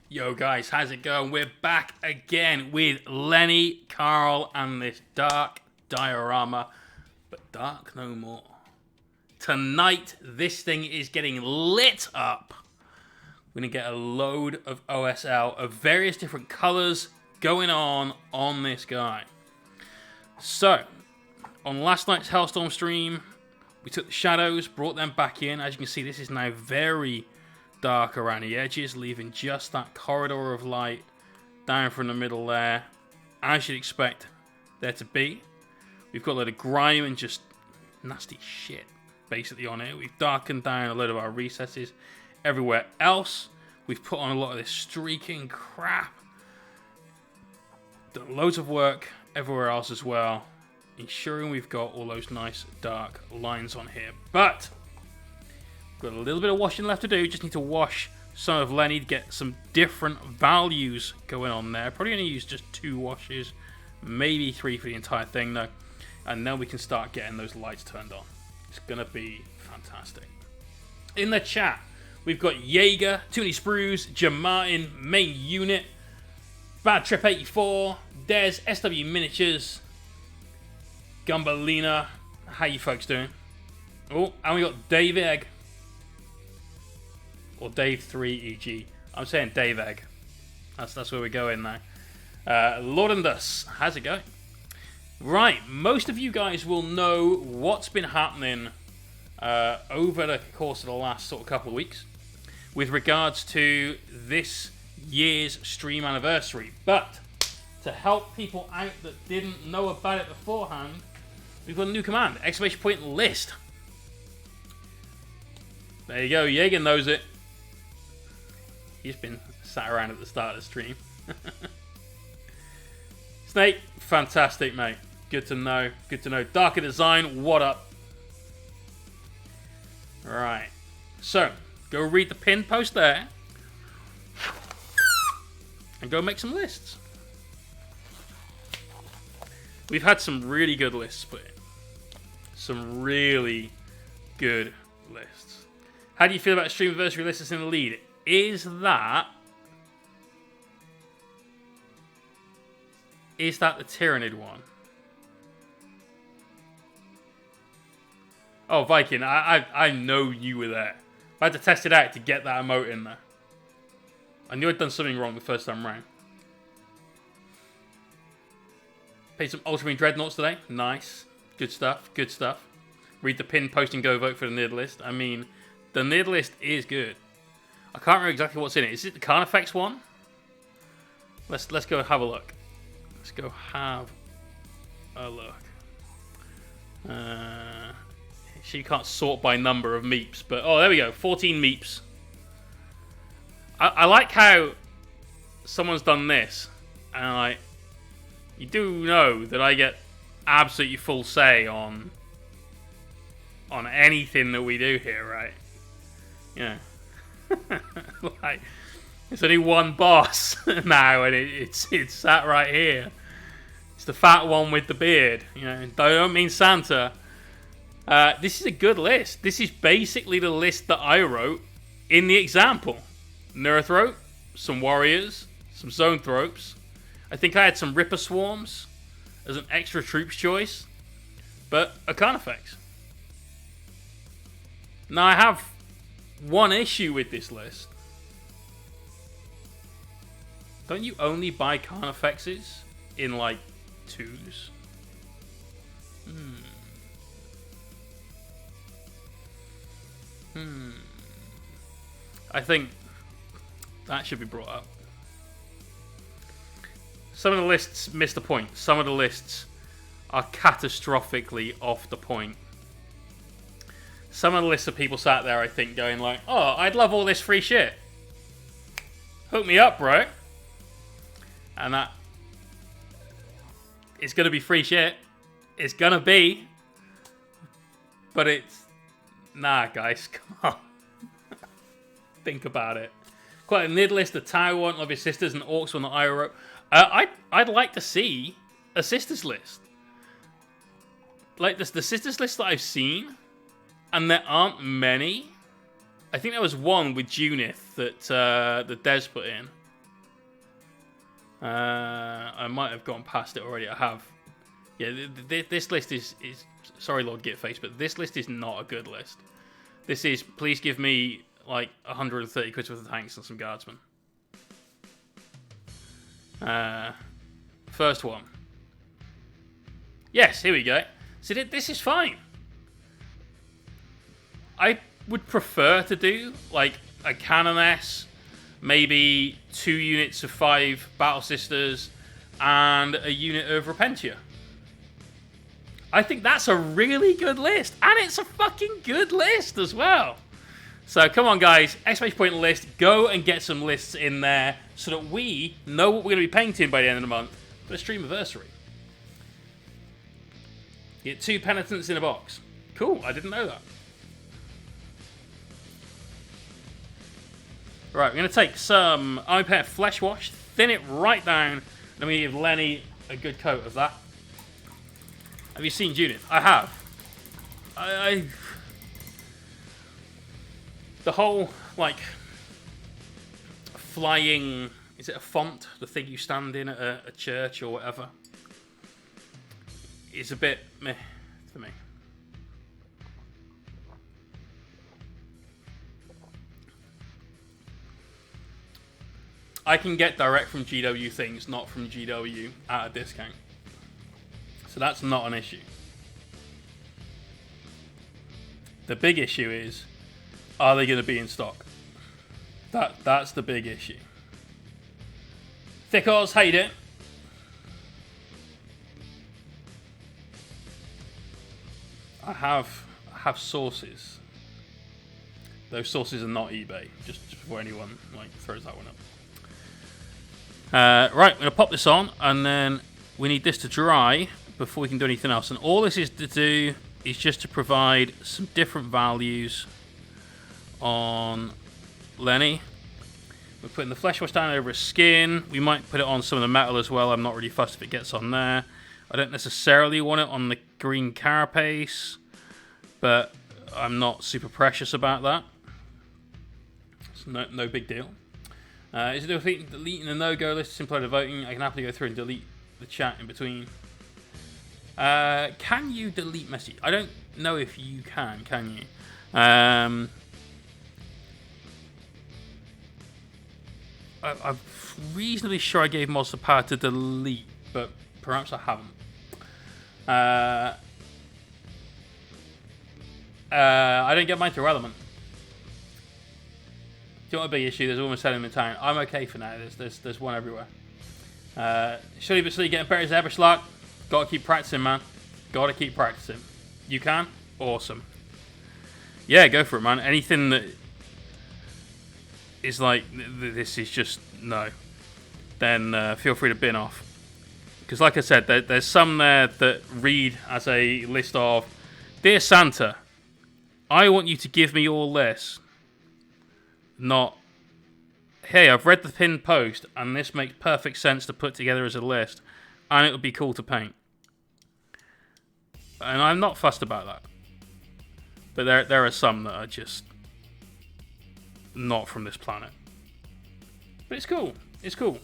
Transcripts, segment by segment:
Yo guys, how's it going? We're back again with Lenny, Carl, and this dark diorama, but dark no more. Tonight, this thing is getting lit up. We're going to get a load of OSL of various different colors going on this guy. So, on last night's Hellstorm stream, we took the shadows, brought them back in. As you can see, this is now very dark around the edges, leaving just that corridor of light down from the middle there, as you'd expect there to be. We've got a load of grime and just nasty shit basically on it. We've darkened down a load of our recesses everywhere else. We've put on a lot of this streaking crap. Done loads of work everywhere else as well, ensuring we've got all those nice dark lines on here. But got a little bit of washing left to do. Just need to wash some of Lenny to get some different values going on there. Probably going to use just 2 washes, maybe 3 for the entire thing though. And then we can start getting those lights turned on. It's going to be fantastic. In the chat, we've got Jaeger, Too Many Sprues, Jim Martin, Main Unit, Bad Trip 84, Des, SW Miniatures, Gumbalina. How you folks doing? Oh, and we got Dave Egg. Or Dave 3 EG. I'm saying Dave Egg. That's where we're going now. Lord and Thus, how's it going? Right, most of you guys will know what's been happening over the course of the last sort of couple of weeks with regards to this year's stream anniversary. But to help people out that didn't know about it beforehand, we've got a new command, !list. There you go, Jaeger knows it. He's been sat around at the start of the stream. Snake, fantastic, mate. Good to know. Good to know. Darker Design, what up? Right. So, go read the pinned post there. And go make some lists. We've had some really good lists put in. Some really good lists. How do you feel about stream anniversary lists in the lead? Is that the Tyrannid one? Oh, Viking, I know you were there. I had to test it out to get that emote in there. I knew I'd done something wrong the first time round. Played some Ultramarine Dreadnoughts today. Nice. Good stuff, good stuff. Read the pin post and go vote for the Nid list. I mean, the Nid list is good. I can't remember exactly what's in it. Is it the Carnifex one? Let's go have a look. Let's go have a look. She can't sort by number of meeps, but oh, there we go. 14 meeps. I like how someone's done this, and you do know that I get absolutely full say on anything that we do here, right? Yeah. Like, it's only one boss now, and it's sat right here. It's the fat one with the beard. You know, I don't mean Santa. This is a good list. This is basically the list that I wrote in the example. Nerthrope, some warriors, some Zonethropes. I think I had some Ripper Swarms as an extra troops choice, but a Carnifex. Now I have one issue with this list. Don't you only buy Carnifexes in like 2s? I think that should be brought up. Some of the lists miss the point. Some of the lists are catastrophically off the point. Some of the lists of people sat there, I think, going like, oh, I'd love all this free shit. Hook me up, bro. And that... it's going to be free shit. It's going to be. But it's... nah, guys. Come on. Think about it. Quite a Nid list, a Tower one, Love Your Sisters, and Orcs one that I wrote. I'd like to see a Sisters list. Like, the Sisters list that I've seen... and there aren't many. I think there was one with Junith that Des put in. I might have gone past it already. I have. Yeah, this list is sorry, Lord Gitface, but this list is not a good list. This is, please give me like 130 quid worth of tanks and some guardsmen. First one. Yes, here we go. So this is fine. I would prefer to do like a Canoness, maybe 2 units of 5 Battle Sisters, and a unit of Repentia. I think that's a really good list, and it's a fucking good list as well. So come on, guys, exclamation point list. Go and get some lists in there so that we know what we're going to be painting by the end of the month for the Streamiversary. You get 2 penitents in a box. Cool, I didn't know that. Right, we're going to take some iPad Flesh Wash, thin it right down, then we give Lenny a good coat of that. Have you seen Judith? I have. The whole, like, flying, is it a font? The thing you stand in at a church or whatever? Is a bit meh for me. I can get direct from GW things, not from GW at a discount. So that's not an issue. The big issue is, are they going to be in stock? That's the big issue. Thick Oz, how you doing? I have sources. Those sources are not eBay, just before anyone like throws that one up. Right, I'm going to pop this on, and then we need this to dry before we can do anything else. And all this is to do is just to provide some different values on Lenny. We're putting the Flesh Wash down over his skin. We might put it on some of the metal as well. I'm not really fussed if it gets on there. I don't necessarily want it on the green carapace, but I'm not super precious about that. It's no big deal. Is it deleting the no-go list to simplify the voting? I can happily go through and delete the chat in between. Can you delete message? I don't know if you can you? I'm reasonably sure I gave mods the power to delete, but perhaps I haven't. I don't get mine through Element. Do you want a big issue? There's a woman selling them in town. I'm okay for now. There's one everywhere. Surely but slowly getting better as ever, Schlock. Gotta keep practicing, man. Gotta keep practicing. You can? Awesome. Yeah, go for it, man. Anything that is like, this is just no, then feel free to bin off. Because like I said, there's some there that read as a list of, Dear Santa, I want you to give me all this. Not, hey, I've read the pinned post and this makes perfect sense to put together as a list and it would be cool to paint. And I'm not fussed about that. But there are some that are just not from this planet. But it's cool. It's cool.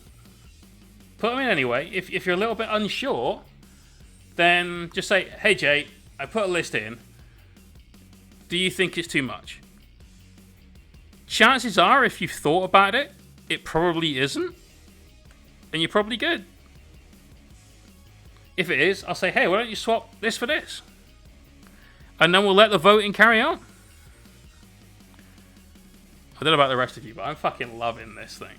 Put them in anyway. If you're a little bit unsure, then just say, hey Jay, I put a list in. Do you think it's too much? Chances are, if you've thought about it, it probably isn't. And you're probably good. If it is, I'll say, hey, why don't you swap this for this? And then we'll let the voting carry on. I don't know about the rest of you, but I'm fucking loving this thing.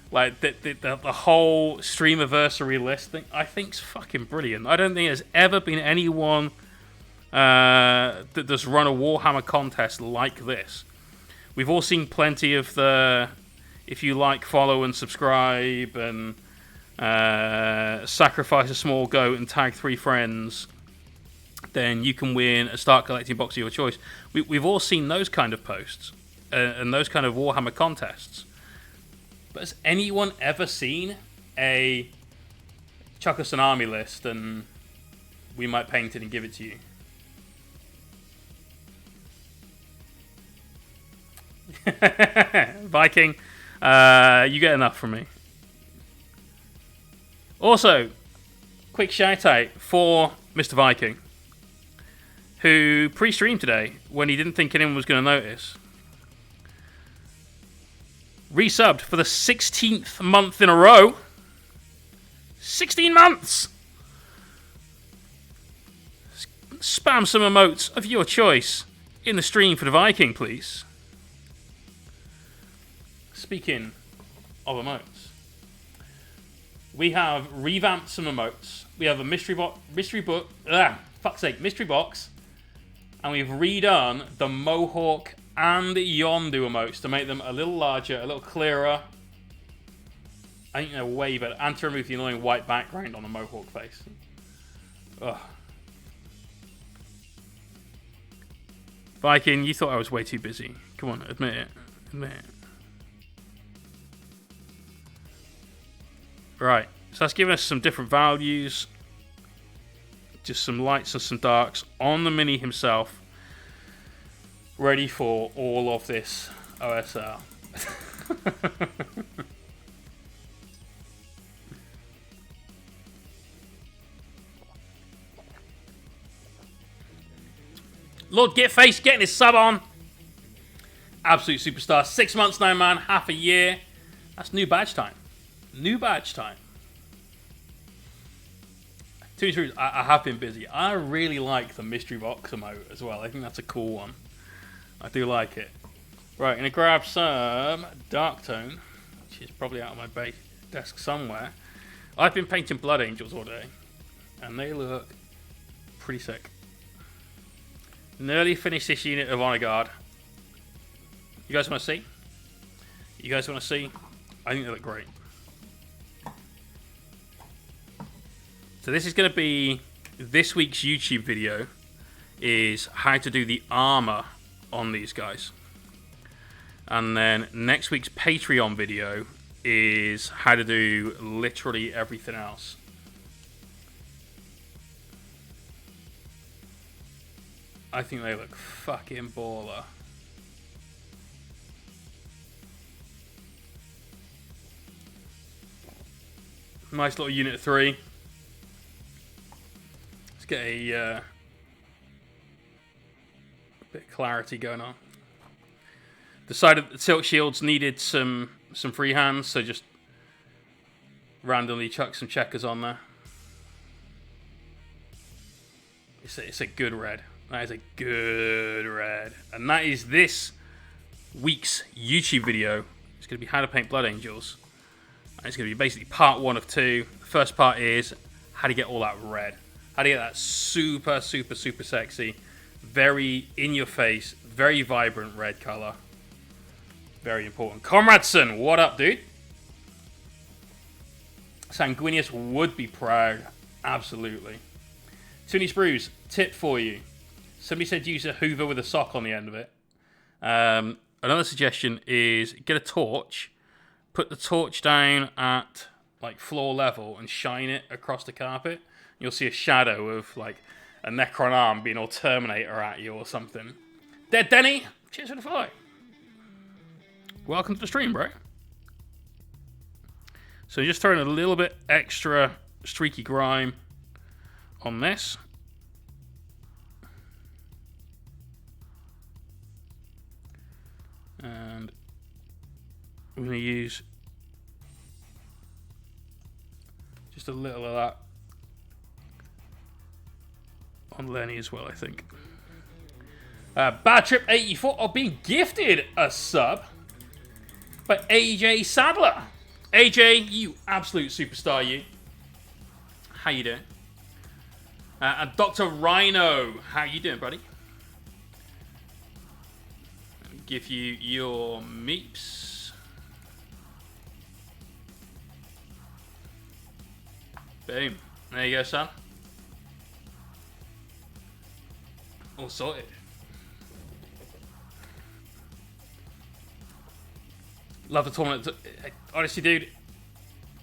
Like, the whole Streamiversary list thing, I think's fucking brilliant. I don't think there's ever been anyone that's run a Warhammer contest like this. We've all seen plenty of the, if you like, follow and subscribe and sacrifice a small goat and tag 3 friends, then you can win a start collecting box of your choice. We've all seen those kind of posts and those kind of Warhammer contests. But has anyone ever seen a chuck us an army list and we might paint it and give it to you? Viking, you get enough from me. Also, quick shout out for Mr. Viking, who pre-streamed today when he didn't think anyone was going to notice. Resubbed for the 16th month in a row. 16 months! Spam some emotes of your choice in the stream for the Viking, please. Speaking of emotes, we have revamped some emotes. We have a mystery box, and we've redone the Mohawk and Yondu emotes to make them a little larger, a little clearer. I think they're way better, and to remove the annoying white background on the Mohawk face. Ugh. Viking, you thought I was way too busy. Come on, admit it. Admit it. Right, so that's giving us some different values. Just some lights and some darks on the Mini himself. Ready for all of this OSR. Lord Gitface getting his sub on. Absolute superstar. 6 months now, man. Half a year. That's new badge time. New badge time. To be true, I have been busy. I really like the mystery box emote as well. I think that's a cool one. I do like it. Right, I'm going to grab some dark tone, which is probably out of my base desk somewhere. I've been painting Blood Angels all day, and they look pretty sick. Nearly finished this unit of Honor Guard. You guys want to see? You guys want to see? I think they look great. So this is going to be this week's YouTube video, is how to do the armor on these guys. And then next week's Patreon video is how to do literally everything else. I think they look fucking baller. Nice little Unit 3. Let's get a bit of clarity going on. Decided that Silk Shields needed some free hands, so just randomly chuck some checkers on there. It's a good red. That is a good red. And that is this week's YouTube video. It's going to be how to paint Blood Angels. And it's going to be basically part 1 of 2. The first part is how to get all that red. How to get that super, super, super sexy, very in-your-face, very vibrant red color. Very important. Comradeson, what up, dude? Sanguinius would be proud. Absolutely. Tooney Sprues, tip for you. Somebody said use a Hoover with a sock on the end of it. Another suggestion is get a torch, put the torch down at like floor level and shine it across the carpet. You'll see a shadow of like a Necron arm being all Terminator at you or something. Dead Denny, cheers for the follow. Welcome to the stream, bro. So just throwing a little bit extra streaky grime on this. And we're going to use just a little of that on Lenny as well, I think. Bad Trip 84 are being gifted a sub by AJ Sadler. AJ, you absolute superstar, you. How you doing? And Dr. Rhino, how you doing, buddy? Give you your meeps. Boom. There you go, son. All sorted. Love the tournament. Honestly, dude,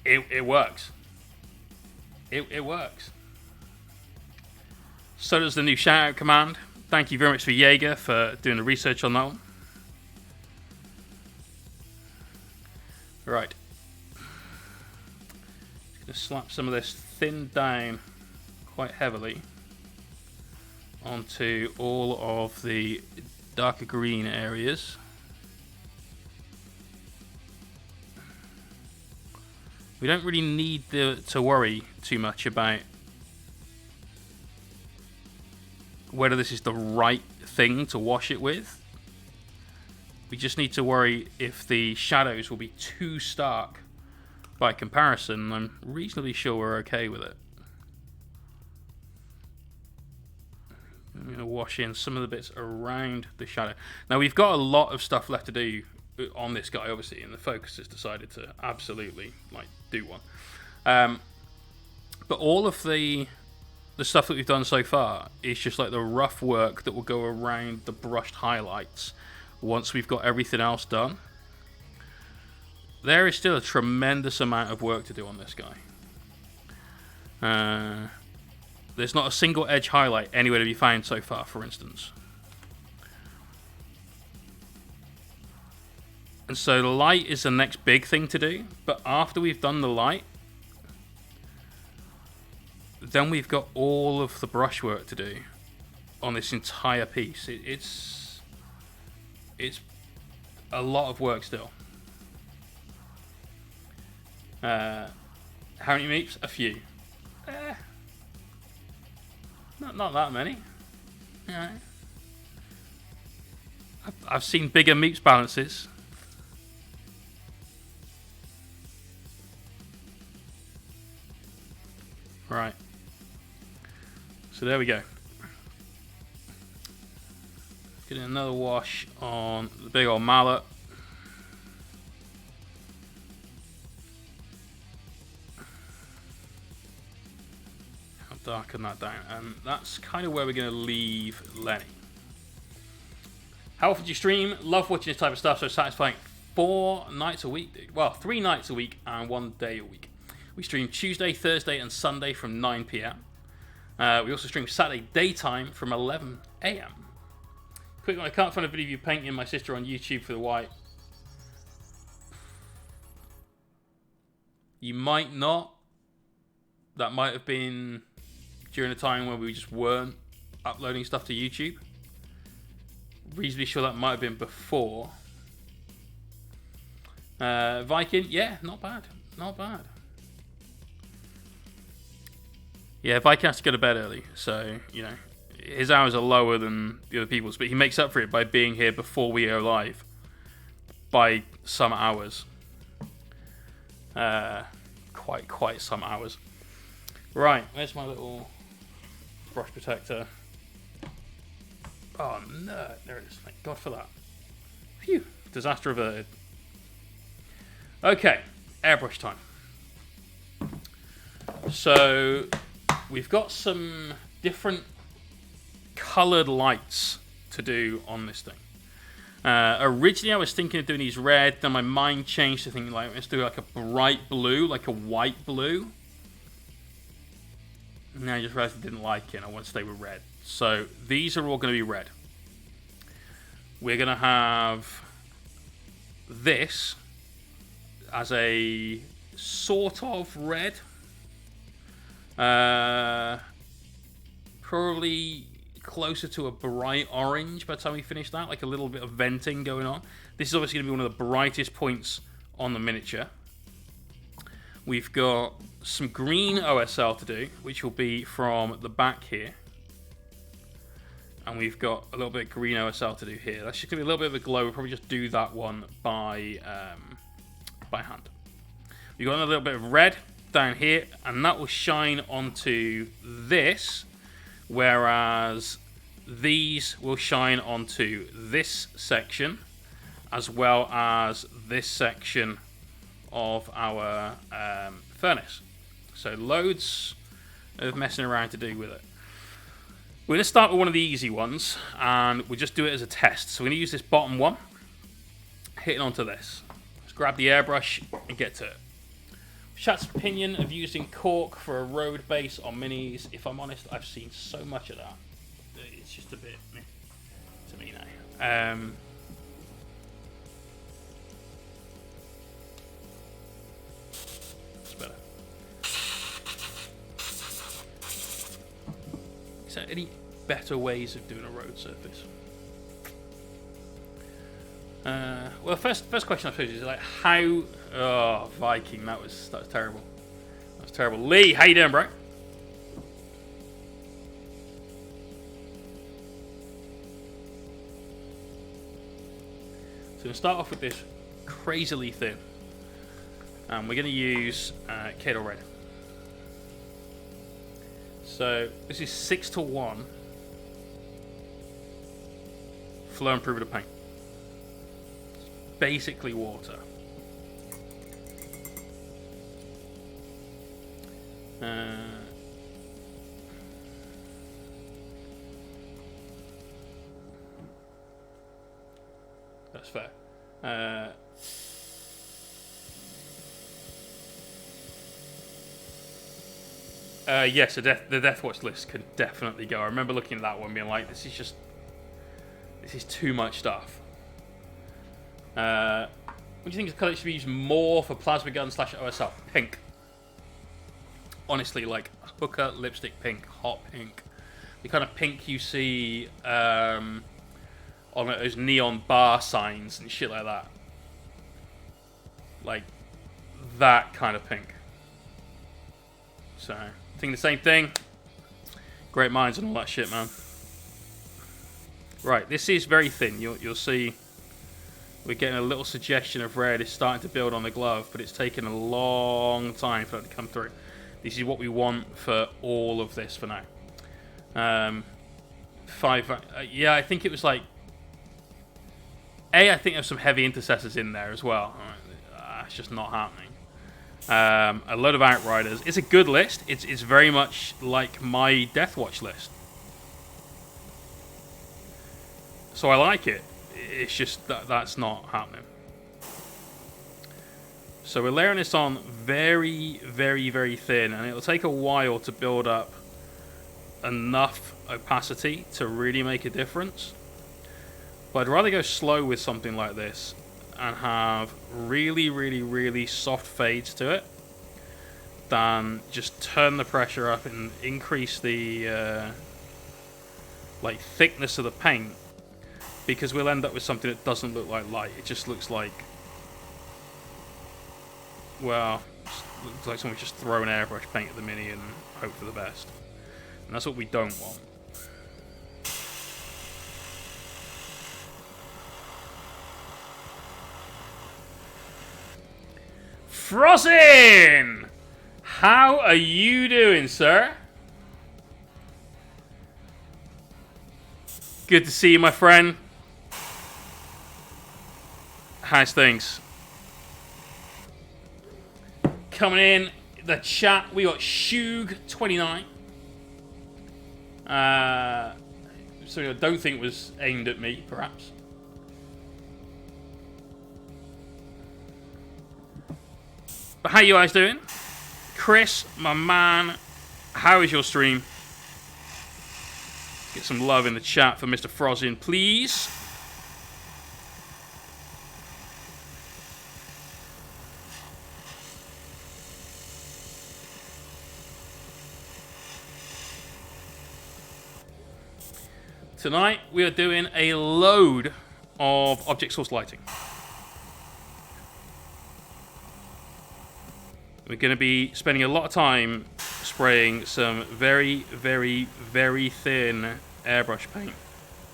it works. It works. So does the new shout-out command. Thank you very much for Jaeger for doing the research on that one. Right. Just slap some of this thin down quite heavily onto all of the darker green areas. We don't really need to worry too much about whether this is the right thing to wash it with. We just need to worry if the shadows will be too stark by comparison. I'm reasonably sure we're okay with it. I'm going to wash in some of the bits around the shadow. Now we've got a lot of stuff left to do on this guy, obviously, and the focus has decided to absolutely do one. But all of the stuff that we've done so far is just like the rough work that will go around the brushed highlights once we've got everything else done. There is still a tremendous amount of work to do on this guy. There's not a single edge highlight anywhere to be found so far, for instance. And so the light is the next big thing to do, but after we've done the light, then we've got all of the brushwork to do on this entire piece. It's a lot of work still. How many meeps? A few. Not that many. Yeah. I've seen bigger meeps balances. Right. So there we go. Getting another wash on the big old mallet. I'll darken that down. And that's kind of where we're going to leave Lenny. How often do you stream? Love watching this type of stuff. So satisfying. 4 nights a week, dude. Well, 3 nights a week and 1 day a week. We stream Tuesday, Thursday, and Sunday from 9 p.m. We also stream Saturday daytime from 11 a.m. Quick one, I can't find a video of you painting my sister on YouTube for the white. You might not. That might have been during a time when we just weren't uploading stuff to YouTube. Reasonably sure that might have been before. Viking, yeah, not bad. Not bad. Yeah, Viking has to go to bed early, so, you know, his hours are lower than the other people's, but he makes up for it by being here before we go live by some hours. Quite some hours. Right, where's my little brush protector? Oh, no, there it is. Thank God for that. Phew, disaster averted. Okay, airbrush time. So we've got some different coloured lights to do on this thing. Originally I was thinking of doing these red, then my mind changed to thinking like, let's do like a bright blue, like a white blue. And I just realised I didn't like it and I want to stay with red. So these are all going to be red. We're going to have this as a sort of red. Probably closer to a bright orange by the time we finish that, like a little bit of venting going on. This is obviously going to be one of the brightest points on the miniature. We've got some green OSL to do, which will be from the back here. And we've got a little bit of green OSL to do here. That's just going to be a little bit of a glow. We'll probably just do that one by hand. We've got a little bit of red down here, and that will shine onto this, whereas these will shine onto this section, as well as this section of our furnace. So loads of messing around to do with it. We're going to start with one of the easy ones, and we'll just do it as a test. So we're going to use this bottom one, hitting onto this. Let's grab the airbrush and get to it. Chat's opinion of using cork for a road base on minis. If I'm honest, I've seen so much of that. It's just a bit meh to me now. It's better. any better ways of doing a road surface? Well, first question I suppose is like how. Oh, Viking, that was terrible. That was terrible. Lee, how you doing, bro? So we'll start off with this crazily thin, and we're going to use Kato Red. So this is 6:1 flow improver to paint. It's basically water. That's fair. Yes, the Death Watch list can definitely go. I remember looking at that one being like, this is too much stuff. What do you think the colour should be used more for plasma gun / OSR? Pink. Honestly, like hooker lipstick pink, hot pink. The kind of pink you see on those neon bar signs and shit like that. Like that kind of pink. So, thinking the same thing. Great minds and all that shit, man. Right, this is very thin. You'll see we're getting a little suggestion of red. It's starting to build on the glove, but it's taken a long time for that to come through. This is what we want for all of this for now. Yeah, I think it was like... I think there's some heavy intercessors in there as well. It's just not happening. A load of Outriders. It's a good list. It's very much like my Death Watch list. So I like it. It's just that's not happening. So we're layering this on very, very, very thin, and it'll take a while to build up enough opacity to really make a difference. But I'd rather go slow with something like this and have really, really, really soft fades to it than just turn the pressure up and increase the like thickness of the paint, because we'll end up with something that doesn't look like light. It just looks like, well, looks like someone's just thrown airbrush paint at the mini and hope for the best. And that's what we don't want. Frozin! How are you doing, sir? Good to see you, my friend. How's things? Coming in the chat, we got Shug29. Something I don't think was aimed at me, perhaps. But how you guys doing? Chris, my man, how is your stream? Get some love in the chat for Mr. Frozin, please. Tonight we are doing a load of object source lighting. We're going to be spending a lot of time spraying some very, very, very thin airbrush paint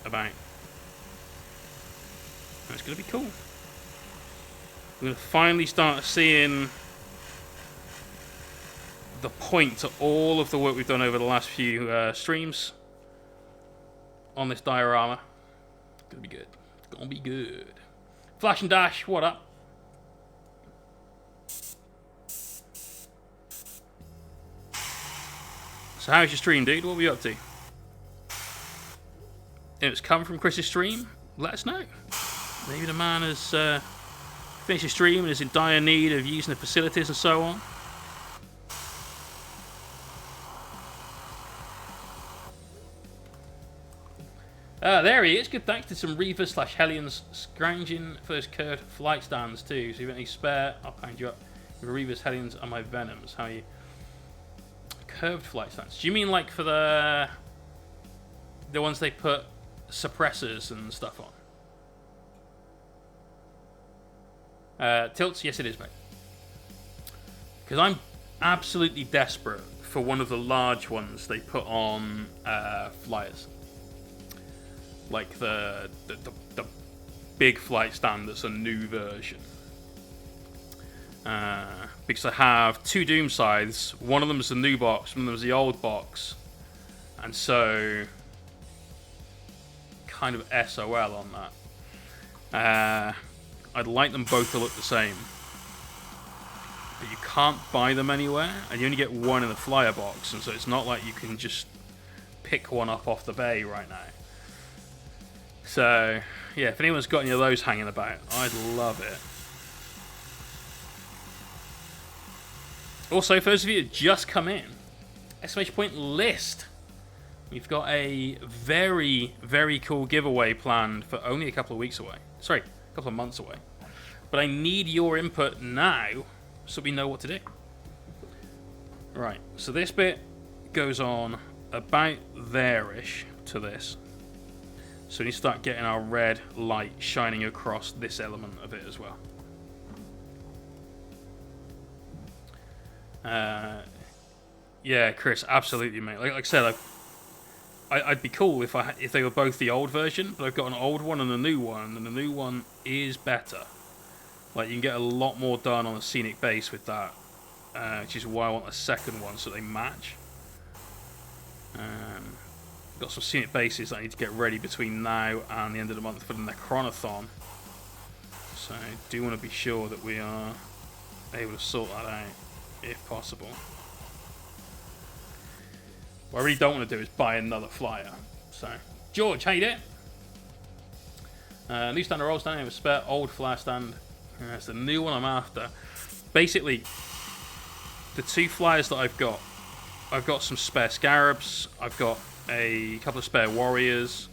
about. And it's going to be cool. We're going to finally start seeing the point to all of the work we've done over the last few streams on this diorama. It's going to be good. It's going to be good. Flash and Dash, what up? So how's your stream, dude? What were you up to? If it's come from Chris's stream, let us know. Maybe the man has finished his stream and is in dire need of using the facilities and so on. There he is. Good thanks to some Reavers / Hellions scrounging for those curved flight stands too. So if you have any spare, I'll pound you up. Reavers, Hellions, and my Venoms. How are you? Curved flight stands. Do you mean like for the The ones they put suppressors and stuff on. Tilts? Yes, it is, mate. Because I'm absolutely desperate for one of the large ones they put on flyers. Like the big flight stand that's a new version. Because I have 2 Doom Scythes. One of them is the new box, one of them is the old box. And so, kind of SOL on that. I'd like them both to look the same. But you can't buy them anywhere, and you only get one in the flyer box, and so it's not like you can just pick one up off the bay right now. So, yeah, if anyone's got any of those hanging about, I'd love it. Also, for those of you that just come in, exclamation point list. We've got a very, very cool giveaway planned for only a couple of weeks away. Sorry, a couple of months away. But I need your input now so we know what to do. Right, so this bit goes on about there-ish to this. So we need to start getting our red light shining across this element of it as well. Yeah, Chris, absolutely, mate. Like I said, I'd be cool if they were both the old version, but I've got an old one and a new one, and the new one is better. Like, you can get a lot more done on a scenic base with that, which is why I want a second one so they match. Got some scenic bases that I need to get ready between now and the end of the month for the Necronathon. So I do want to be sure that we are able to sort that out, if possible. What I really don't want to do is buy another flyer. So, George, how you doing? New stand roll stand, I have a spare old flyer stand. It's the new one I'm after. Basically, the 2 flyers that I've got some spare scarabs, I've got a couple of spare warriors,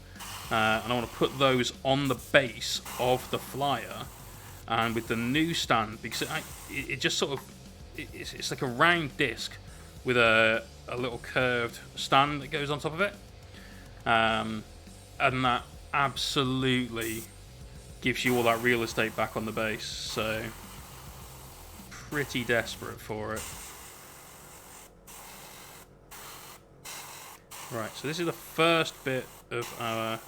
and I want to put those on the base of the flyer. And with the new stand, because it just sort of, it's like a round disc with a little curved stand that goes on top of it. And that absolutely gives you all that real estate back on the base. So, pretty desperate for it. Right, so this is the first bit of our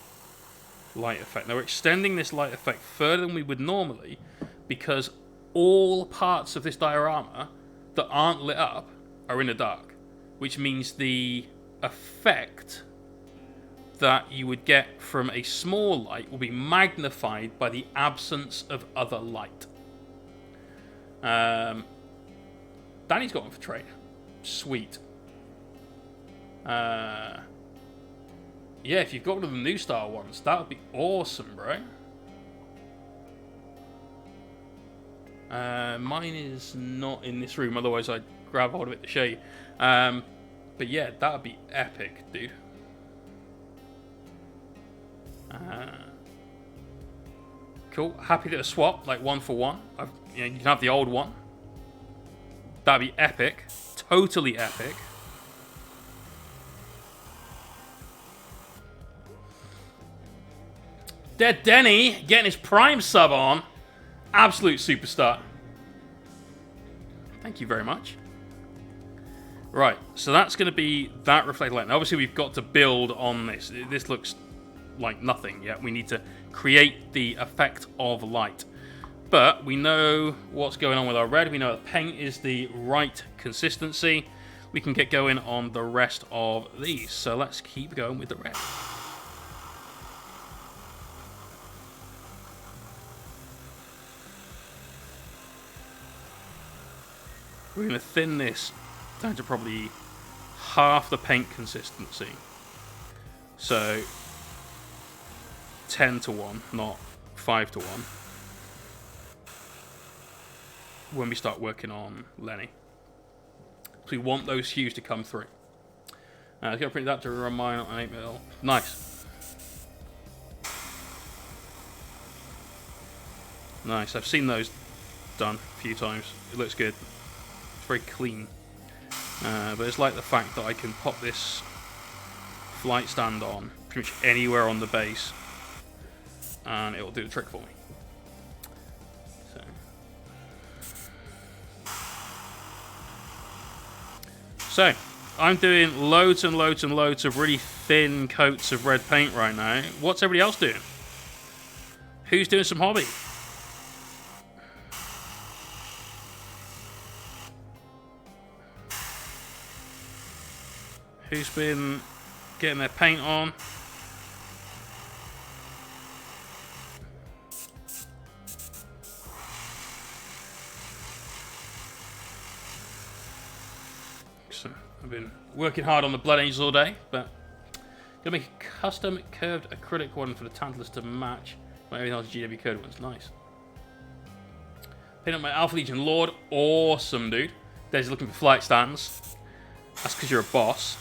light effect. Now we're extending this light effect further than we would normally because all parts of this diorama that aren't lit up are in the dark, which means the effect that you would get from a small light will be magnified by the absence of other light. Danny's got one for trade. Sweet. Yeah, if you've got one of the new style ones, that would be awesome, bro. Mine is not in this room, otherwise I'd grab hold of it to show you. But yeah, that would be epic, dude. Cool. Happy to swap, like 1 for 1. You can have the old one. That'd be epic. Totally epic. Dead Denny getting his Prime sub on. Absolute superstar. Thank you very much. Right, so that's going to be that reflected light. Now, obviously, we've got to build on this. This looks like nothing yet. We need to create the effect of light. But we know what's going on with our red. We know that paint is the right consistency. We can get going on the rest of these. So let's keep going with the red. We're going to thin this down to probably half the paint consistency. So 10 to 1, not 5 to 1. When we start working on Lenny. So we want those hues to come through. Let's go print that to run mine on 8mm. Nice. Nice, I've seen those done a few times. It looks good. It's very clean. But it's like the fact that I can pop this flight stand on pretty much anywhere on the base, and it will do the trick for me. So, I'm doing loads and loads and loads of really thin coats of red paint right now. What's everybody else doing? Who's doing some hobby? Who's been getting their paint on? So I've been working hard on the Blood Angels all day, but gonna make a custom curved acrylic one for the Tantalus to match everything else GW code ones. Nice. Paint up my Alpha Legion Lord. Awesome, dude. There's looking for flight stands. That's because you're a boss.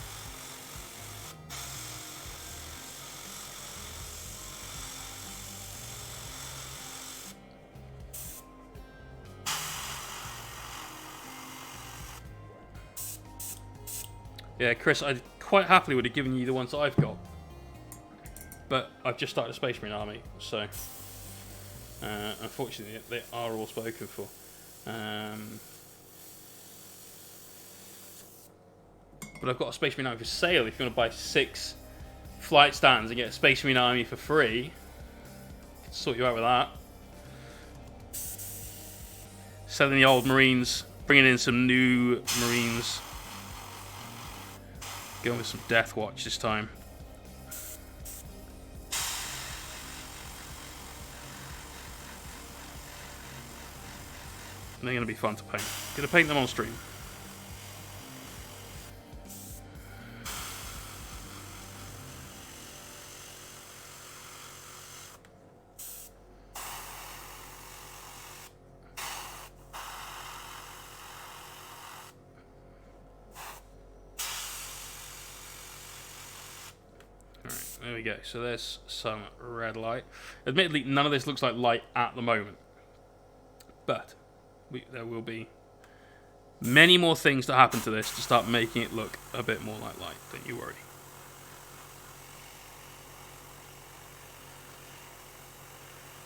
Yeah, Chris, I quite happily would have given you the ones that I've got. But I've just started a Space Marine army, so unfortunately they are all spoken for. But I've got a Space Marine army for sale if you want to buy 6 flight stands and get a Space Marine army for free. I can sort you out with that. Selling the old Marines, bringing in some new Marines. Going with some Death Watch this time. They're going to be fun to paint. Going to paint them on stream. Alright, there we go. So there's some red light. Admittedly, none of this looks like light at the moment. But there will be many more things that happen to this to start making it look a bit more like light. Don't you worry.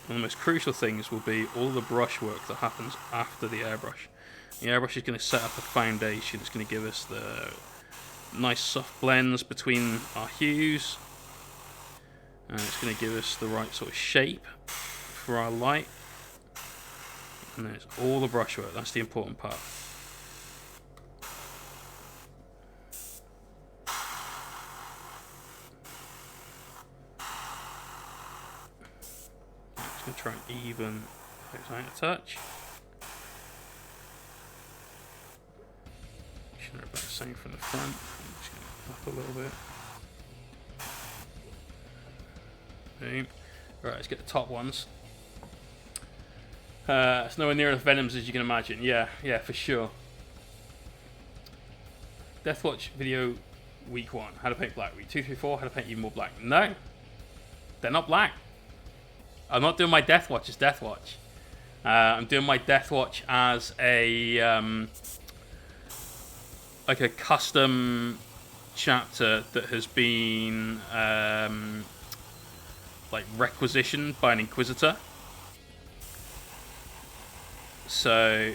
One of the most crucial things will be all the brush work that happens after the airbrush. The airbrush is going to set up a foundation. It's going to give us the nice soft blends between our hues. And it's going to give us the right sort of shape for our light. And then it's all the brushwork. That's the important part. I'm just going to try and even those out a touch. Should have about the same from the front. I'm just going to up a little bit. Boom. Right, let's get the top ones. It's nowhere near enough Venoms as you can imagine. Yeah, for sure. Deathwatch video week 1. How to paint black. Week 2, 3, 4. How to paint even more black. No. They're not black. I'm not doing my Deathwatch as Deathwatch. I'm doing my Deathwatch as a like a custom chapter that has been like requisitioned by an Inquisitor. So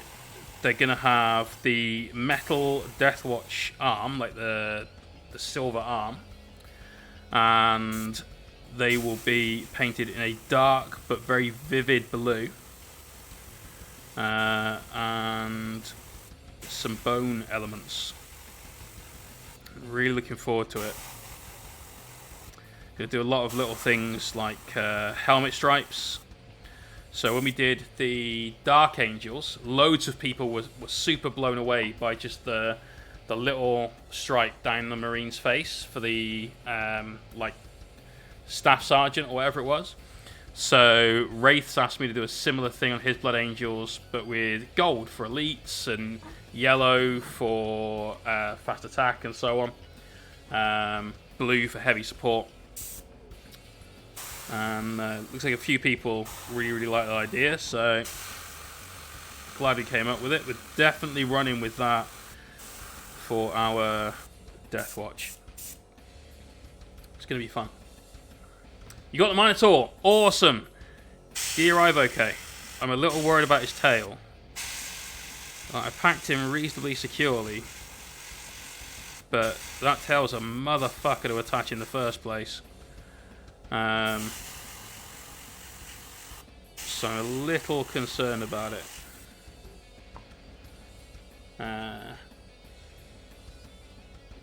they're gonna have the metal Deathwatch arm, like the silver arm, and they will be painted in a dark but very vivid blue, and some bone elements. Really looking forward to it. Gonna do a lot of little things like helmet stripes. So when we did the Dark Angels, loads of people were super blown away by just the little stripe down the Marine's face for the like Staff Sergeant or whatever it was. So Wraith's asked me to do a similar thing on his Blood Angels, but with gold for elites and yellow for fast attack and so on. Blue for heavy support. And looks like a few people really like the idea, so glad we came up with it. We're definitely running with that for our Deathwatch. It's going to be fun. You got the Minotaur. Awesome. Did he arrive okay? I'm a little worried about his tail. I packed him reasonably securely. But that tail's a motherfucker to attach in the first place. So I'm a little concerned about it.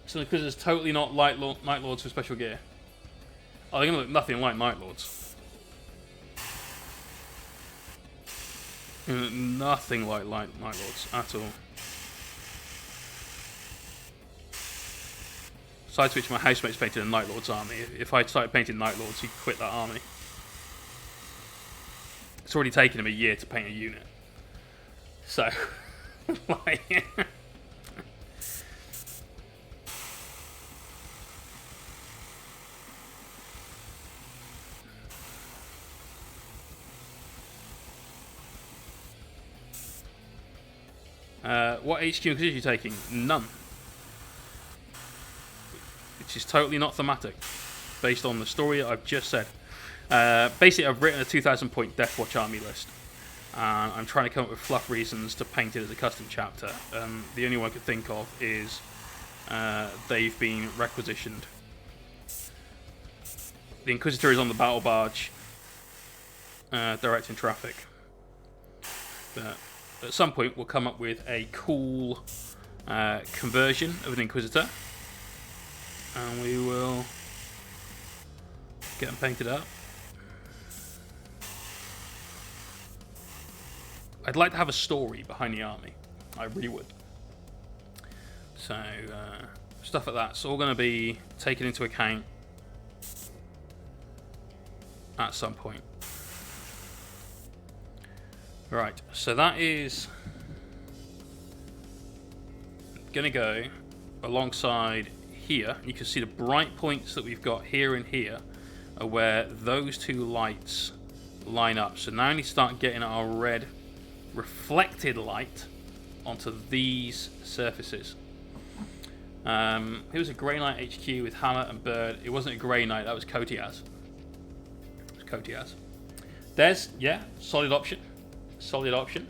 So because it's totally not Night Lords with special gear. Oh, they're going to look nothing like Night Lords. Nothing like Night Lords at all. Besides which, my housemate's painted a Night Lord's army. If I started painting Night Lords, he'd quit that army. It's already taken him a year to paint a unit. So, like... what HQ are you taking? None. Which is totally not thematic, based on the story I've just said. Basically, I've written a 2,000 point Death Watch army list. I'm trying to come up with fluff reasons to paint it as a custom chapter. The only one I could think of is they've been requisitioned. The Inquisitor is on the battle barge, directing traffic. But at some point, we'll come up with a cool conversion of an Inquisitor. And we will get them painted up. I'd like to have a story behind the army. I really would. So, stuff like that's all going to be taken into account at some point. Right, so that is going to go alongside here. You can see the bright points that we've got here and here are where those two lights line up. So now we need to start getting our red reflected light onto these surfaces. It was a Grey Knight HQ with Hammer and Bird. It wasn't a Grey Knight, that was Kotiaz. It was Kotiaz. Des, yeah, solid option. Solid option.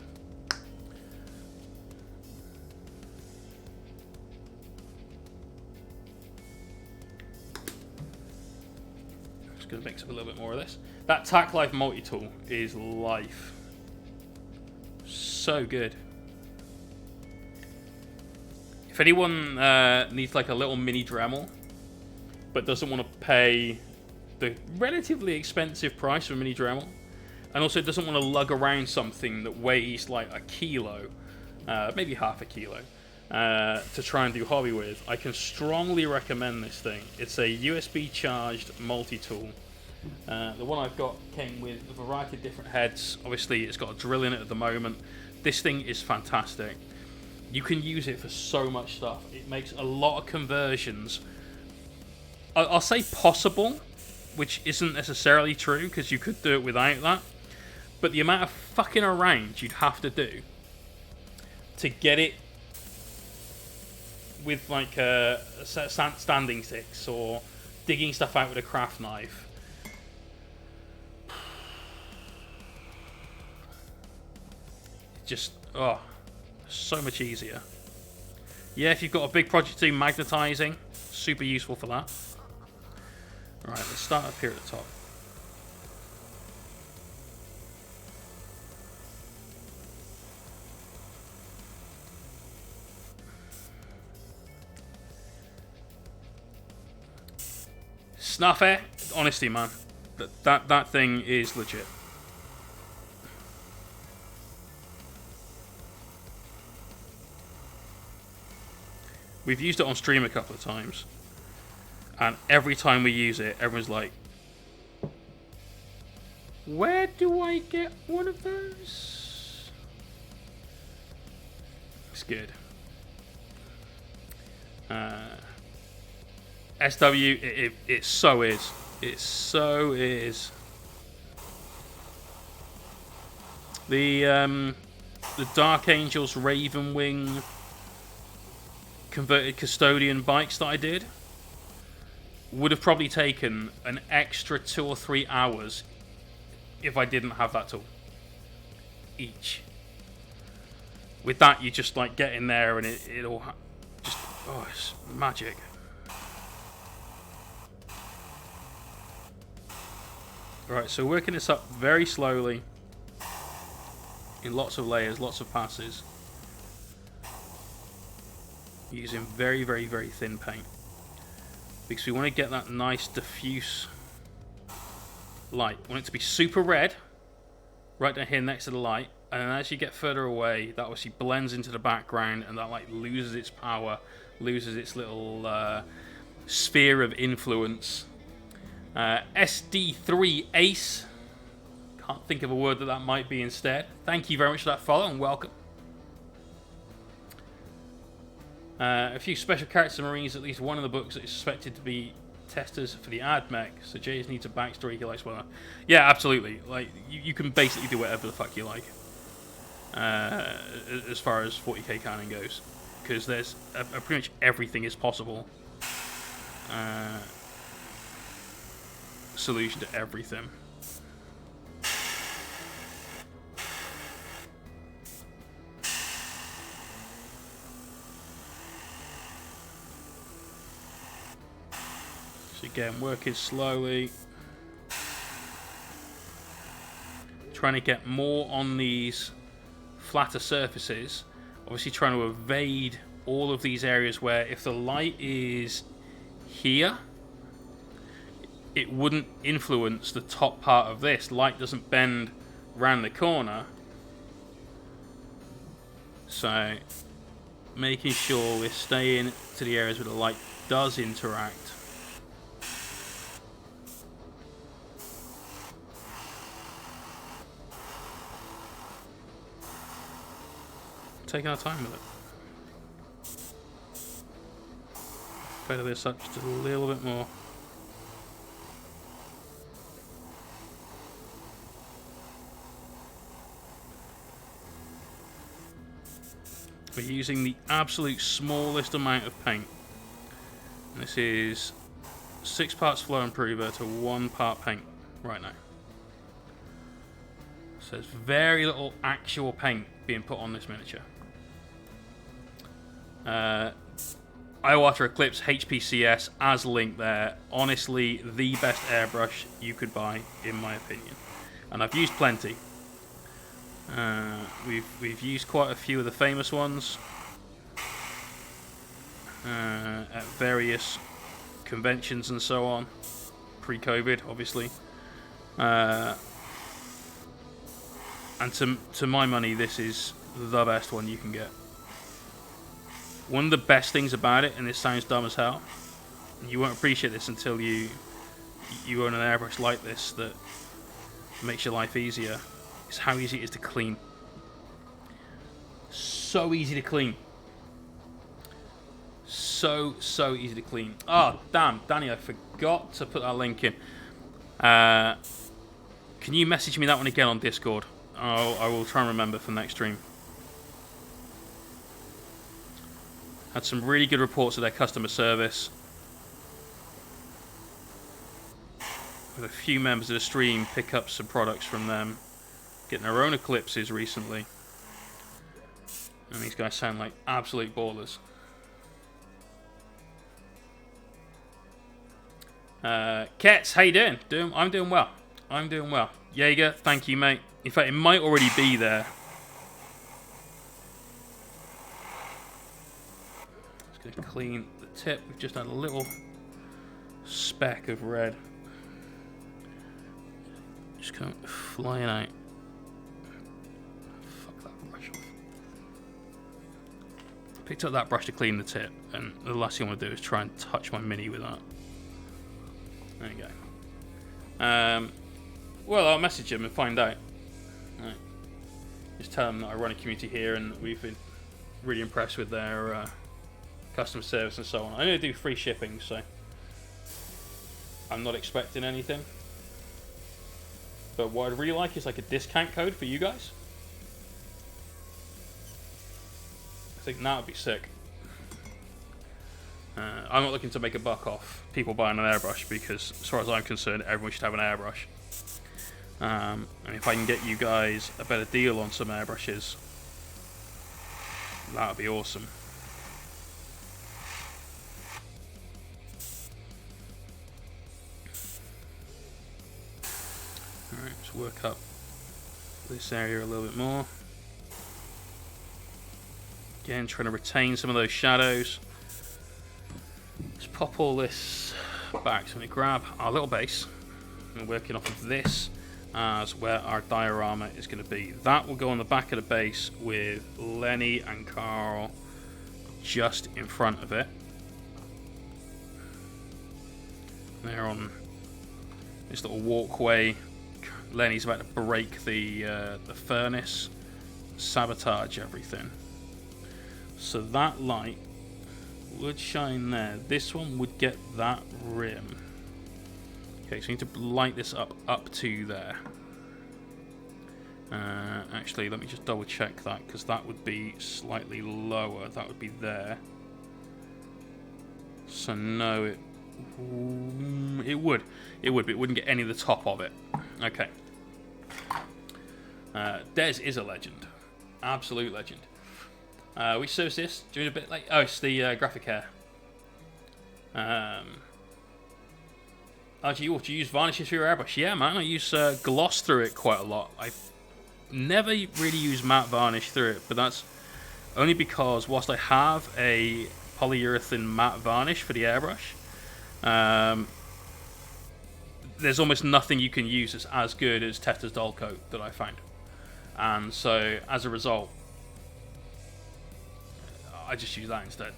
Just going to mix up a little bit more of this. That Tack Life multi-tool is life. So good. If anyone needs like a little mini Dremel, but doesn't want to pay the relatively expensive price of a mini Dremel, and also doesn't want to lug around something that weighs like a kilo, maybe half a kilo, to try and do hobby with, I can strongly recommend this thing. It's a USB charged multi-tool. The one I've got came with a variety of different heads. Obviously, it's got a drill in it at the moment. This thing is fantastic. You can use it for so much stuff. It makes a lot of conversions. I'll say possible, which isn't necessarily true, because you could do it without that. But the amount of fucking around you'd have to do to get it with like standing sticks or digging stuff out with a craft knife. Just, oh, so much easier. Yeah, if you've got a big project to do magnetizing, super useful for that. Alright, let's start up here at the top. Snuffy, honestly, man, that thing is legit. We've used it on stream a couple of times, and every time we use it, everyone's like, "Where do I get one of those?" It's good. SW, it so is. It so is. The Dark Angels Ravenwing converted custodian bikes that I did would have probably taken an extra 2 or 3 hours if I didn't have that tool. Each. With that, you just like get in there and it'll just, oh, it's magic. Right, so working this up very slowly in lots of layers, lots of passes, using very, very, very thin paint, because we want to get that nice diffuse light. We want it to be super red right down here next to the light, and then as you get further away, that obviously blends into the background, and that like loses its power, loses its little sphere of influence. SD3 Ace, can't think of a word that might be instead. Thank you very much for that follow and welcome. A few special characters and Marines, at least one of the books that is suspected to be testers for the AdMech, so Jays needs a backstory he likes well. Yeah, absolutely. Like you can basically do whatever the fuck you like, as far as 40k canon goes, because there's pretty much everything is possible. Solution to everything. So again, working slowly, trying to get more on these flatter surfaces, obviously trying to evade all of these areas where if the light is here, it wouldn't influence the top part of this. Light doesn't bend round the corner. So, making sure we're staying to the areas where the light does interact. Taking our time with it. Feather this up just a little bit more. We're using the absolute smallest amount of paint. And this is 6 parts flow improver to 1 part paint right now. So there's very little actual paint being put on this miniature. Iwater Eclipse HPCS as linked there. Honestly, the best airbrush you could buy, in my opinion. And I've used plenty. We've used quite a few of the famous ones at various conventions and so on, pre-COVID, obviously. And to my money, this is the best one you can get. One of the best things about it, and this sounds dumb as hell, you won't appreciate this until you own an airbrush like this that makes your life easier, is how easy it is to clean. So easy to clean. So easy to clean. Oh, damn, Danny, I forgot to put that link in. Can you message me that one again on Discord? I will try and remember for next stream. Had some really good reports of their customer service. With a few members of the stream pick up some products from them, getting their own eclipses recently. And these guys sound like absolute ballers. Kets, how you doing? I'm doing well. I'm doing well. Jaeger, thank you, mate. In fact, it might already be there. Just gonna clean the tip. We've just had a little speck of red. Just come flying out. Fuck that brush off. Picked up that brush to clean the tip, and the last thing I want to do is try and touch my mini with that. There you go. Well, I'll message him and find out. Right. Just tell him that I run a community here, and we've been really impressed with their customer service and so on. I know they do free shipping, so I'm not expecting anything. But what I'd really like is like a discount code for you guys. I think that would be sick. I'm not looking to make a buck off people buying an airbrush because, as far as I'm concerned, everyone should have an airbrush. And if I can get you guys a better deal on some airbrushes, that would be awesome. Alright, let's work up this area a little bit more. Again, trying to retain some of those shadows. Let's pop all this back. So we grab our little base. And working off of this as where our diorama is going to be. That will go on the back of the base with Lenny and Carl just in front of it. They're on this little walkway. Lenny's about to break the furnace, sabotage everything. So that light would shine there. This one would get that rim. Okay, so we need to light this up to there. Actually, let me just double check that, because that would be slightly lower. That would be there. So no, it would, but it wouldn't get any of the top of it. Okay. Des is a legend, absolute legend. Which service is this? Doing a bit like, oh, it's the graphic hair. Oh, do you use varnishes for your airbrush? Yeah, man, I use gloss through it quite a lot. I've never really used matte varnish through it, but that's only because whilst I have a polyurethane matte varnish for the airbrush, there's almost nothing you can use that's as good as Testa's Dull Coat that I found. And so, as a result, I just use that instead.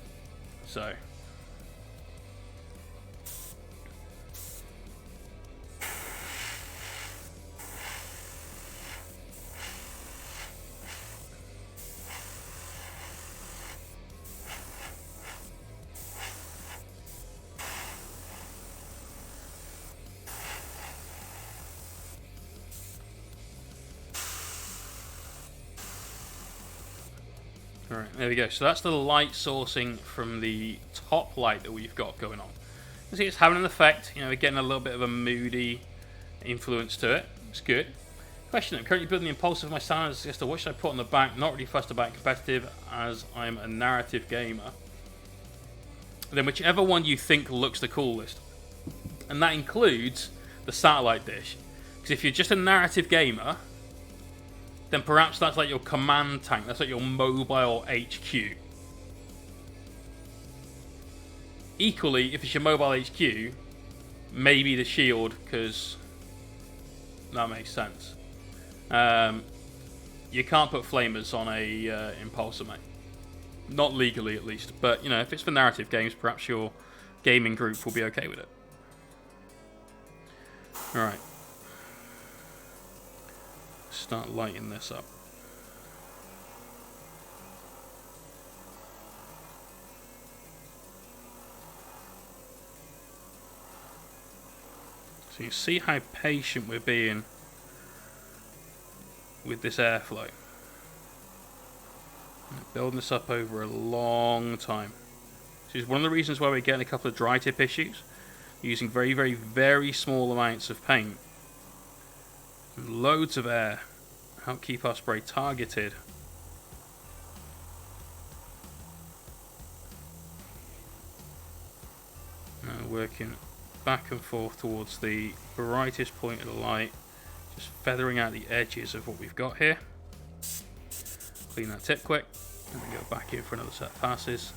So... Alright, there we go. So that's the light sourcing from the top light that we've got going on. You see it's having an effect. You know, we're getting a little bit of a moody influence to it. It's good. Question: I'm currently building the impulsive my standards as to what should I put on the back. Not really fussed about competitive, as I'm a narrative gamer. Then whichever one you think looks the coolest, and that includes the satellite dish. Because if you're just a narrative gamer, then perhaps that's like your command tank. That's like your mobile HQ. Equally, if it's your mobile HQ, maybe the shield, because that makes sense. You can't put flamers on a impulsor, mate. Not legally, at least. But, you know, if it's for narrative games, perhaps your gaming group will be okay with it. Alright. Start lighting this up. So you see how patient we're being with this airflow. Building this up over a long time. This is one of the reasons why we're getting a couple of dry tip issues. Using very, very, very small amounts of paint. And loads of air. Help keep our spray targeted. Now working back and forth towards the brightest point of the light. Just feathering out the edges of what we've got here. Clean that tip quick. And then go back in for another set of passes.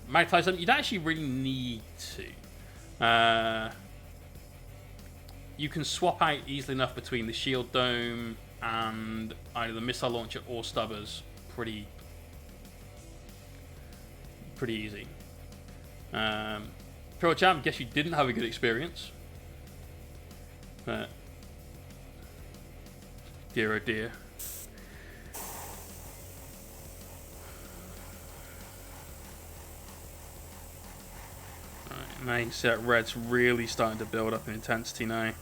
Magnetize them. You don't actually really need to. You can swap out easily enough between the shield dome and either the missile launcher or stubbers. Pretty easy. Pro Jam, guess you didn't have a good experience. But dear oh dear. Right, now you can see that red's really starting to build up in intensity now.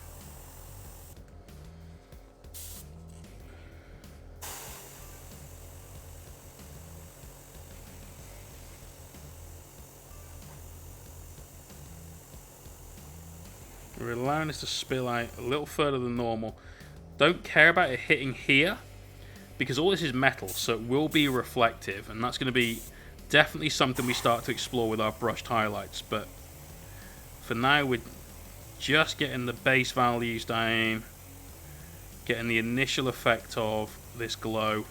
We're allowing this to spill out a little further than normal. Don't care about it hitting here, because all this is metal, so it will be reflective, and that's going to be definitely something we start to explore with our brushed highlights. But for now, we're just getting the base values down, getting the initial effect of this glow.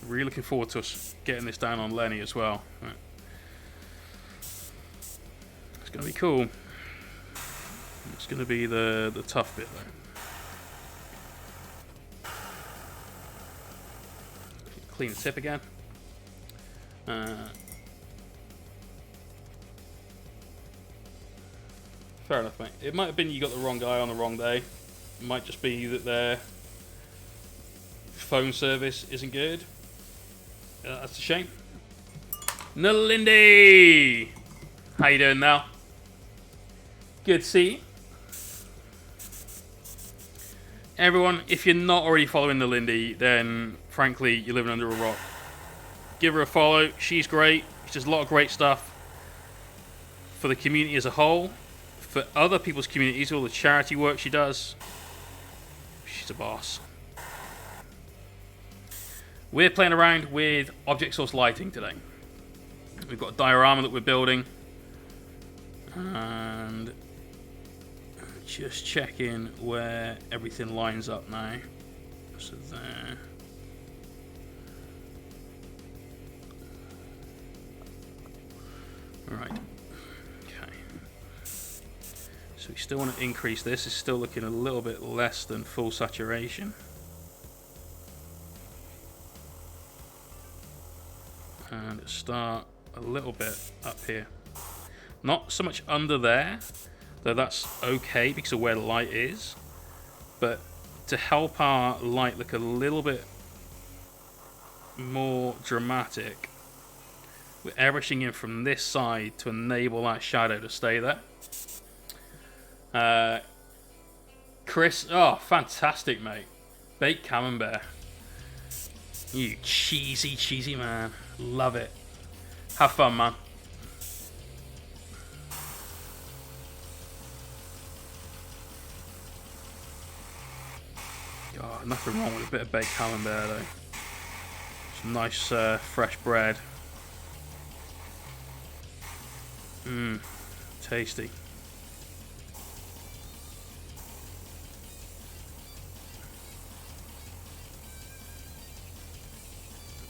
Really looking forward to us getting this down on Lenny as well. Right. It's going to be cool. It's going to be the tough bit though. Clean the tip again. Fair enough, mate. It might have been you got the wrong guy on the wrong day. It might just be that their phone service isn't good. That's a shame. Nalindy! How you doing now? Good to see you. Everyone, if you're not already following Nalindy, then frankly, you're living under a rock. Give her a follow. She's great. She does a lot of great stuff for the community as a whole, for other people's communities, all the charity work she does. She's a boss. We're playing around with object source lighting today. We've got a diorama that we're building, and just checking where everything lines up now. So there. Right. Okay. So we still want to increase this. It's still looking a little bit less than full saturation. And start a little bit up here. Not so much under there, though that's okay because of where the light is. But to help our light look a little bit more dramatic, we're airbrushing in from this side to enable that shadow to stay there. Chris, oh, fantastic, mate. Baked camembert. You cheesy, cheesy man. Love it. Have fun, man. God, nothing wrong with a bit of baked camembert, though. Some nice, fresh bread. Mmm, tasty.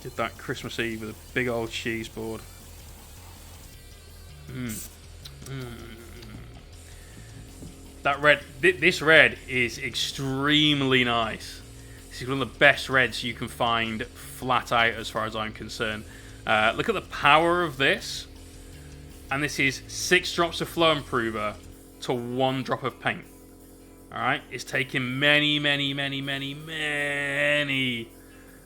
Did that Christmas Eve with a big old cheese board. That red, this red is extremely nice. This is one of the best reds you can find flat out as far as I'm concerned. Look at the power of this. And this is 6 drops of flow improver to 1 drop of paint. Alright, it's taken many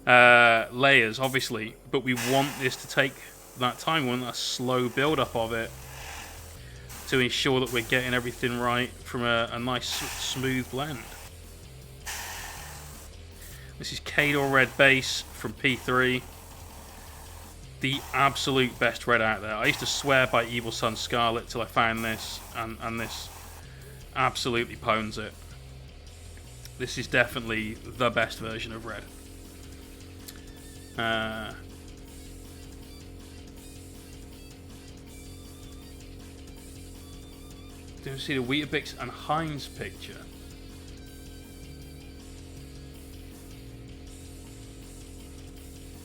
layers, obviously, but we want this to take that time. We want a slow build up of it to ensure that we're getting everything right from a nice smooth blend. This is Cador Red Base from P3. The absolute best red out there. I used to swear by Evil Sun Scarlet till I found this, and this absolutely pwns it. This is definitely the best version of red. Do you see the Weetabix and Heinz picture?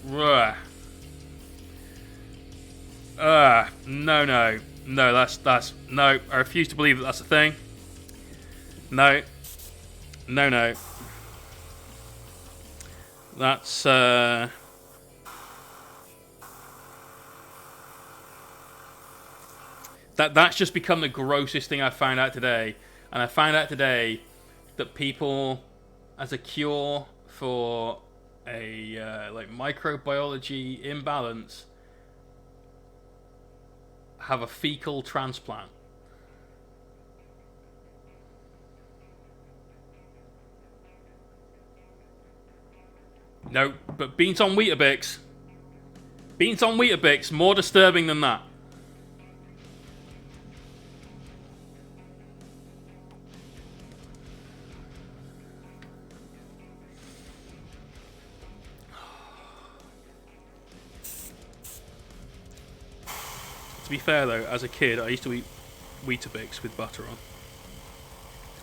Ruh. No, that's no. I refuse to believe that that's a thing. No. That's that's just become the grossest thing I found out today. And I found out today that people, as a cure for a like microbiology imbalance, have a fecal transplant. No, but beans on Weetabix. Beans on Weetabix, more disturbing than that. To be fair though, as a kid, I used to eat Weetabix with butter on.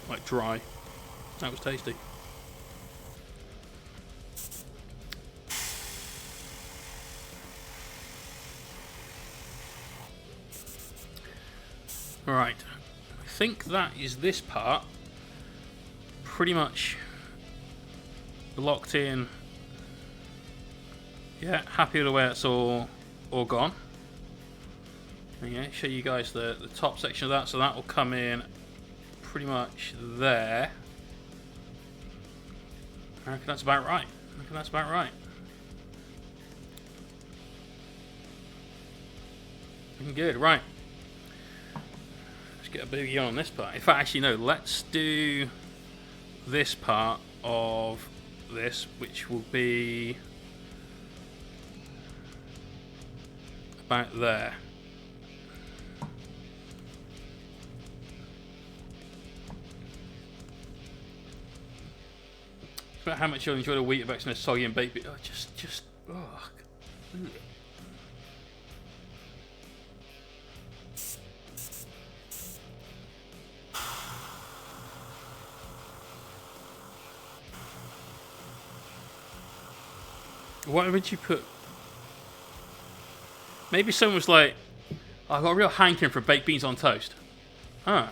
Like dry. That was tasty. Right. I think that is this part. Pretty much locked in. Yeah, happy with the way it's all gone. Okay, show you guys the top section of that. So that will come in pretty much there. I reckon that's about right. Looking good, right. Let's get a boogie on this part. In fact, actually no, let's do this part of this, which will be about there. About how much you'll enjoy the Weetabix and a soggy and baked. Oh, just, oh. Why would you put? Maybe someone was like, I've got a real hankering for baked beans on toast. Huh.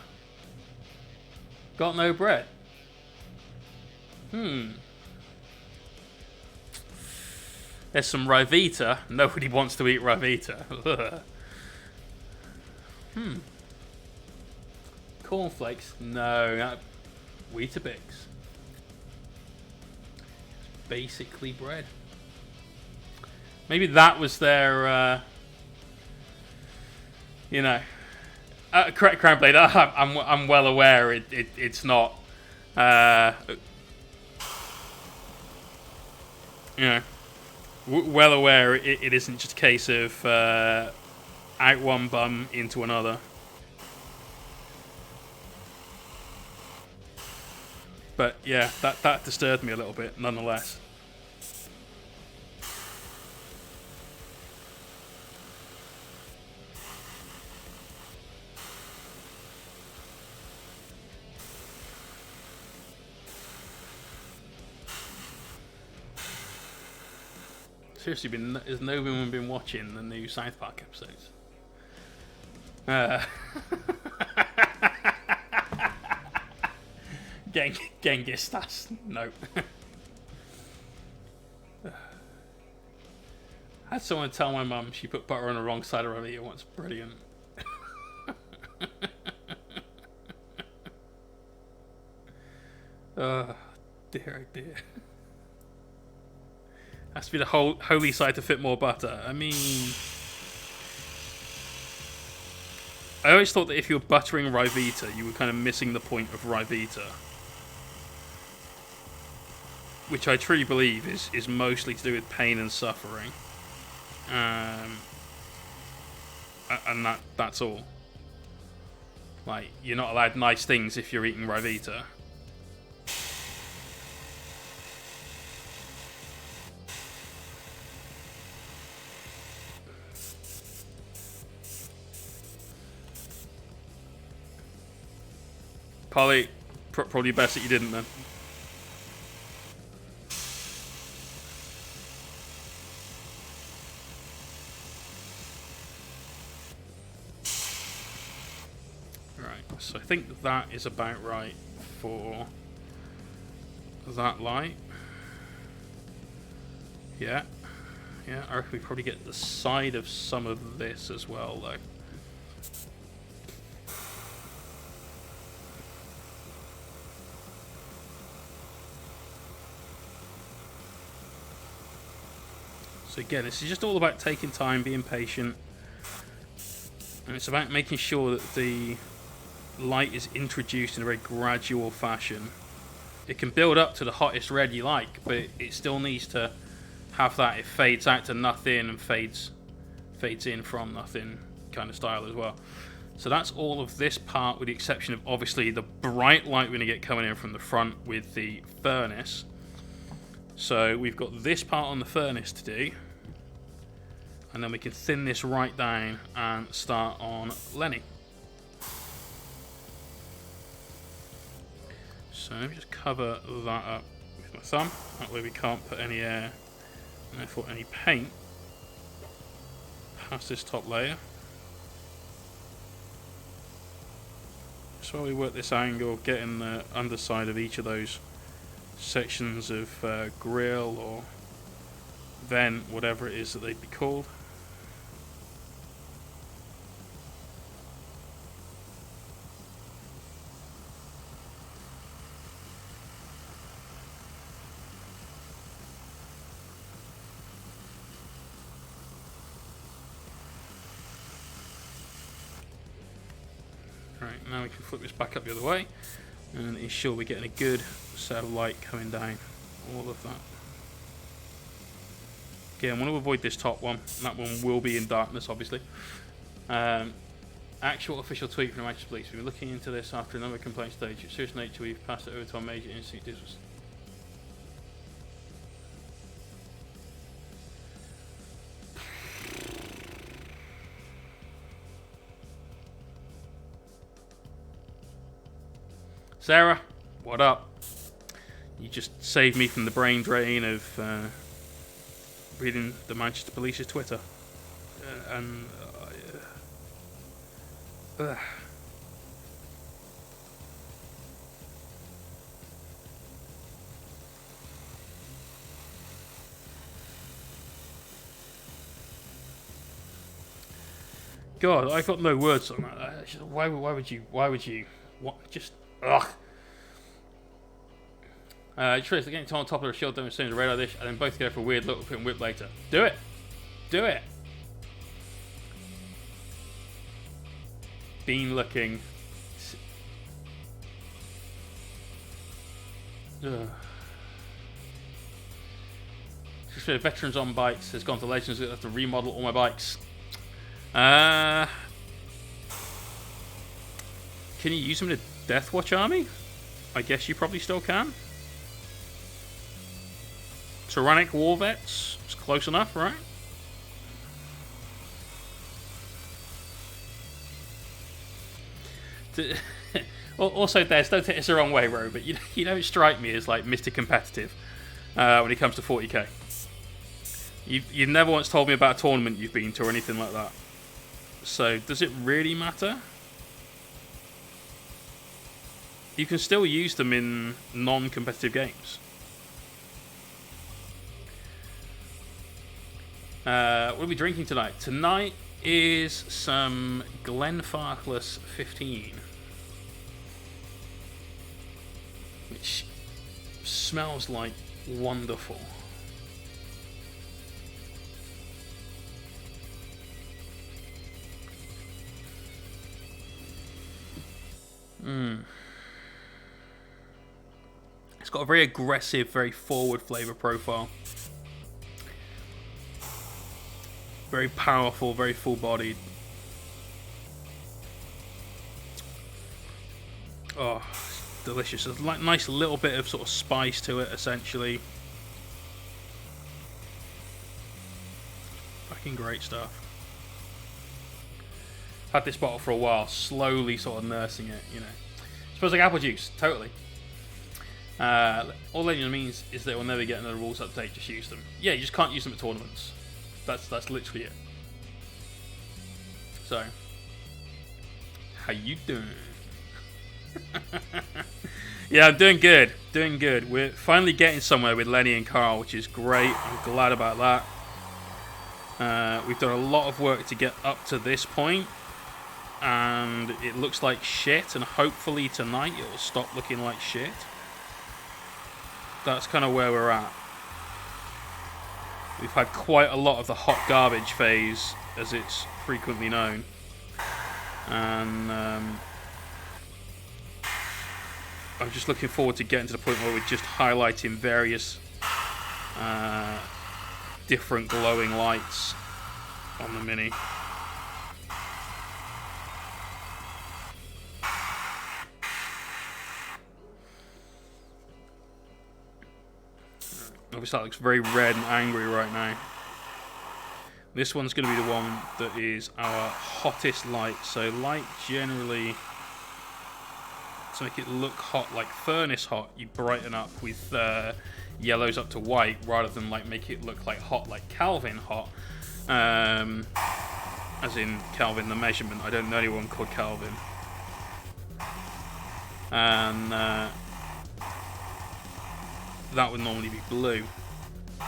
Got no bread. There's some Rivita. Nobody wants to eat Rivita. Cornflakes. No. Weetabix. Basically bread. Maybe that was their, you know, correct, Crown Blade. I'm well aware it's not, you know, well aware it isn't just a case of out one bum into another. But yeah, that disturbed me a little bit, nonetheless. Seriously, has no one been watching the new South Park episodes? Genghis stats. Nope. Had someone tell my mum she put butter on the wrong side of her ear once. Brilliant. Oh, dear, oh dear. Has to be the whole holy side to fit more butter. I mean, I always thought that if you were buttering Rivita, you were kind of missing the point of Rivita, which I truly believe is mostly to do with pain and suffering, and that's all. Like, you're not allowed nice things if you're eating Rivita. Polly, probably best that you didn't then. Right, so I think that is about right for that light. Yeah. Yeah, I reckon we probably get the side of some of this as well, though. So again, this is just all about taking time, being patient, and it's about making sure that the light is introduced in a very gradual fashion. It can build up to the hottest red you like, but it still needs to have that it fades out to nothing and fades in from nothing kind of style as well. So that's all of this part, with the exception of obviously the bright light we're going to get coming in from the front with the furnace. So we've got this part on the furnace to do, and then we can thin this right down and start on Lenny. So let me just cover that up with my thumb, that way we can't put any air and therefore any paint past this top layer. So while we work this angle, getting the underside of each of those sections of grill or vent, whatever it is that they'd be called. Right, now we can flip this back up the other way and ensure we're getting a good set of light coming down all of that. Again, I want to avoid this top one. That one will be in darkness, obviously. Actual official tweet from the Manchester Police. We've been looking into this after another complaint stage. It's serious nature. We've passed it over to our major instinct. Sarah, what up? You just saved me from the brain drain of reading the Manchester Police's Twitter. God, I've got no words on that. Why would you? What? Just, ugh. Trish, getting on top of a shield, demonstrating a radar dish, and then both go for a weird look and whip later. Do it! Do it! Bean looking. Ugh. Just for veterans on bikes has gone to Legends. I have to remodel all my bikes. Can you use them in a Deathwatch army? I guess you probably still can. Tyrannic War Vets. It's close enough, right? Also, Des, don't take this the wrong way, bro, but you don't strike me as like Mr. Competitive when it comes to 40k. You've never once told me about a tournament you've been to or anything like that. So, does it really matter? You can still use them in non-competitive games. What are we drinking tonight? Tonight is some Glenfarclas 15. Which smells like wonderful. It's got a very aggressive, very forward flavor profile. Very powerful, very full-bodied. Oh, it's delicious. There's a nice little bit of sort of spice to it, essentially. Fucking great stuff. Had this bottle for a while, slowly sort of nursing it, you know. Smells like apple juice, totally. All that means is that we'll never get another rules update, just use them. Yeah, you just can't use them at tournaments. That's literally it. So, how you doing? Yeah, I'm doing good. Doing good. We're finally getting somewhere with Lenny and Carl, which is great. I'm glad about that. We've done a lot of work to get up to this point, and it looks like shit, and hopefully tonight it will stop looking like shit. That's kind of where we're at. We've had quite a lot of the hot garbage phase, as it's frequently known. And I'm just looking forward to getting to the point where we're just highlighting various different glowing lights on the Mini. Obviously that looks very red and angry right now. This one's going to be the one that is our hottest light. So light generally, to make it look hot, like furnace hot, you brighten up with yellows up to white, rather than like make it look like hot, like Kelvin hot. As in Kelvin the measurement. I don't know anyone called Kelvin. And that would normally be blue. So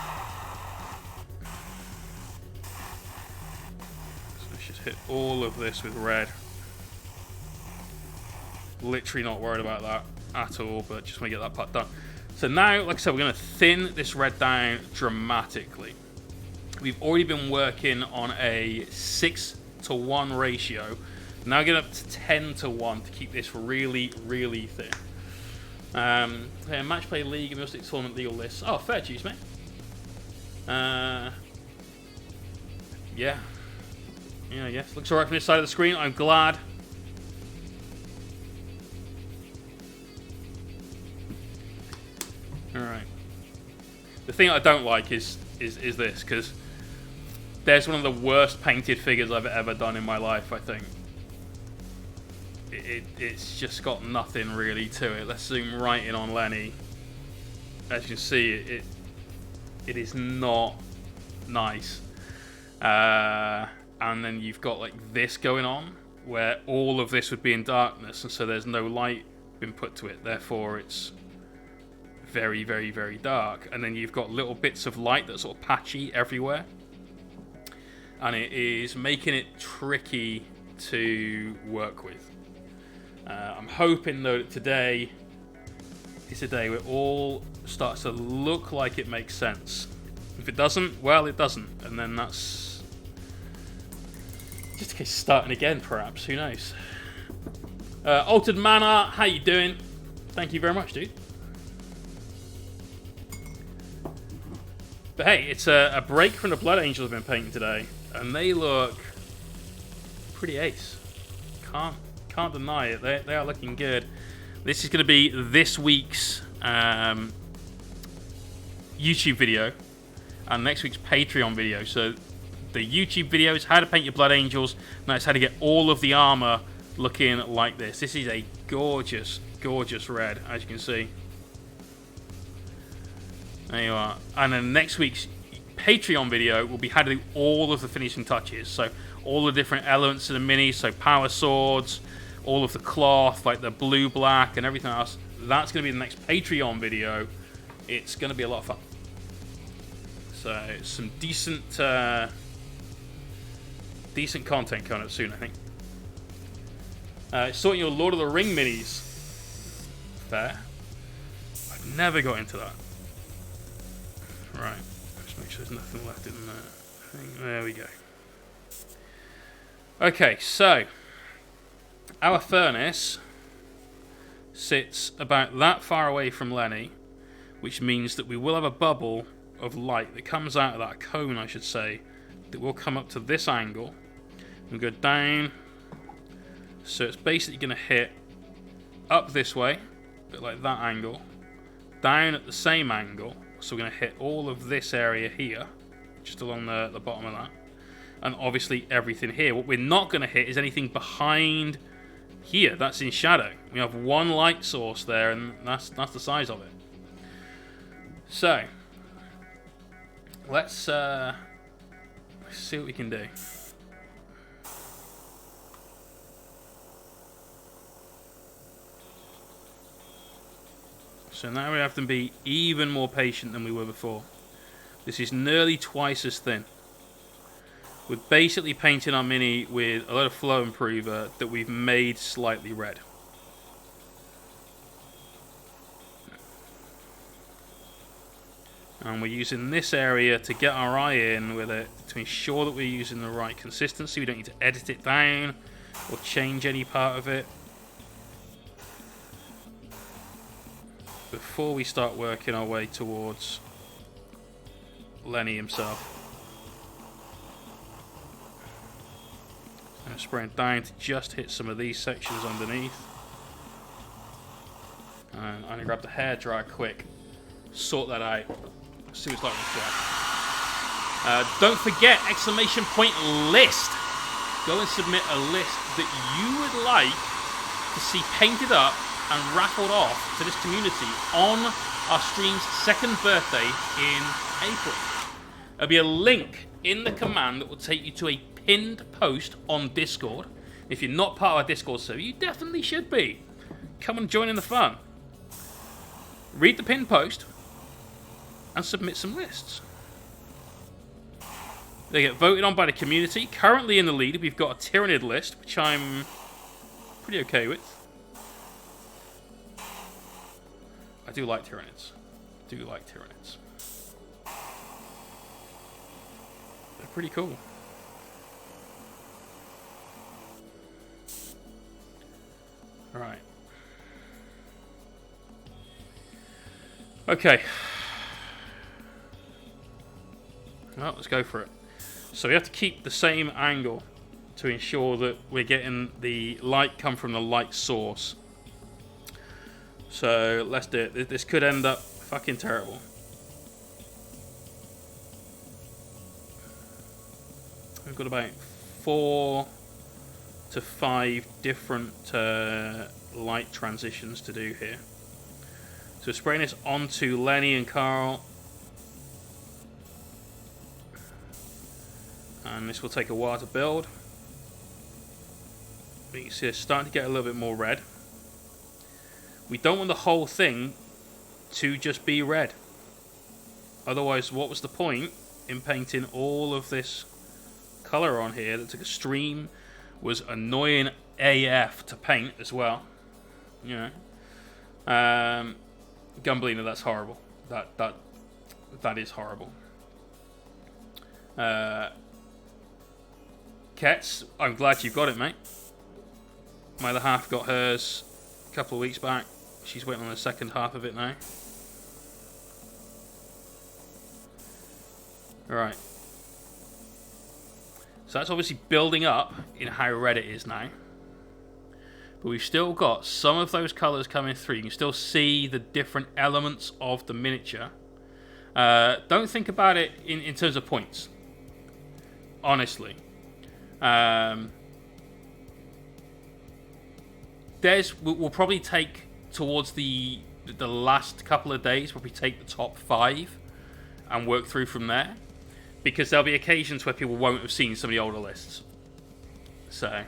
let's just hit all of this with red. Literally not worried about that at all, but just want to get that part done. So now, like I said, we're going to thin this red down dramatically. We've already been working on a 6:1 ratio. Now get up to 10:1 to keep this really, really thin. Match play league and Mystic tournament legal lists. Oh, fair choose, mate. Yeah. Yes. Looks alright from this side of the screen. I'm glad. Alright. The thing I don't like is this, because there's one of the worst painted figures I've ever done in my life, I think. It's just got nothing really to it. Let's zoom right in on Lenny. As you can see, it is not nice. And then you've got like this going on, where all of this would be in darkness, and so there's no light been put to it. Therefore, it's very, very, very dark. And then you've got little bits of light that's sort of patchy everywhere, and it is making it tricky to work with. I'm hoping though that today is a day where it all starts to look like it makes sense. If it doesn't, well, it doesn't, and then that's just a case of starting again, perhaps. Who knows? Altered Mana, how you doing? Thank you very much, dude. But hey, it's a break from the Blood Angels I've been painting today, and they look pretty ace. Can't deny it. They are looking good. This is going to be this week's YouTube video and next week's Patreon video. So the YouTube video is how to paint your Blood Angels. Now it's how to get all of the armor looking like this. This is a gorgeous, gorgeous red, as you can see. There you are. And then next week's Patreon video will be how to do all of the finishing touches. So all the different elements of the Mini. So power swords, all of the cloth, like the blue, black, and everything else. That's going to be the next Patreon video. It's going to be a lot of fun. So some decent content coming up soon, I think. Sorting your Lord of the Ring minis. Fair. I've never got into that. Right. Just make sure there's nothing left in there. There we go. Okay, so our furnace sits about that far away from Lenny, which means that we will have a bubble of light that comes out of that cone, I should say, that will come up to this angle and go down. So it's basically going to hit up this way, a bit like that angle, down at the same angle. So we're going to hit all of this area here, just along the bottom of that. And obviously everything here. What we're not going to hit is anything behind here. That's in shadow. We have one light source there, and that's the size of it. So let's see what we can do. So now we have to be even more patient than we were before. This is nearly twice as thin. We're basically painting our Mini with a lot of flow improver that we've made slightly red. And we're using this area to get our eye in with it, to ensure that we're using the right consistency. We don't need to edit it down or change any part of it before we start working our way towards Lenny himself. I'm spraying down to just hit some of these sections underneath. And I'm going to grab the hairdryer quick, sort that out, see what it's like on the fly. Don't forget, !list. Go and submit a list that you would like to see painted up and raffled off to this community on our stream's 2nd birthday in April. There'll be a link in the command that will take you to a pinned post on Discord. If you're not part of our Discord server, you definitely should be. Come and join in the fun. Read the pinned post and submit some lists. They get voted on by the community. Currently in the lead, we've got a Tyrannid list, which I'm pretty okay with. I do like Tyrannids. They're pretty cool. Alright. Okay. Well, let's go for it. So we have to keep the same angle to ensure that we're getting the light come from the light source. So let's do it. This could end up fucking terrible. We've got about 4 to 5 different light transitions to do here. So spraying this onto Lenny and Carl. And this will take a while to build. But you can see it's starting to get a little bit more red. We don't want the whole thing to just be red. Otherwise, what was the point in painting all of this colour on here that took a stream, was annoying AF to paint as well. You know. Gunbleeder, that's horrible. That is horrible. Kets, I'm glad you've got it, mate. My other half got hers a couple of weeks back. She's waiting on the second half of it now. Alright. So that's obviously building up in how red it is now. But we've still got some of those colours coming through. You can still see the different elements of the miniature. Don't think about it in terms of points. Honestly. We'll probably take towards the last couple of days, probably take the top 5 and work through from there. Because there'll be occasions where people won't have seen some of the older lists. So...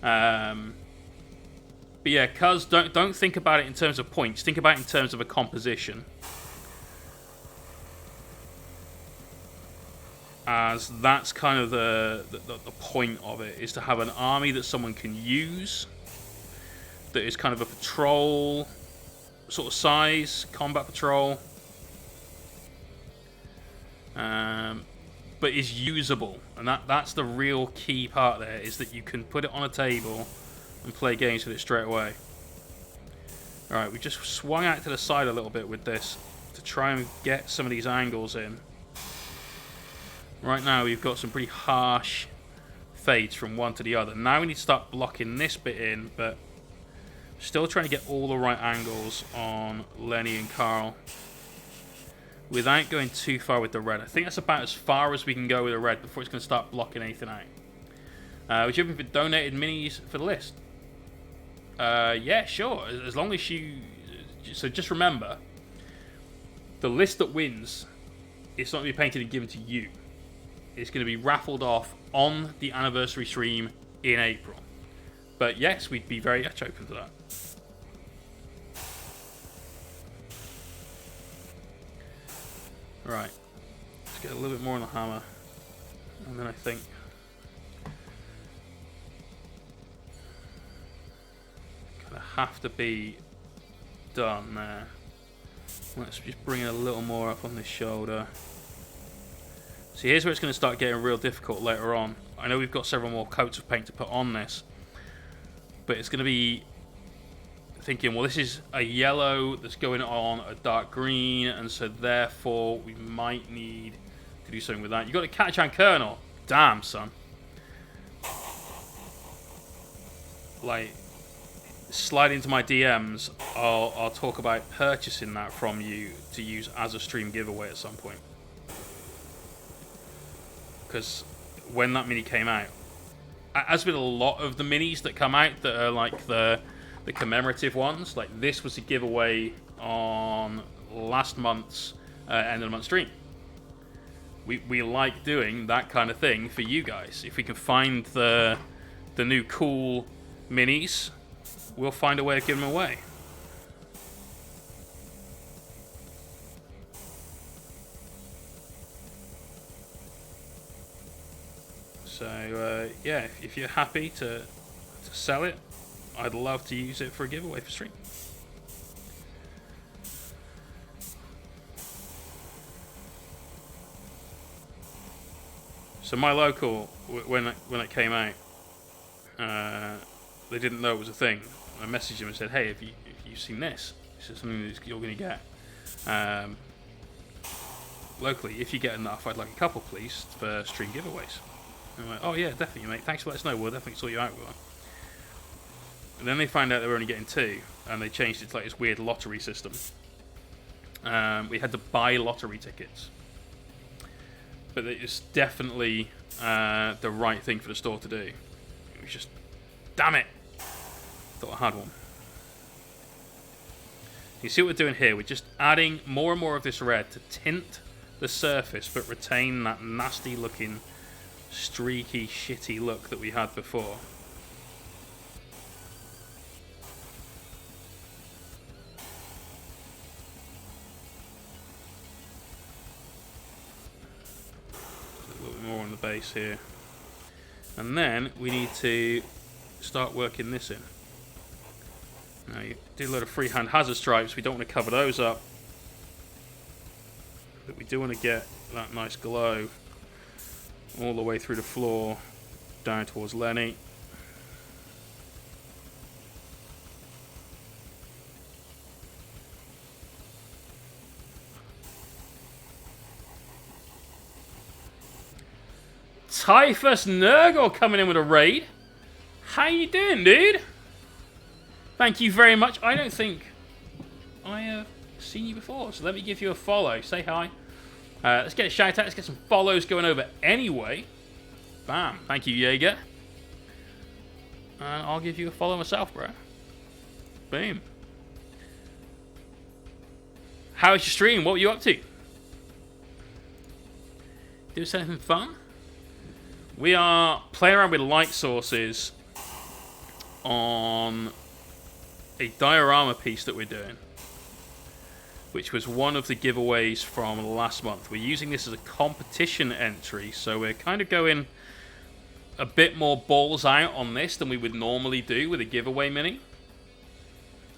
but yeah, cuz don't think about it in terms of points. Think about it in terms of a composition. As that's kind of the point of it, is to have an army that someone can use, that is kind of a patrol sort of size, combat patrol, but is usable. And that's the real key part there, is that you can put it on a table and play games with it straight away. Alright, we just swung out to the side a little bit with this to try and get some of these angles in. Right now we've got some pretty harsh fades from one to the other. Now we need to start blocking this bit in, but still trying to get all the right angles on Lenny and Carl without going too far with the red. I think that's about as far as we can go with the red before it's going to start blocking anything out. Would you have donated minis for the list? Yeah, sure. As long as you... So just remember, the list that wins, it's not going to be painted and given to you. It's going to be raffled off on the anniversary stream in April. But yes, we'd be very much open to that. Right. Let's get a little bit more on the hammer. And then I think... kind of have to be done there. Let's just bring it a little more up on this shoulder. See, here's where it's going to start getting real difficult later on. I know we've got several more coats of paint to put on this, but it's going to be thinking, well, this is a yellow that's going on a dark green, and so therefore we might need to do something with that. You got a Catachan Kernel. Damn, son. Like, slide into my DMs. I'll talk about purchasing that from you to use as a stream giveaway at some point. Because when that mini came out, as with a lot of the minis that come out that are like the commemorative ones, like this was a giveaway on last month's end of the month stream. We like doing that kind of thing for you guys. If we can find the new cool minis, we'll find a way of giving them away. So yeah, if you're happy to sell it, I'd love to use it for a giveaway for stream. So my local, when it came out, they didn't know it was a thing. I messaged them and said, "Hey, have you seen this? This is something that you're going to get locally. If you get enough, I'd like a couple, please, for stream giveaways." And I'm like, "Oh yeah, definitely, mate. Thanks for letting us know. We'll definitely sort you out with one." And then they found out they were only getting 2, and they changed it to like this weird lottery system. We had to buy lottery tickets, but it's definitely the right thing for the store to do. It was just, damn it, thought I had one. You see what we're doing here? We're just adding more and more of this red to tint the surface, but retain that nasty looking, streaky, shitty look that we had before. More on the base here, and then we need to start working this in. Now you do a lot of freehand hazard stripes. We don't want to cover those up, but we do want to get that nice glow all the way through the floor down towards Lenny. Typhus Nurgle coming in with a raid. How you doing, dude? Thank you very much. I don't think I have seen you before, so let me give you a follow. Say hi. Let's get a shout out. Let's get some follows going over anyway. Bam. Thank you, Jaeger. And I'll give you a follow myself, bro. Boom. How was your stream? What were you up to? Do something fun? We are playing around with light sources on a diorama piece that we're doing, which was one of the giveaways from last month. We're using this as a competition entry, so we're kind of going a bit more balls out on this than we would normally do with a giveaway mini.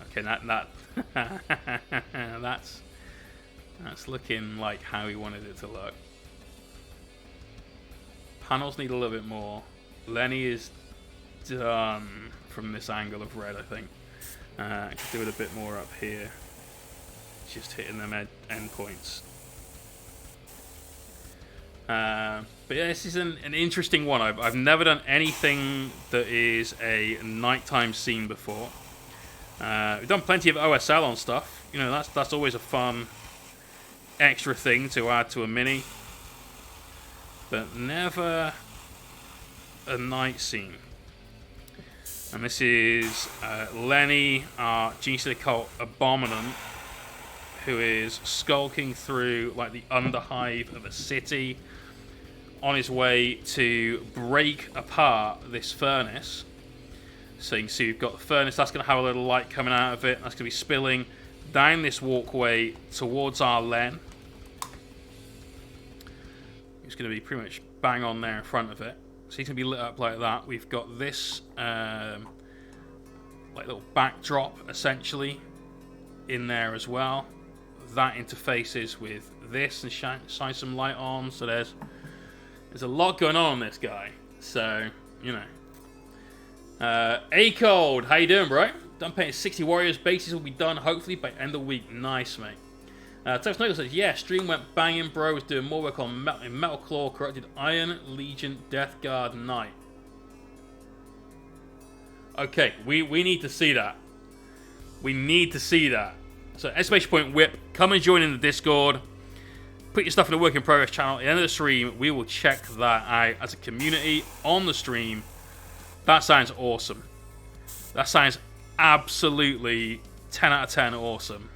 Okay, that's looking like how we wanted it to look. Panels need a little bit more. Lenny is done from this angle of red, I think. I could do it a bit more up here. Just hitting them end points. But yeah, this is an interesting one. I've never done anything that is a nighttime scene before. We've done plenty of OSL on stuff. You know, that's always a fun extra thing to add to a mini. But never a night scene. And this is Lenny, our Genius of the Occult Abominant, who is skulking through like the underhive of a city on his way to break apart this furnace. So you can see we've got the furnace, that's going to have a little light coming out of it. That's going to be spilling down this walkway towards our Len. It's going to be pretty much bang on there in front of it. So he's going to be lit up like that. We've got this like little backdrop essentially in there as well. That interfaces with this and shine some light on. So there's a lot going on this guy. So, you know. A-Cold, how you doing, bro? Done painting 60 warriors. Bases will be done hopefully by end of week. Nice, mate. Text Note says, yeah, stream went banging, bro. Was doing more work on Metal Claw, Corrupted Iron, Legion, Death Guard, Knight. Okay, we need to see that. We need to see that. So, exclamation point whip. Come and join in the Discord. Put your stuff in the work in progress channel. At the end of the stream, we will check that out as a community on the stream. That sounds awesome. That sounds absolutely 10 out of 10 awesome.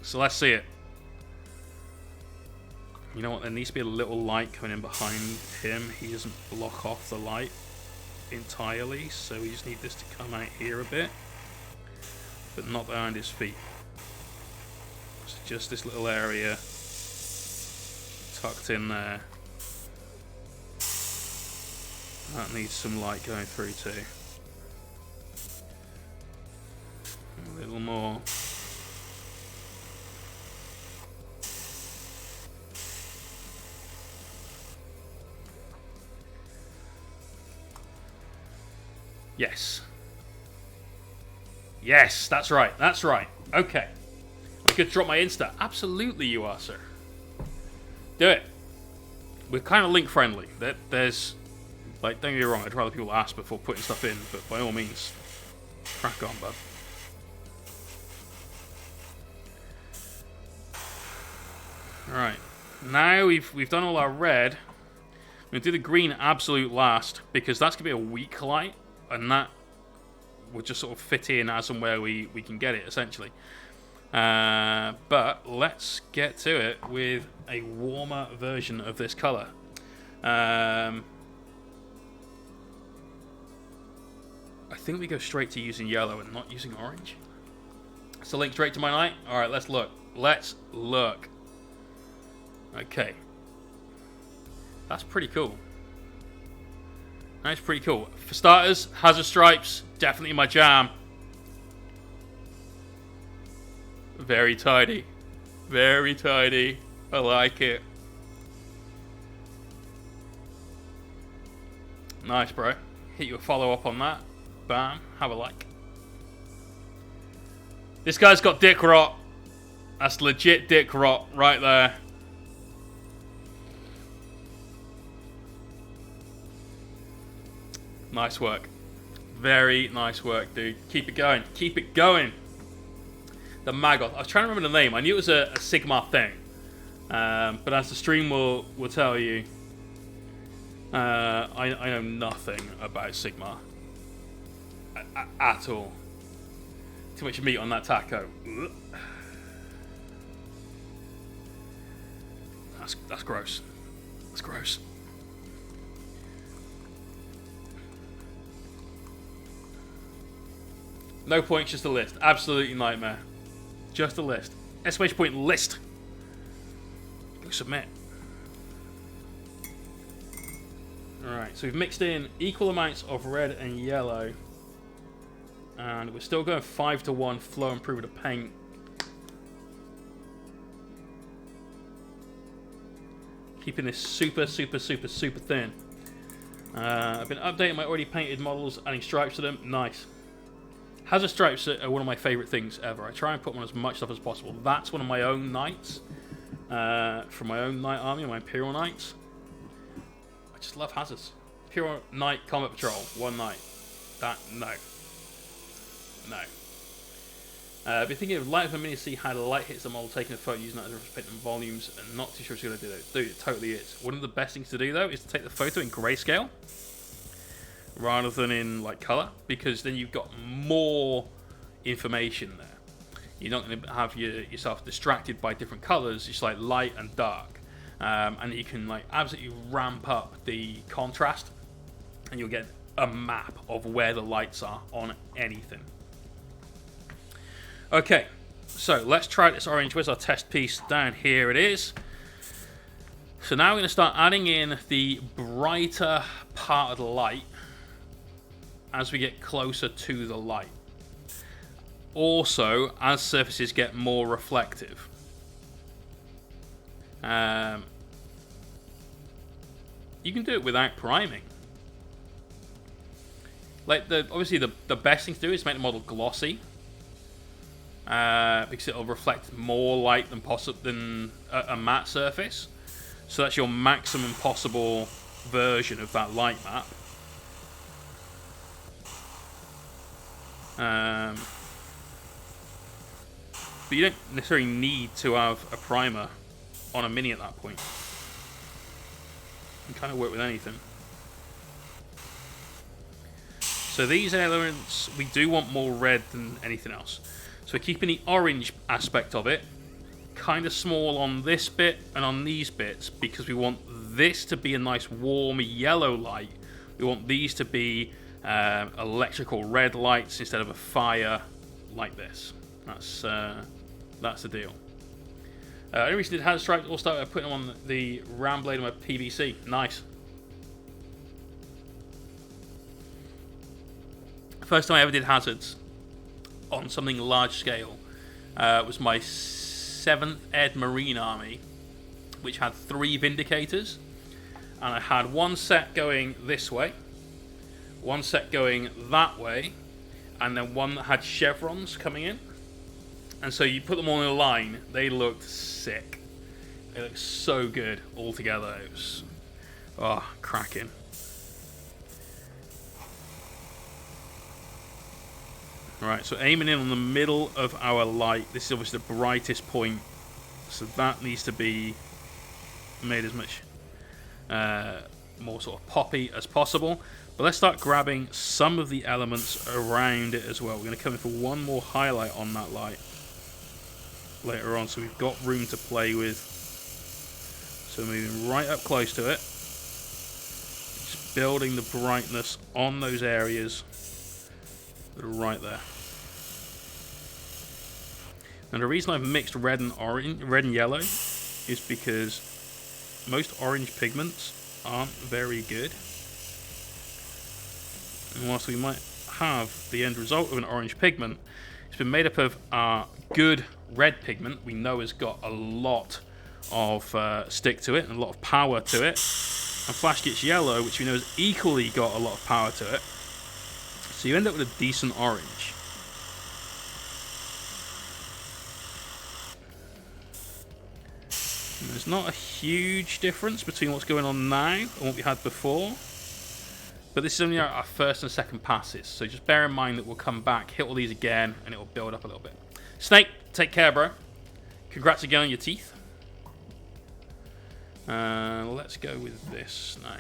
So let's see it. You know what? There needs to be a little light coming in behind him. He doesn't block off the light entirely, so we just need this to come out here a bit, but not behind his feet. So just this little area tucked in there. That needs some light going through too. A little more. Yes. Yes, that's right. That's right. Okay. I could drop my Insta. Absolutely you are, sir. Do it. We're kind of link friendly. There's, like, don't get me wrong, I'd rather people ask before putting stuff in, but by all means, crack on, bud. Alright. Now we've done all our red. I'm going to do the green absolute last, because that's going to be a weak light. And that will just sort of fit in as and where we can get it, essentially. But let's get to it with a warmer version of this colour. I think we go straight to using yellow and not using orange. So link straight to my night. Alright, let's look. Let's look. Okay. That's pretty cool. That's pretty cool. For starters, Hazard Stripes, definitely my jam. Very tidy. Very tidy. I like it. Nice, bro. Hit you a follow up on that. Bam. Have a like. This guy's got dick rot. That's legit dick rot right there. Nice work. Very nice work, dude. Keep it going. Keep it going. The Maggoth. I was trying to remember the name. I knew it was a Sigma thing. But as the stream will tell you, I know nothing about Sigma. At all. Too much meat on that taco. That's gross. That's gross. No points, just a list. Absolutely nightmare. Just a list. Exclamation point list. Go submit. Alright, so we've mixed in equal amounts of red and yellow. And we're still going 5-to-1 flow improvement of paint. Keeping this super, super, super, super thin. I've been updating my already painted models, adding stripes to them. Nice. Hazard Stripes are one of my favourite things ever. I try and put on as much stuff as possible. That's one of my own knights. From my own knight army, my Imperial Knights. I just love hazards. Imperial Knight Combat Patrol, one knight. No. I've been thinking of light of a mini to see how the light hits the model, taking a photo using that as a reference paint and volumes, and not too sure it's a good idea though. Dude, it totally is. One of the best things to do though is to take the photo in grayscale rather than in like color, because then you've got more information there. You're not going to have yourself distracted by different colors. It's like light and dark, and you can like absolutely ramp up the contrast, and you'll get a map of where the lights are on anything. Okay, so let's try this orange. Where's our test piece? Down here it is. So now we're going to start adding in the brighter part of the light as we get closer to the light. Also, as surfaces get more reflective. You can do it without priming. Like obviously the best thing to do is make the model glossy, because it'll reflect more light than a matte surface. So that's your maximum possible version of that light map. But you don't necessarily need to have a primer on a mini at that point. You can kind of work with anything. So these elements, we do want more red than anything else. So we're keeping the orange aspect of it kind of small on this bit and on these bits, because we want this to be a nice warm yellow light. We want these to be electrical red lights instead of a fire like this. That's the deal. I recently did hand stripes. We'll start by putting them on the ram blade of my PVC. Nice. First time I ever did hazards on something large scale was my 7th Ed Marine Army, which had 3 Vindicators, and I had one set going this way, one set going that way, and then one that had chevrons coming in. And so you put them all in a line, they looked sick. They looked so good all together. It was cracking. Right, so aiming in on the middle of our light. This is obviously the brightest point, so that needs to be made as much more sort of poppy as possible. But let's start grabbing some of the elements around it as well. We're going to come in for one more highlight on that light later on, so we've got room to play with. So moving right up close to it, just building the brightness on those areas that are right there. And the reason I've mixed red and yellow is because most orange pigments aren't very good. And whilst we might have the end result of an orange pigment, it's been made up of our good red pigment we know has got a lot of stick to it and a lot of power to it, and Flash gets yellow, which we know has equally got a lot of power to it. So you end up with a decent orange. And there's not a huge difference between what's going on now and what we had before, but this is only our first and second passes, so just bear in mind that we'll come back, hit all these again, and it will build up a little bit. Snake, take care, bro. Congrats again on your teeth. Let's go with this now.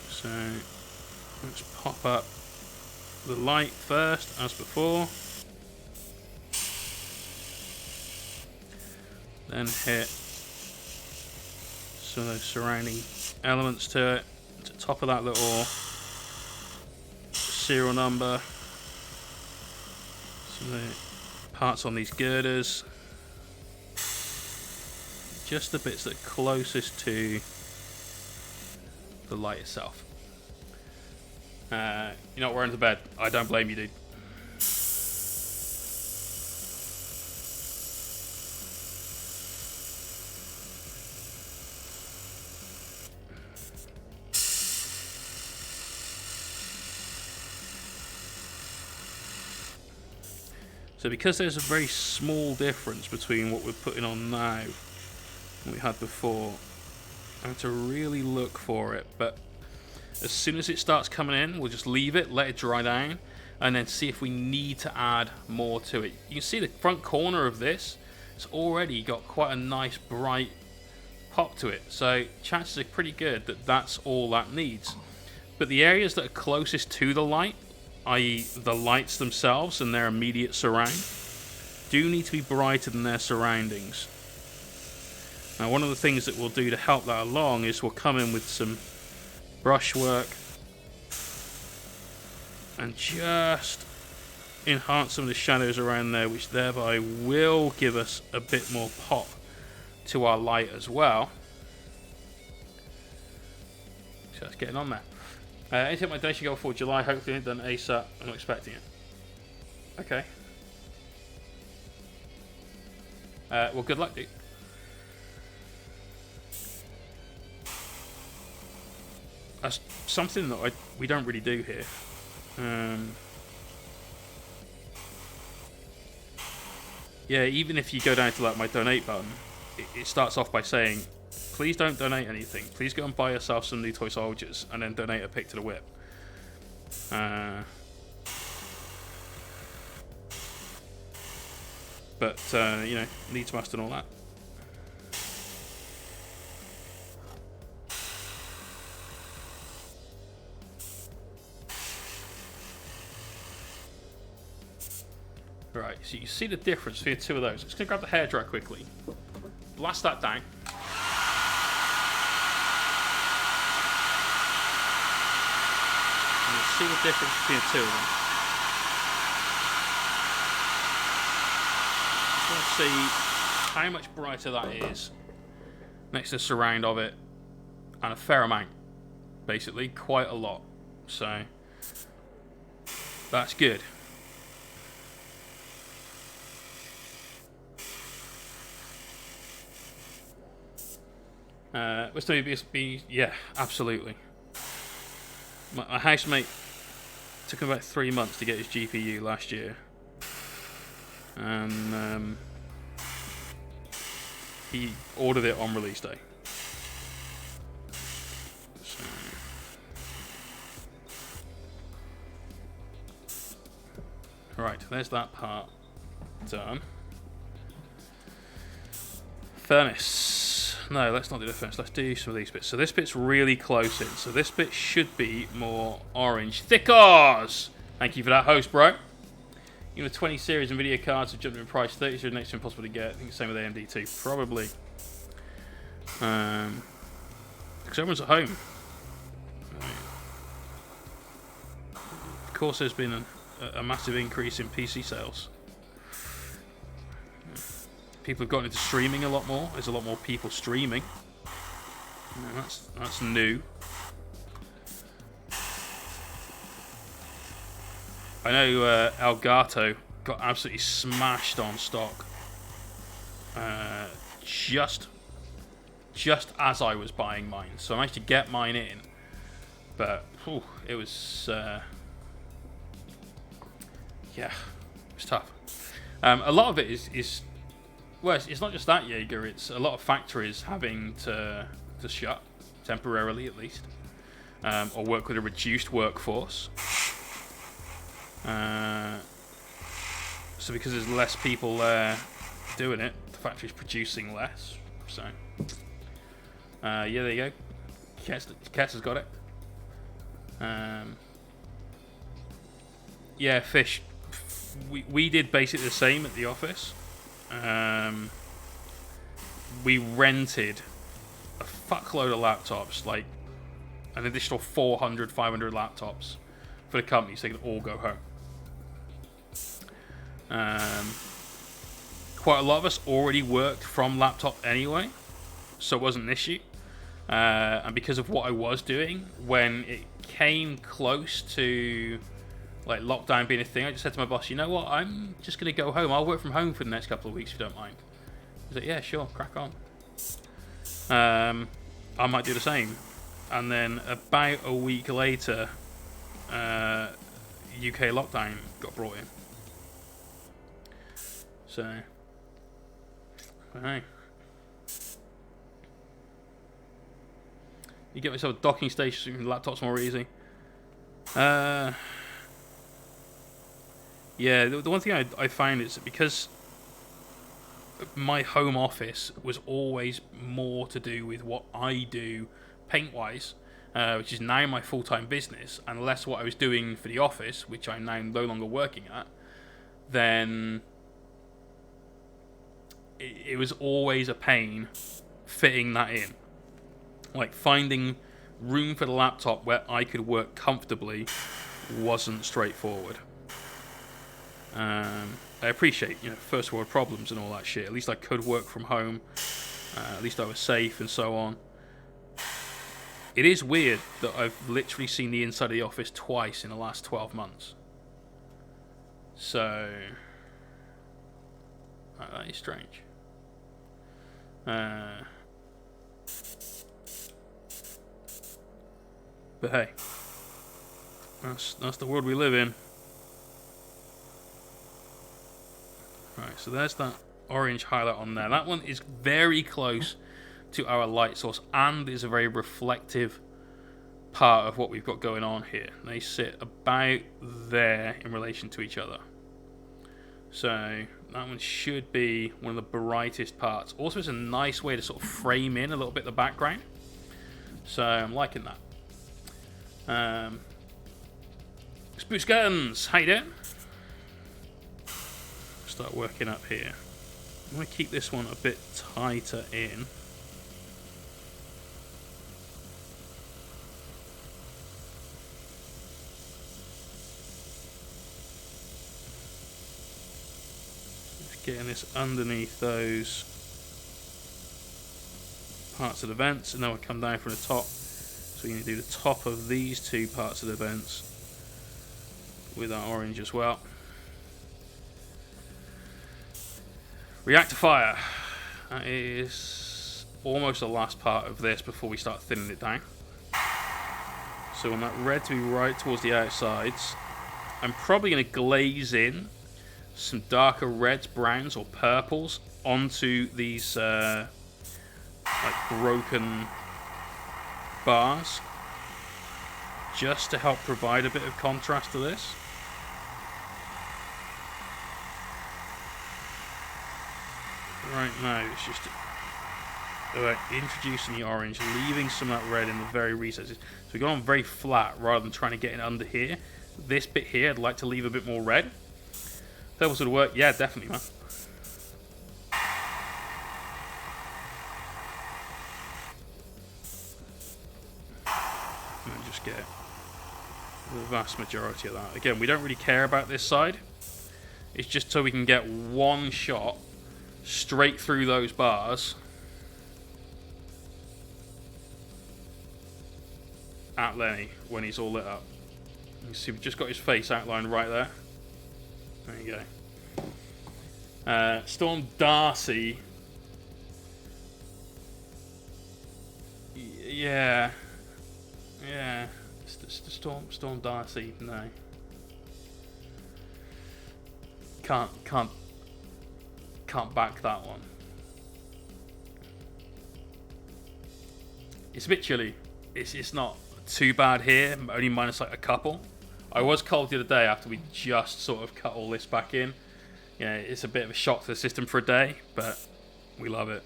So let's pop up the light first, as before. Then hit some of those surrounding elements to it. To the top of that little serial number. Some of the parts on these girders. Just the bits that are closest to the light itself. You're not wearing to bed. I don't blame you, dude. So because there's a very small difference between what we're putting on now and what we had before, I have to really look for it. But as soon as it starts coming in, we'll just leave it, let it dry down, and then see if we need to add more to it. You can see the front corner of this, it's already got quite a nice bright pop to it. So chances are pretty good that that's all that needs. But the areas that are closest to the light, i.e. the lights themselves and their immediate surround, do need to be brighter than their surroundings. Now one of the things that we'll do to help that along is we'll come in with some brushwork and just enhance some of the shadows around there, which thereby will give us a bit more pop to our light as well. So that's getting on there. Anything my day should go for July, hopefully done ASAP. I'm not expecting it. Okay. Well, good luck, dude. That's something that we don't really do here. Yeah, even if you go down to like my donate button, it starts off by saying, please don't donate anything. Please go and buy yourself some new toy soldiers and then donate a pick to the whip. But, you know, needs must and all that. Right, so you see the difference between the two of those. I'm just going to grab the hairdryer quickly. Blast that down. And you'll see the difference between the two of them. Just want to see how much brighter that is next to the surround of it. And a fair amount. Basically, quite a lot. So, that's good. Yeah, absolutely. My housemate took him about 3 months to get his GPU last year, and he ordered it on release day. So. Right, there's that part done. Furnace. No, let's not do the furnace. Let's do some of these bits. So this bit's really close in. So this bit should be more orange. Thickers! Thank you for that, host, bro. You know, 20 series and video cards have jumped in price. 30 is next to impossible to get. I think the same with AMD too. Probably. Because everyone's at home. Of course, there's been a massive increase in PC sales. People have gotten into streaming a lot more. There's a lot more people streaming. That's new. I know Elgato got absolutely smashed on stock. Just as I was buying mine, so I managed to get mine in, but it was yeah, it was tough. A lot of it is. Well, it's not just that, Jaeger. It's a lot of factories having to shut, temporarily at least, or work with a reduced workforce. So because there's less people doing it, the factory's producing less. So, yeah, there you go. Kets has got it. Yeah, Fish. We did basically the same at the office. We rented a fuckload of laptops, like an additional 400, 500 laptops for the company so they could all go home. Quite a lot of us already worked from laptop anyway, so it wasn't an issue. And because of what I was doing, when it came close to like lockdown being a thing, I just said to my boss, you know what, I'm just going to go home. I'll work from home for the next couple of weeks if you don't mind. He's like, yeah, sure, crack on. I might do the same. And then about a week later, UK lockdown got brought in. So, hey. You get myself a docking station so the laptop's more easy. Yeah, the one thing I found is that because my home office was always more to do with what I do paint-wise, which is now my full-time business, and less what I was doing for the office, which I'm now no longer working at, then it was always a pain fitting that in. Like, finding room for the laptop where I could work comfortably wasn't straightforward. I appreciate, first world problems and all that shit. At least I could work from home. At least I was safe and so on. It is weird that I've literally seen the inside of the office twice in the last 12 months. So, that is strange. But hey, that's the world we live in. Right, so there's that orange highlight on there. That one is very close to our light source and is a very reflective part of what we've got going on here. They sit about there in relation to each other. So that one should be one of the brightest parts. Also, it's a nice way to sort of frame in a little bit of the background. So I'm liking that. Spruce Guns, how you doing? Start working up here. I'm going to keep this one a bit tighter in. Just getting this underneath those parts of the vents, and then we'll come down from the top. So we're going to do the top of these two parts of the vents with our orange as well. Reactor fire. That is almost the last part of this before we start thinning it down. So I want that red to be right towards the outsides. I'm probably going to glaze in some darker reds, browns, or purples onto these like broken bars, just to help provide a bit of contrast to this. Right now, it's just about introducing the orange, leaving some of that red in the very recesses. So we've gone very flat rather than trying to get it under here. This bit here, I'd like to leave a bit more red. That was going to work. Yeah, definitely, man. And just get the vast majority of that. Again, we don't really care about this side. It's just so we can get one shot straight through those bars at Lenny when he's all lit up. You see, we've just got his face outlined right there. There you go. Storm Darcy. Yeah. Storm Darcy. No. Can't back that one. It's a bit chilly. It's not too bad here, only minus like a couple. I was cold the other day after we just sort of cut all this back in. Yeah, it's a bit of a shock to the system for a day, but we love it.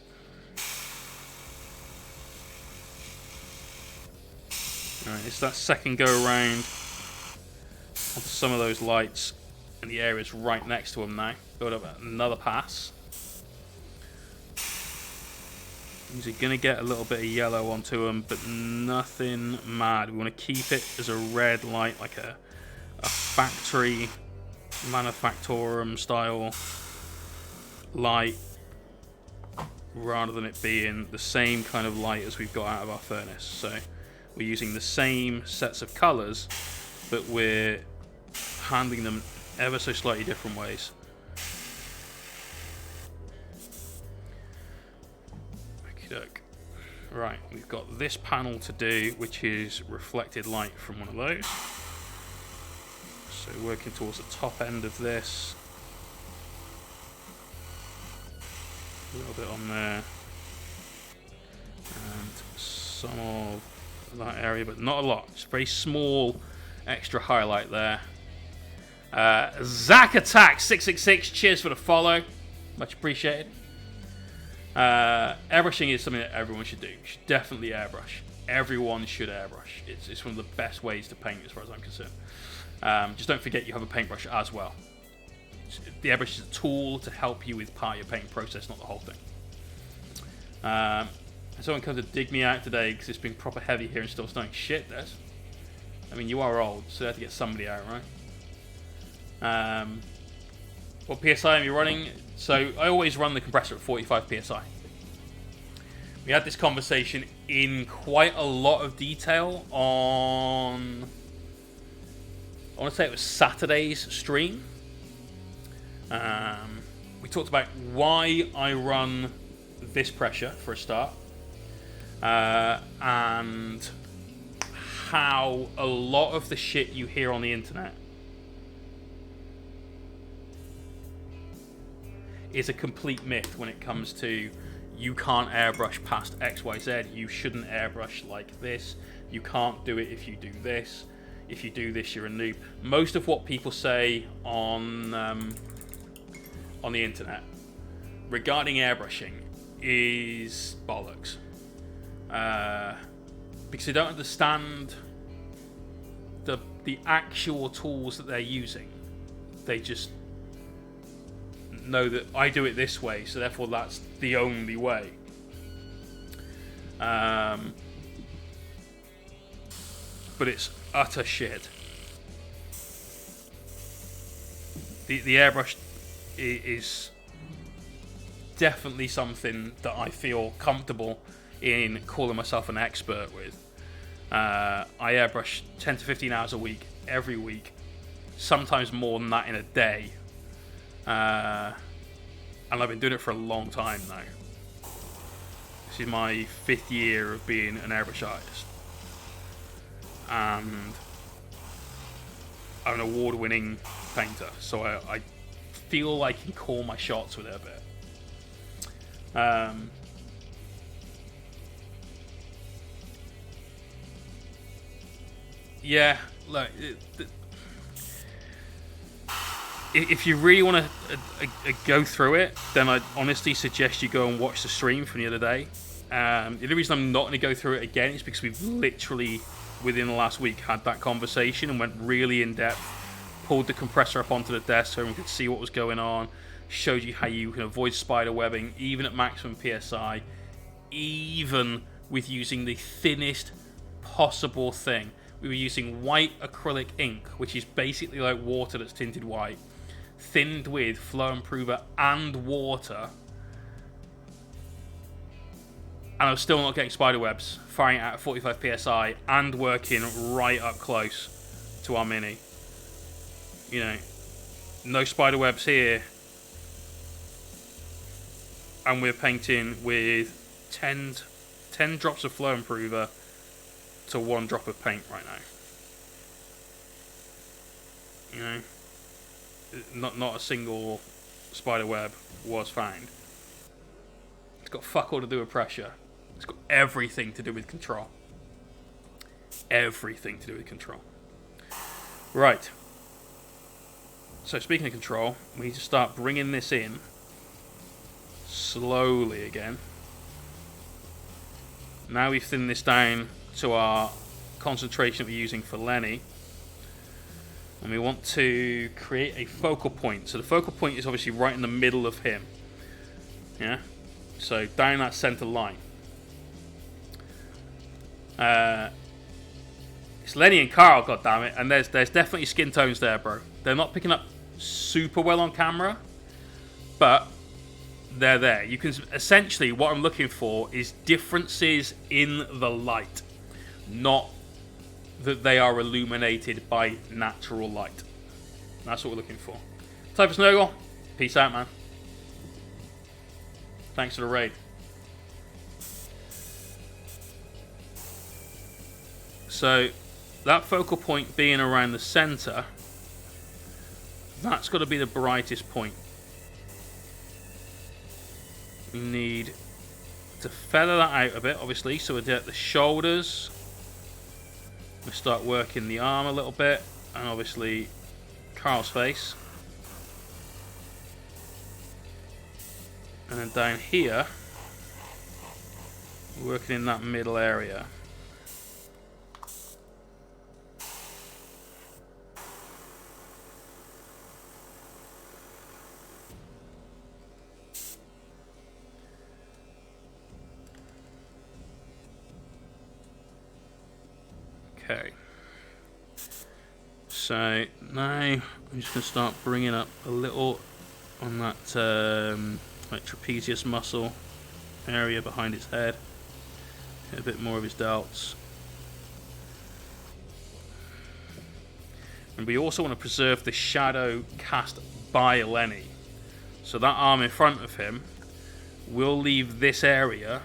Alright, it's that second go around onto some of those lights, and the area's right next to them now. Build up another pass. You're going to get a little bit of yellow onto them, but nothing mad. We want to keep it as a red light, like a factory manufactorum style light, rather than it being the same kind of light as we've got out of our furnace. So we're using the same sets of colours, but we're handling them ever so slightly different ways. Right, we've got this panel to do, which is reflected light from one of those. So working towards the top end of this. A little bit on there. And some of that area, but not a lot. Just a very small extra highlight there. Zack Attack 666, cheers for the follow. Much appreciated. Airbrushing is something that everyone should do. You should definitely airbrush. Everyone should airbrush. It's one of the best ways to paint, as far as I'm concerned. Just don't forget you have a paintbrush as well. The airbrush is a tool to help you with part of your painting process, not the whole thing. Someone come to dig me out today because it's been proper heavy here and still snowing. Shit, Des. I mean, you are old, so you have to get somebody out, right? What PSI am you running? So I always run the compressor at 45 PSI. We had this conversation in quite a lot of detail on, I want to say it was Saturday's stream. We talked about why I run this pressure for a start, and how a lot of the shit you hear on the internet is a complete myth when it comes to you can't airbrush past XYZ, you shouldn't airbrush like this, you can't do it if you do this, if you do this you're a noob. Most of what people say on the internet regarding airbrushing is bollocks. Because they don't understand the actual tools that they're using. They just know that I do it this way, so therefore that's the only way. But it's utter shit. The airbrush is definitely something that I feel comfortable in calling myself an expert with. I airbrush 10 to 15 hours a week, every week, sometimes more than that in a day. And I've been doing it for a long time now. This is my 5th year of being an airbrush artist. And I'm an award-winning painter, so I feel I can call my shots with it a bit. Yeah, look, if you really want to go through it, then I'd honestly suggest you go and watch the stream from the other day. The only reason I'm not going to go through it again is because we've literally, within the last week, had that conversation and went really in depth, pulled the compressor up onto the desk so we could see what was going on, showed you how you can avoid spider webbing, even at maximum PSI, even with using the thinnest possible thing. We were using white acrylic ink, which is basically like water that's tinted white, thinned with flow improver and water, and I was still not getting spider webs, firing out at 45 PSI and working right up close to our Mini. You know, no spider webs here, and we're painting with 10 drops of flow improver to 1 drop of paint right now. You know, not a single spider web was found. It's got fuck all to do with pressure. It's got everything to do with control. Everything to do with control. Right. So speaking of control, we need to start bringing this in slowly again. Now we've thinned this down to our concentration that we're using for Lenny, and we want to create a focal point. So the focal point is obviously right in the middle of him. Yeah, so down that center line. It's Lenny and Carl, goddammit, and there's definitely skin tones there, bro. They're not picking up super well on camera, but they're there. You can essentially, what I'm looking for is differences in the light, not that they are illuminated by natural light. That's what we're looking for. Typhus Noggle, peace out, man. Thanks for the raid. So that focal point being around the center, that's got to be the brightest point. We need to feather that out a bit, obviously, so we're at the shoulders. We start working the arm a little bit, and obviously Carl's face. And then down here, we're working in that middle area. Okay, so now I'm just going to start bringing up a little on that like trapezius muscle area behind his head, get a bit more of his delts. And we also want to preserve the shadow cast by Lenny. So that arm in front of him, we'll leave this area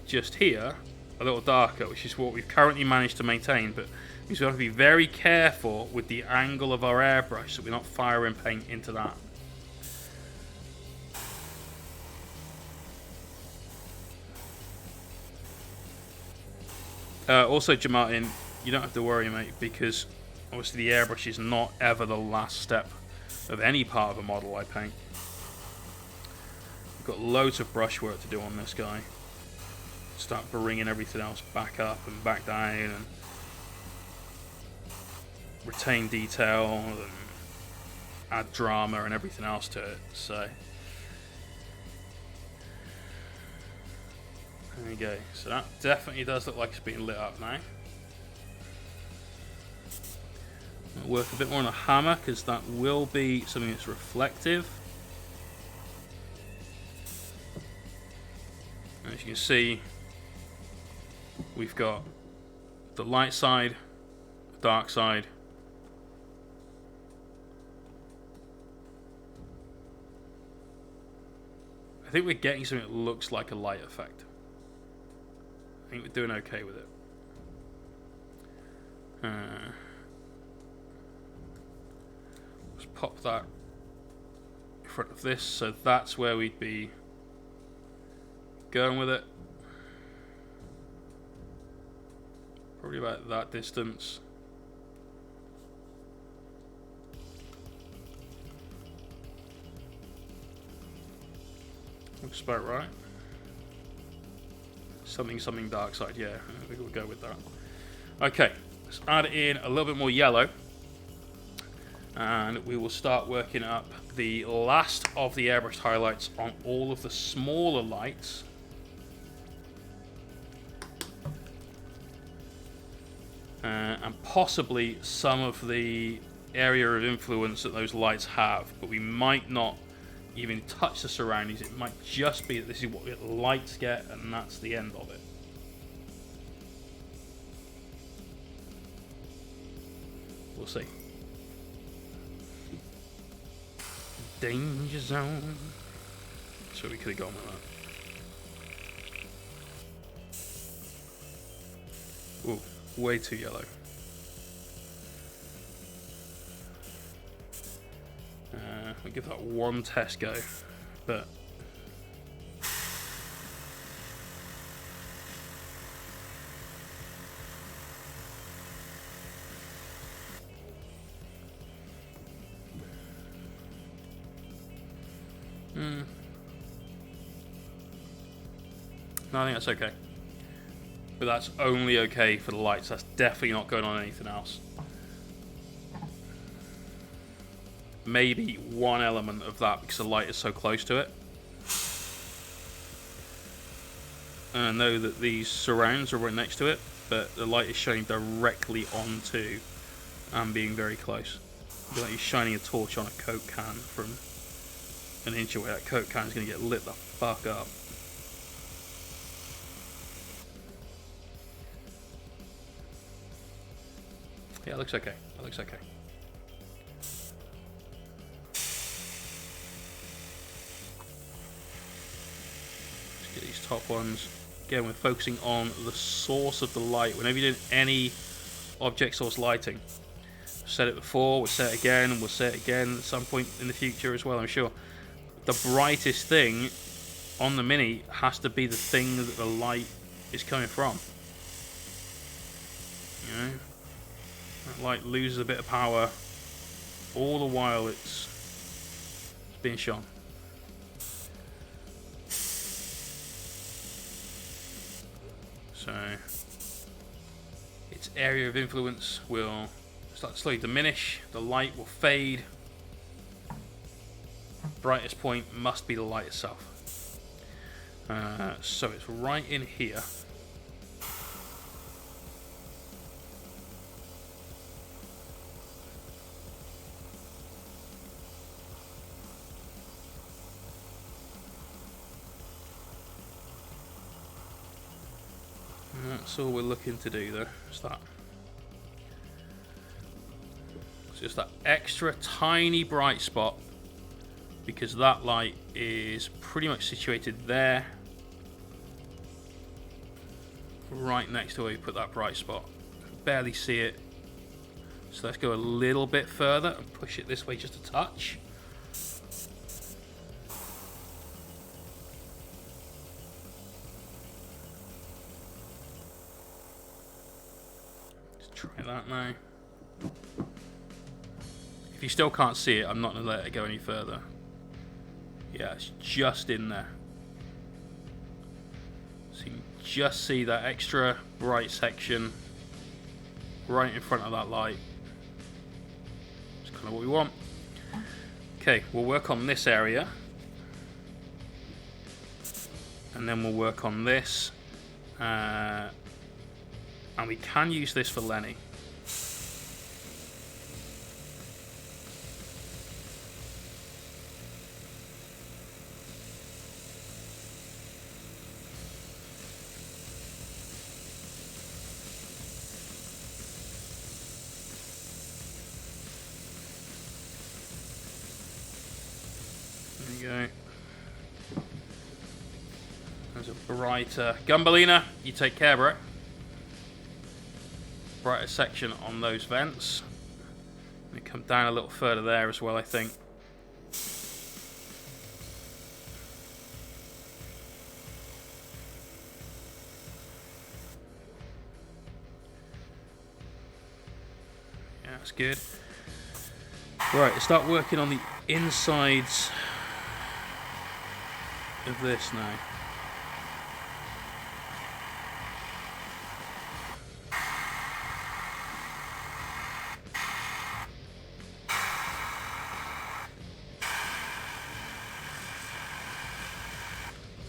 just here a little darker, which is what we've currently managed to maintain, but we've got to be very careful with the angle of our airbrush so we're not firing paint into that. Also, Jamartin, you don't have to worry, mate, because obviously the airbrush is not ever the last step of any part of a model I paint. We've got loads of brush work to do on this guy. Start bringing everything else back up and back down and retain detail and add drama and everything else to it. So there you go. So that definitely does look like it's being lit up now. I'll work a bit more on a hammer because that will be something that's reflective. As you can see, we've got the light side, dark side. I think we're getting something that looks like a light effect. I think we're doing okay with it. Let's pop that in front of this, so that's where we'd be going with it. Probably about that distance. Looks about right. Something dark side, yeah, I think we'll go with that. Okay, let's add in a little bit more yellow. And we will start working up the last of the airbrushed highlights on all of the smaller lights. And possibly some of the area of influence that those lights have, but we might not even touch the surroundings. It might just be that this is what the lights get and that's the end of it. We'll see. Danger zone. So we could have gone with that. Ooh, way too yellow. I'll give that one test go, but no, I think that's okay. But that's only okay for the lights. That's definitely not going on anything else. Maybe one element of that because the light is so close to it. And I know that these surrounds are right next to it, but the light is shining directly onto and being very close. It'd be like you're shining a torch on a Coke can from an inch away. That Coke can is going to get lit the fuck up. Yeah, it looks okay. It looks okay. These top ones. Again, we're focusing on the source of the light. Whenever you're doing any object source lighting, I've said it before, we'll say it again, and we'll say it again at some point in the future as well, I'm sure. The brightest thing on the Mini has to be the thing that the light is coming from. You know? That light loses a bit of power all the while it's being shone. So its area of influence will start to slowly diminish, the light will fade. Brightest point must be the light itself. So it's right in here. That's all we're looking to do, though. It's that. It's just that extra tiny bright spot, because that light is pretty much situated there. right next to where we put that bright spot. Barely see it. So let's go a little bit further and push it this way just a touch. Let's try that now. If you still can't see it, I'm not going to let it go any further. Yeah, it's just in there. So you can just see that extra bright section right in front of that light. That's kind of what we want. Okay, we'll work on this area. And then we'll work on this. And we can use this for Lenny. Go. There's a brighter Gumballina. You take care, bro. Brighter section on those vents. We come down a little further there as well, I think. Yeah, that's good. Right, let's start working on the insides of this now.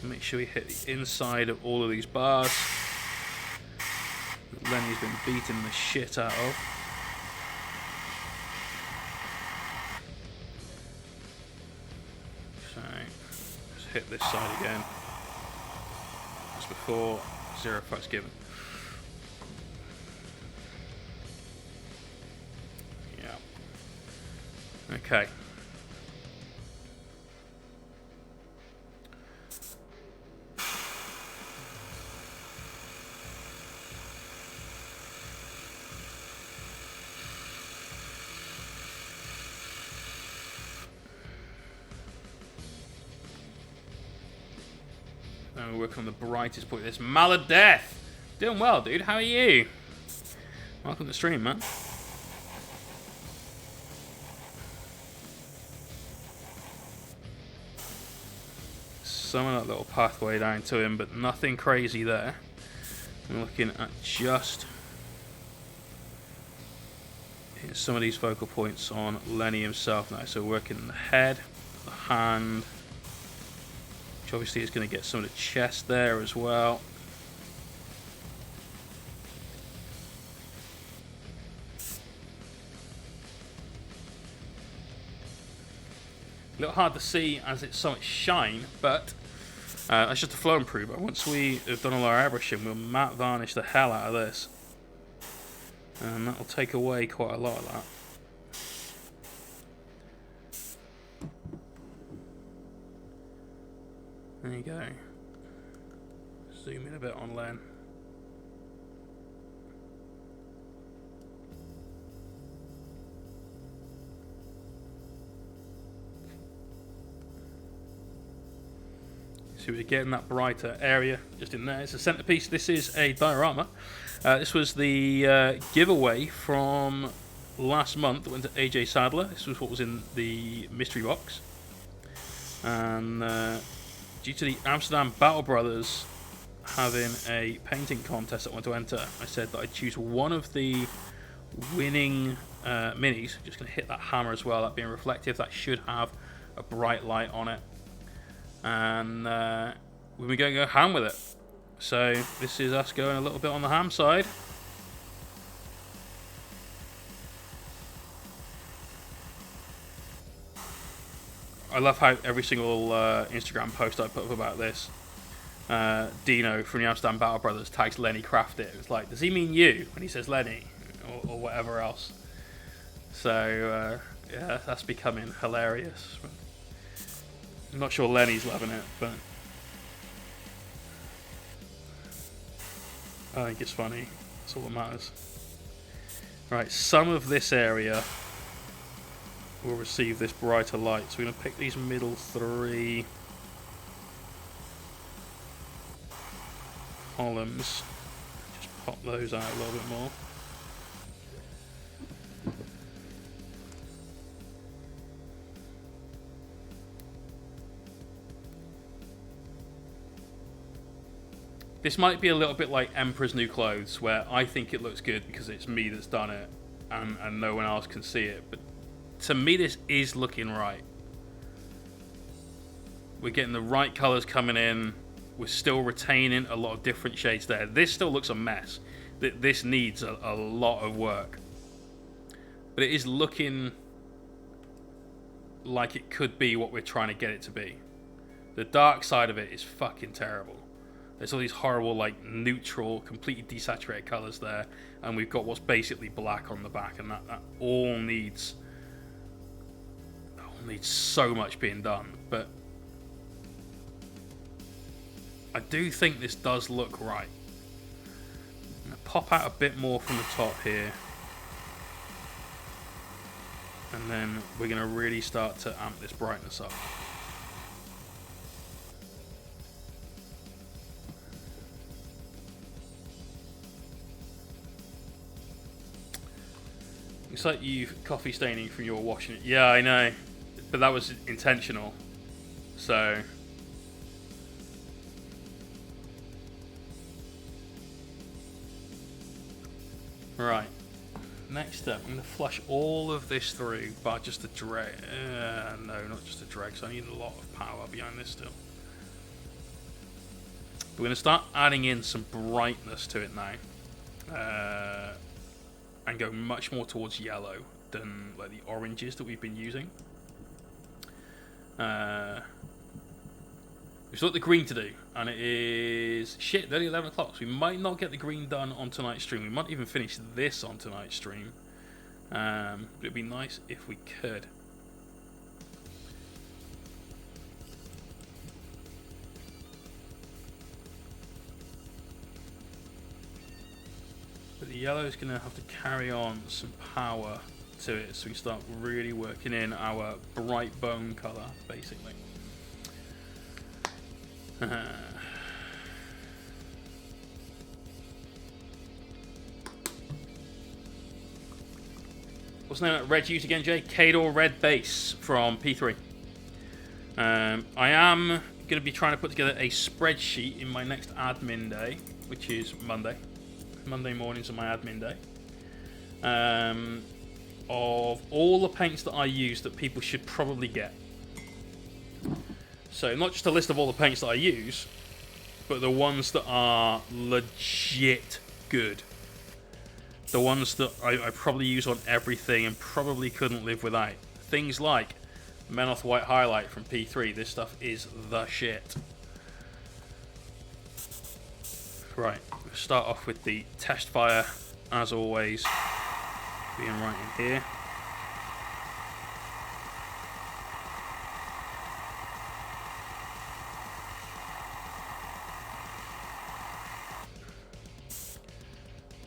Make sure we hit the inside of all of these bars that Lenny's been beating the shit out of. So let's hit this side again. As before, 0 fucks given. Yeah. Okay. Now we work on the brightest point. This Maladeth. Doing well, dude. How are you? Welcome to the stream, man. Some of that little pathway down to him, but nothing crazy there. We're looking at just some of these focal points on Lenny himself now. So working the head, the hand, which obviously is going to get some of the chest there as well. A little hard to see as it's so much shine, but that's just a flow improver. Once we have done all our airbrushing, we'll matte varnish the hell out of this. And that'll take away quite a lot of that. There you go. Zoom in a bit on Len. So we're getting that brighter area just in there. It's a centerpiece. This is a diorama. This was the giveaway from last month that went to AJ Sadler. This was what was in the mystery box. And due to the Amsterdam Battle Brothers having a painting contest that I want to enter, I said that I'd choose one of the winning minis. Just going to hit that hammer as well, that being reflective. That should have a bright light on it. And we're going to go ham with it. So this is us going a little bit on the ham side. I love how every single Instagram post I put up about this, Dino from the Amsterdam Battle Brothers tags Lenny Craft it. It's like, does he mean you when he says Lenny? Or whatever else. So yeah, that's becoming hilarious. I'm not sure Lenny's loving it, but I think it's funny. That's all that matters. Right, some of this area will receive this brighter light. So we're going to pick these middle 3 columns. Just pop those out a little bit more. This might be a little bit like Emperor's New Clothes, where I think it looks good because it's me that's done it and no one else can see it. But to me, this is looking right. We're getting the right colours coming in. We're still retaining a lot of different shades there. This still looks a mess. This needs a lot of work. But it is looking like it could be what we're trying to get it to be. The dark side of it is fucking terrible. There's all these horrible, like, neutral, completely desaturated colours there. And we've got what's basically black on the back. And that all needs so much being done. But I do think this does look right. I'm going to pop out a bit more from the top here. And then we're going to really start to amp this brightness up. Looks like you've coffee staining from your washing it. Yeah, I know. But that was intentional. So right. Next up, I'm going to flush all of this through, but just the drag. No, not just the drag, so I need a lot of power behind this still. We're going to start adding in some brightness to it now. And go much more towards yellow than like the oranges that we've been using. We've got the green to do, and it is nearly 11 o'clock. So we might not get the green done on tonight's stream. We might even finish this on tonight's stream. But it'd be nice if we could. But the yellow is going to have to carry on some power to it, so we start really working in our bright bone colour, basically. What's the name of that red use again, Jay? Cador Red Base from P3. I am going to be trying to put together a spreadsheet in my next admin day, which is Monday. Monday mornings are my admin day. Of all the paints that I use that people should probably get. So not just a list of all the paints that I use, but the ones that are legit good. The ones that I probably use on everything and probably couldn't live without. Things like Menoth White Highlight from P3. This stuff is the shit. Right, we'll start off with the test fire, as always, being right in here.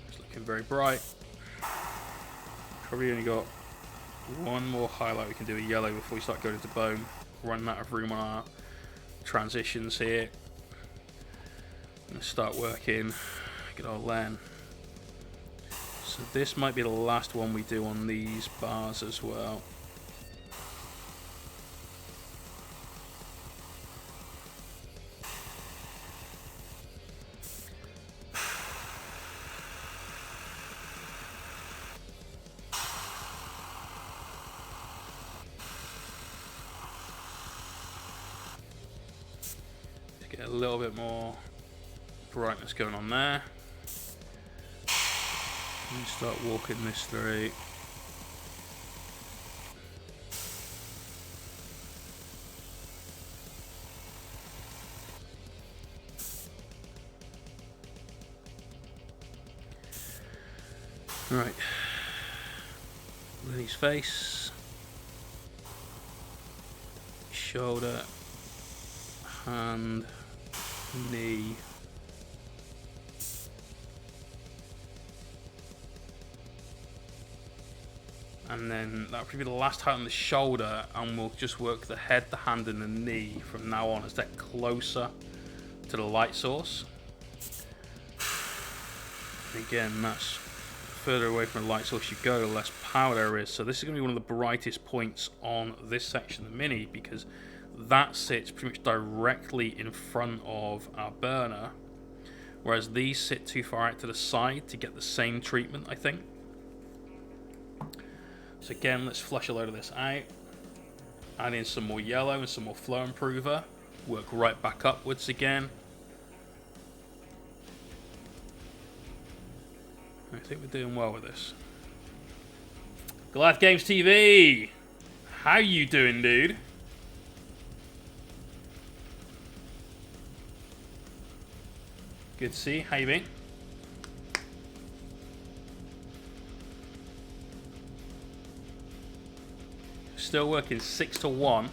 It's looking very bright. Probably only got one more highlight we can do, a yellow, before we start going to bone. Running out of room on our transitions here. Let's start working. Good old Len. So this might be the last one we do on these bars as well. Get a little bit more brightness going on there. And start walking this through. Right. Lenny's face. Shoulder. Hand. Knee. And then that'll probably be the last height on the shoulder, and we'll just work the head, the hand, and the knee from now on as they're closer to the light source. Again, that's further away from the light source you go, the less power there is. So this is going to be one of the brightest points on this section of the Mini, because that sits pretty much directly in front of our burner, whereas these sit too far out to the side to get the same treatment, I think. So again, let's flush a load of this out. Add in some more yellow and some more flow improver. Work right back upwards again. I think we're doing well with this. Goliath Games TV! How you doing, dude? Good to see you. How you been? Still working 6:1,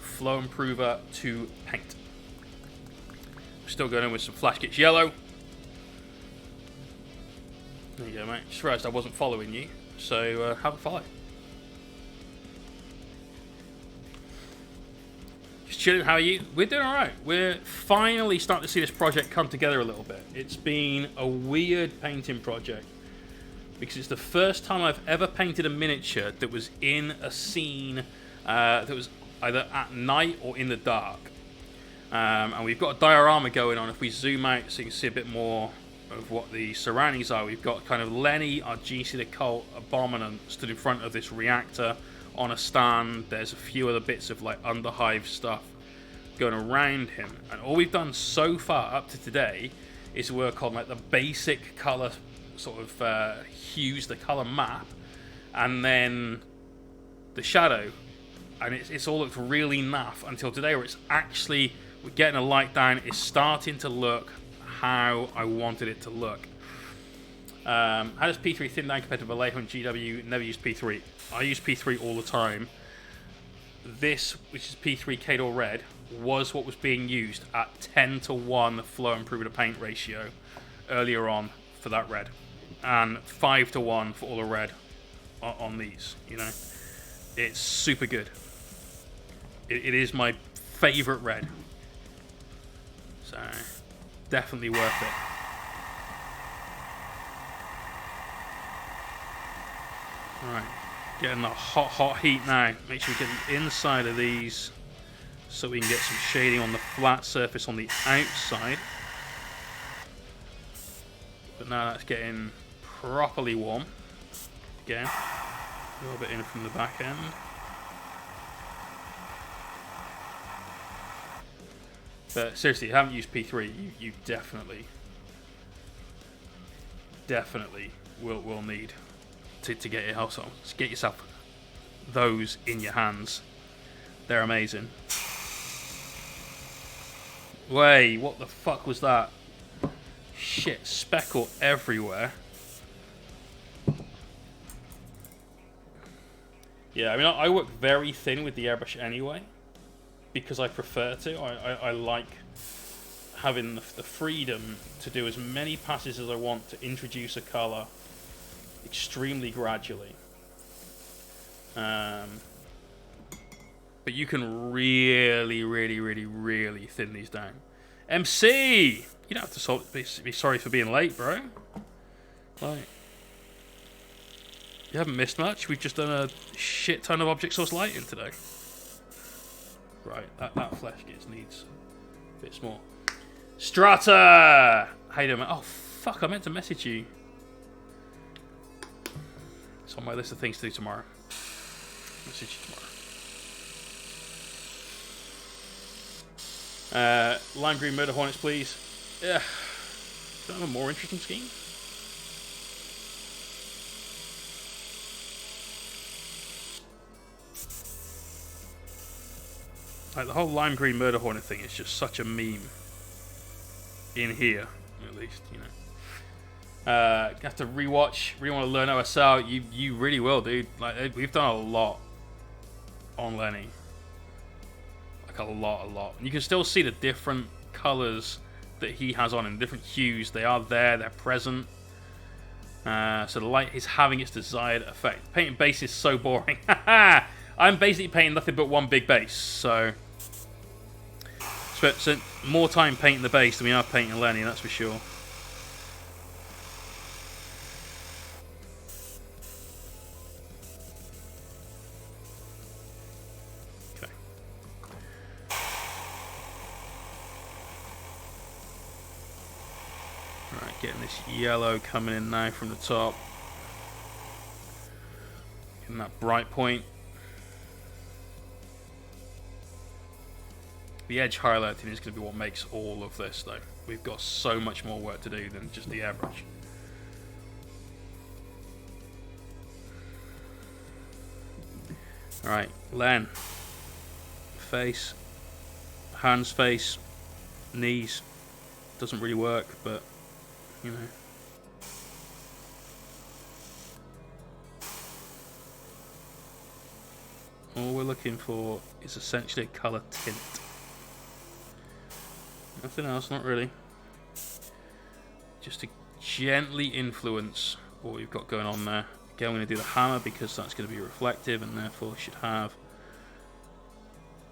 flow improver to paint. Still going in with some flash kits yellow. There you go, mate. Just realised I wasn't following you, so have a follow. Just chilling. How are you? We're doing all right. We're finally starting to see this project come together a little bit. It's been a weird painting project, because it's the first time I've ever painted a miniature that was in a scene that was either at night or in the dark. And we've got a diorama going on. If we zoom out so you can see a bit more of what the surroundings are, we've got kind of Lenny, our GC the Cult, Abominant, stood in front of this reactor on a stand. There's a few other bits of like underhive stuff going around him. And all we've done so far up to today is work on like the basic color sort of hues, the color map, and then the shadow, and it's all looked really naff until today, where it's actually, we're getting a light down, it's starting to look how I wanted it to look. How does P3 thin down compared to Vallejo and GW? Never used P3. I use P3 all the time. This, which is P3 Kador Red, was what was being used at 10:1 flow improver to paint ratio earlier on for that red, and 5:1 for all the red on these. You know, it's super good. It is my favorite red, so definitely worth it. All right, getting the hot heat now. Make sure we get the inside of these so we can get some shading on the flat surface on the outside. But now that's getting properly warm. Again, a little bit in from the back end. But seriously, if you haven't used P3, you definitely will need to get your house on. Just get yourself those in your hands. They're amazing. Wait, what the fuck was that? Shit, speckle everywhere. Yeah, I mean, I work very thin with the airbrush anyway, because I prefer to. I like having the freedom to do as many passes as I want to introduce a colour extremely gradually. But you can really thin these down. MC! You don't have to be sorry for being late, bro. Like, you haven't missed much. We've just done a shit ton of object source lighting today. Right, that flesh needs bits more. Strata! How you doing, man? Oh, fuck, I meant to message you. It's on my list of things to do tomorrow. Message you tomorrow. Lime green murder hornets, please. Yeah. Don't have a more interesting scheme? Like, the whole lime green murder hornet thing is just such a meme. In here, at least, you know. Have to rewatch. Really want to learn OSL. You really will, dude. Like, we've done a lot on Lenny. Like a lot. And you can still see the different colors that he has on in different hues. They are there. They're present. So the light is having its desired effect. Painting base is so boring. I'm basically painting nothing but one big base, so more time painting the base than we are painting Lenny, that's for sure. Okay. Right, getting this yellow coming in now from the top. Getting that bright point. The edge highlighting is going to be what makes all of this, though. We've got so much more work to do than just the airbrush. Alright, Len. Face. Hands, face. Knees. Doesn't really work, but, you know. All we're looking for is essentially a colour tint. Nothing else, not really. Just to gently influence what we've got going on there. Again, I'm going to do the hammer because that's going to be reflective and therefore should have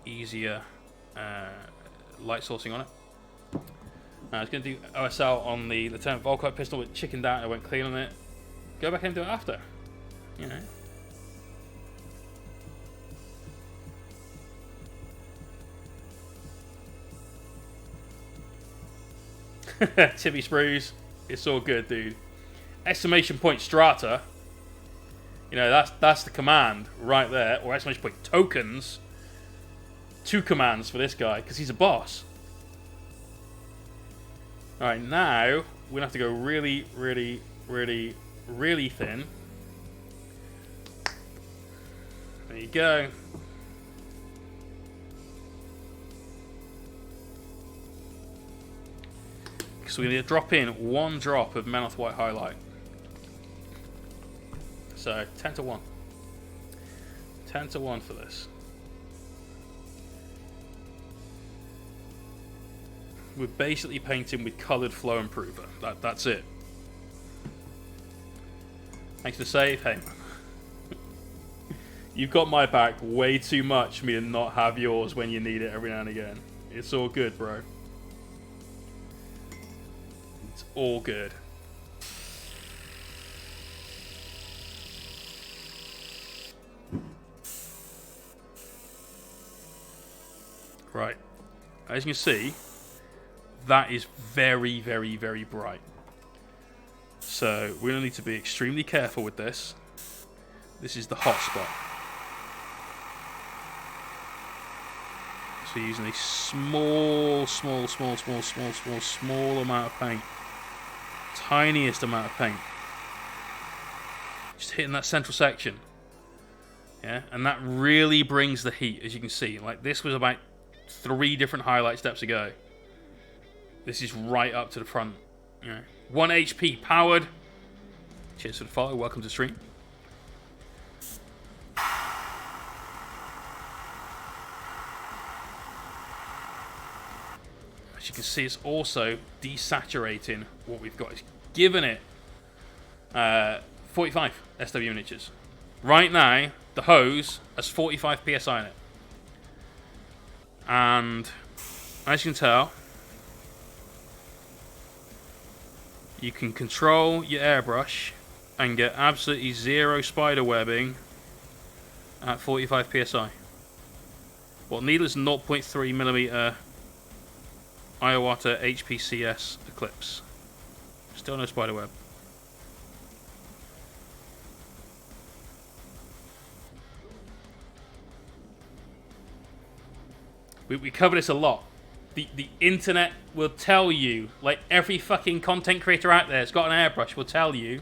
easier light sourcing on it. I was going to do OSL on the Lieutenant Volkite pistol, but chickened out and I went clean on it. Go back and do it after. You know. Tippy sprues, it's all good, dude. Exclamation point strata. You know, that's the command right there. Or exclamation point tokens. 2 commands for this guy, because he's a boss. Alright, now we're gonna have to go really, really, really, really thin. There you go. So we're going to drop in 1 drop of Menoth White highlight. So 10 to 1. 10 to 1 for this. We're basically painting with coloured flow improver. That's it. Thanks for the save. Hey, man. You've got my back way too much for me to not have yours when you need it every now and again. It's all good, bro. All good. Right. As you can see, that is very, very, very bright. So we're going to need to be extremely careful with this. This is the hot spot. So using a small amount of paint. Tiniest amount of paint. Just hitting that central section. Yeah, and that really brings the heat, as you can see. Like, this was about 3 different highlight steps ago. This is right up to the front. You know, 1 HP powered. Cheers for the follow. Welcome to stream. As you can see, it's also desaturating what we've got. It's giving it 45 SW inches. Right now, the hose has 45 PSI in it. And as you can tell, you can control your airbrush and get absolutely 0 spider webbing at 45 PSI. Well, needless 0.3mm Iowata HPCS Eclipse. Still no spiderweb. We cover this a lot. The internet will tell you, like every fucking content creator out there that's got an airbrush will tell you,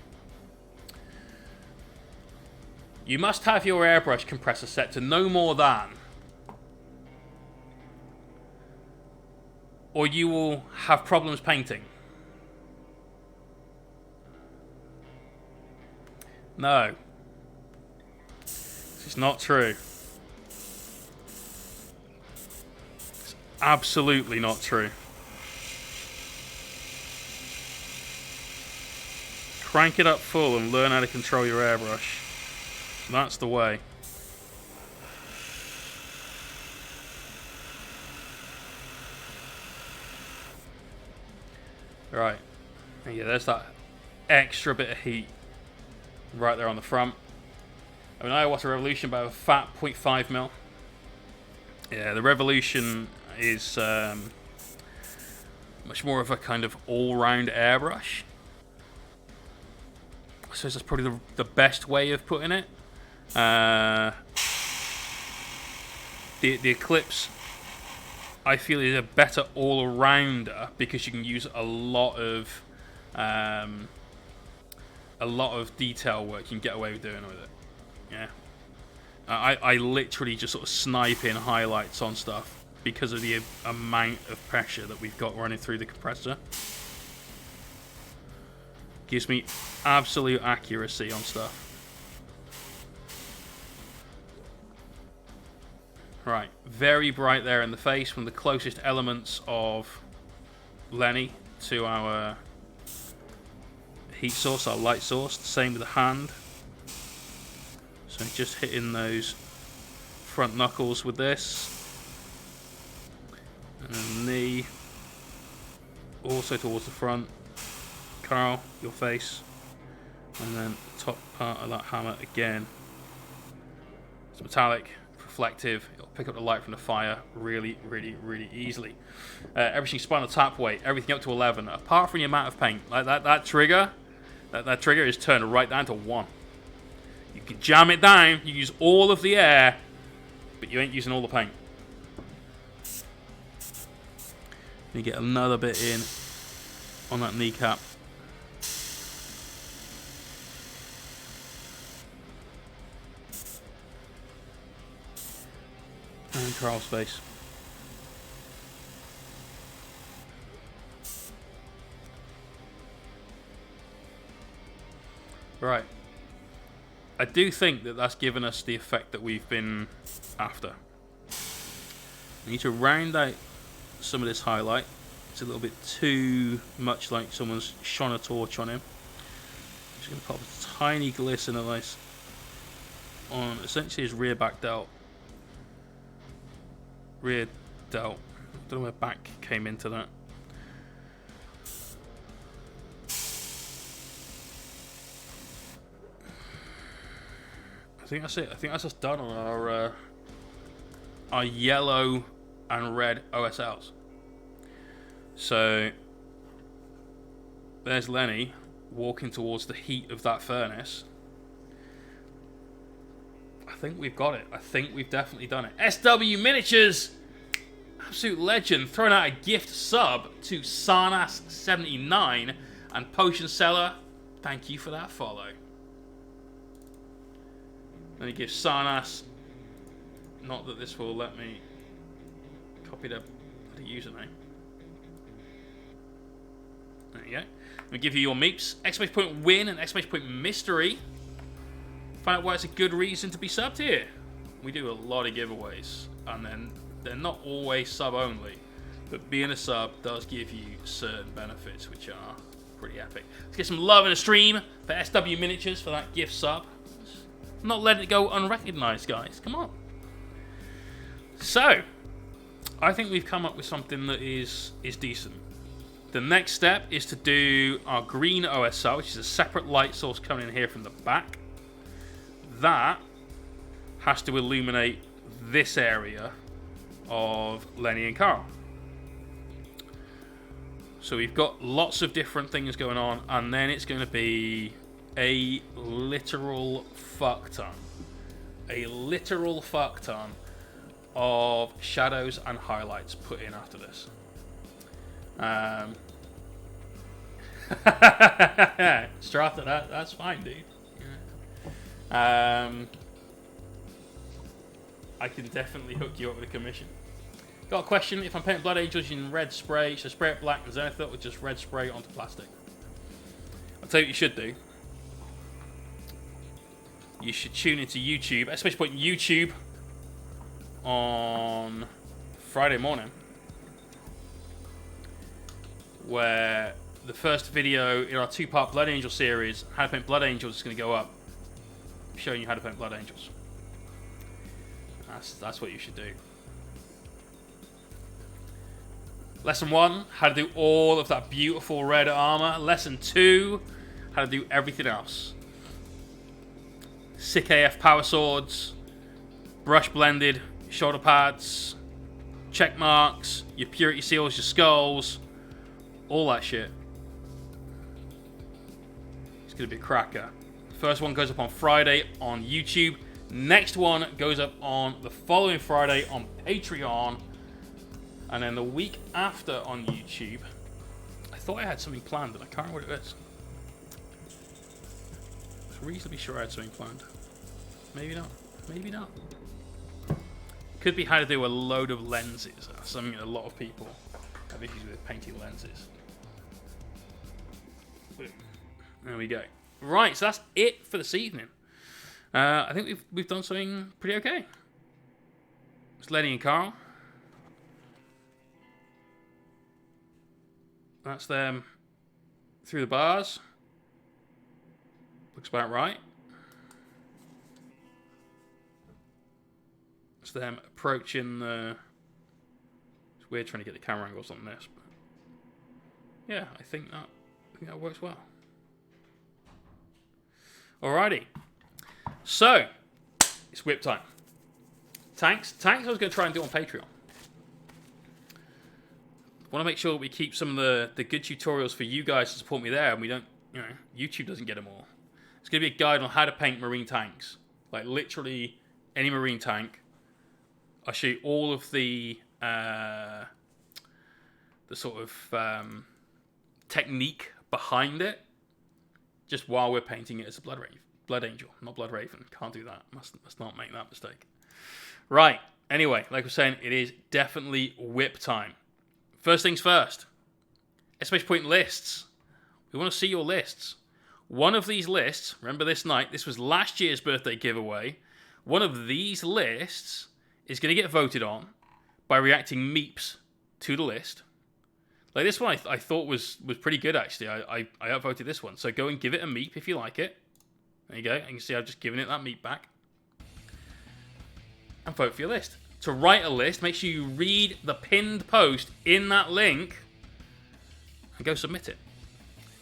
you must have your airbrush compressor set to no more than, or you will have problems painting. No. This is not true. It's absolutely not true. Crank it up full and learn how to control your airbrush. That's the way. Right. And yeah, there's that extra bit of heat right there on the front. I mean, I watched a Revolution by a fat 0.5 mil. Yeah, the Revolution is much more of a kind of all-round airbrush. I suppose that's probably the best way of putting it. The Eclipse, I feel, is a better all-rounder because you can use a lot of detail work you can get away with doing with it. Yeah, I literally just sort of snipe in highlights on stuff because of the amount of pressure that we've got running through the compressor. Gives me absolute accuracy on stuff. Right, very bright there in the face, one of the closest elements of Lenny to our heat source, our light source. Same with the hand. So just hitting those front knuckles with this. And then the knee. Also towards the front. Carl, your face. And then the top part of that hammer again. It's metallic, reflective. It'll pick up the light from the fire really, really, really easily. Everything's spun on tap weight. Everything up to 11. Apart from the amount of paint. Like that trigger. That trigger is turned right down to 1. You can jam it down, you use all of the air, but you ain't using all the paint. You get another bit in on that kneecap. And Carl's face. Right. I do think that that's given us the effect that we've been after. We need to round out some of this highlight. It's a little bit too much like someone's shone a torch on him. I'm just going to pop a tiny glisten of this on essentially his rear back delt. Rear delt. I don't know where back came into that. I think that's it. I think that's just done on our yellow and red OSLs. So there's Lenny walking towards the heat of that furnace. I think we've got it. I think we've definitely done it. SW Miniatures, absolute legend, throwing out a gift sub to Sarnas79 and Potion Seller. Thank you for that follow. Let me give Sarnas, not that this will let me copy the username. There you go. Let me give you your meeps. Exclamation point win and exclamation point mystery. Find out why it's a good reason to be subbed here. We do a lot of giveaways, and then they're not always sub only, but being a sub does give you certain benefits which are pretty epic. Let's get some love in the stream for SW Miniatures for that gift sub. I'm not letting it go unrecognized, guys. Come on. So, I think we've come up with something that is decent. The next step is to do our green OSR, which is a separate light source coming in here from the back. That has to illuminate this area of Lenny and Carl. So we've got lots of different things going on, and then it's going to be a literal fuck ton. A literal fuck ton of shadows and highlights put in after this. Strata, that's fine, dude. I can definitely hook you up with a commission. Got a question: if I'm painting Blood Angels using red spray, should I spray it black and zenith it, or just red spray onto plastic? I'll tell you what you should do. You should tune into YouTube, especially put YouTube on Friday morning, where the first video in our 2-part Blood Angel series, how to paint Blood Angels, is going to go up, showing you how to paint Blood Angels. That's what you should do. Lesson 1, how to do all of that beautiful red armor. Lesson 2, how to do everything else. Sick AF power swords, brush blended shoulder pads, check marks, your purity seals, your skulls, all that shit. It's going to be a cracker. First one goes up on Friday on YouTube. Next one goes up on the following Friday on Patreon. And then the week after on YouTube. I thought I had something planned, but I can't remember what it is. I'm reasonably sure I had something planned. Maybe not. Maybe not. Could be how to do a load of lenses. That's something that a lot of people have issues with, painting lenses. There we go. Right, so that's it for this evening. I think we've done something pretty okay. It's Lenny and Carl. That's them through the bars. Looks about right. It's them approaching the... It's weird trying to get the camera angles on this, but yeah, I think that works well. Alrighty. So, it's whip time. Tanks I was going to try and do on Patreon. Want to make sure that we keep some of the good tutorials for you guys to support me there, and we don't, YouTube doesn't get them all. It's going to be a guide on how to paint marine tanks. Like, literally any marine tank. I'll show you all of the sort of technique behind it, just while we're painting it as a Blood Angel, not Blood Raven. Can't do that. Must not make that mistake. Right. Anyway, like I was saying, it is definitely whip time. First things first. Exclamation point lists. We want to see your lists. One of these lists, remember this night, this was last year's birthday giveaway. One of these lists is going to get voted on by reacting meeps to the list. Like this one I thought was pretty good actually. I upvoted this one. So go and give it a meep if you like it. There you go. You can see I've just given it that meep back. And vote for your list. To write a list, make sure you read the pinned post in that link and go submit it.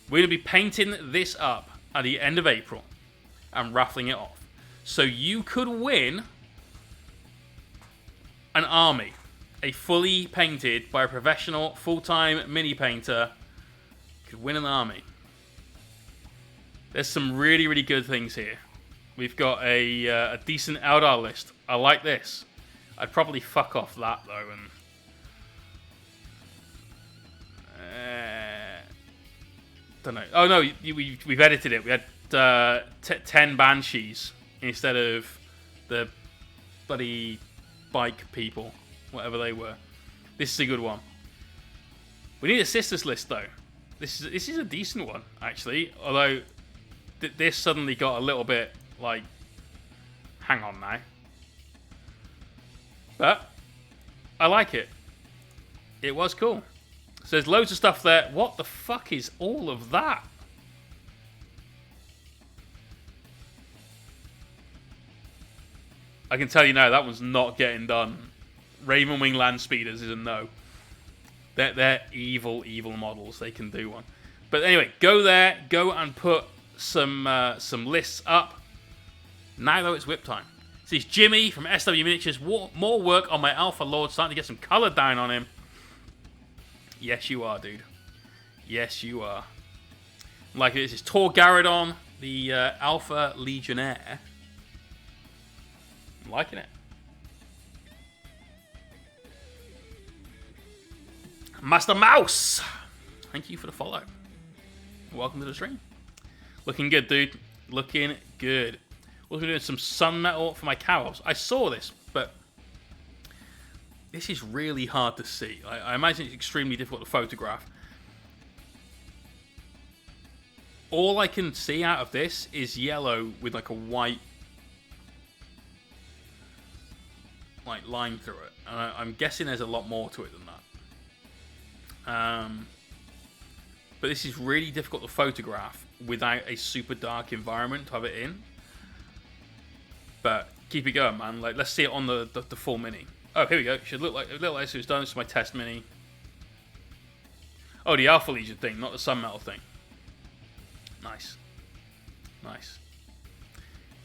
We're going to be painting this up at the end of April and raffling it off. So you could win an army. A fully painted by a professional full-time mini painter. Could win an army. There's some really, really good things here. We've got a decent Eldar list. I like this. I'd probably fuck off that though and don't know. Oh no, we've edited it. We had 10 banshees instead of the bloody bike people, whatever they were. This is a good one. We need a sisters list though. This is a decent one actually. Although this suddenly got a little bit like, hang on now. But I like it. It was cool. So there's loads of stuff there. What the fuck is all of that? I can tell you now, that one's not getting done. Ravenwing Land Speeders is a no. They're evil, evil models. They can do one. But anyway, go there. Go and put some lists up. Now, though, it's whip time. This is Jimmy from SW Miniatures. More work on my Alpha Lord. Starting to get some colour down on him. Yes, you are, dude. Yes, you are. Like this is Tor Garadon, the Alpha Legionnaire. I'm liking it. Master Mouse. Thank you for the follow. Welcome to the stream. Looking good, dude. Looking good. Also doing some sun metal for my cows. I saw this, but this is really hard to see. I imagine it's extremely difficult to photograph. All I can see out of this is yellow with like a white line through it. And I'm guessing there's a lot more to it than that. but this is really difficult to photograph without a super dark environment to have it in. But keep it going, man. Like, let's see it on the full mini. Oh, here we go. It should look like this was done. This is my test mini. Oh, the Alpha Legion thing, not the Sunmetal thing. Nice. Nice.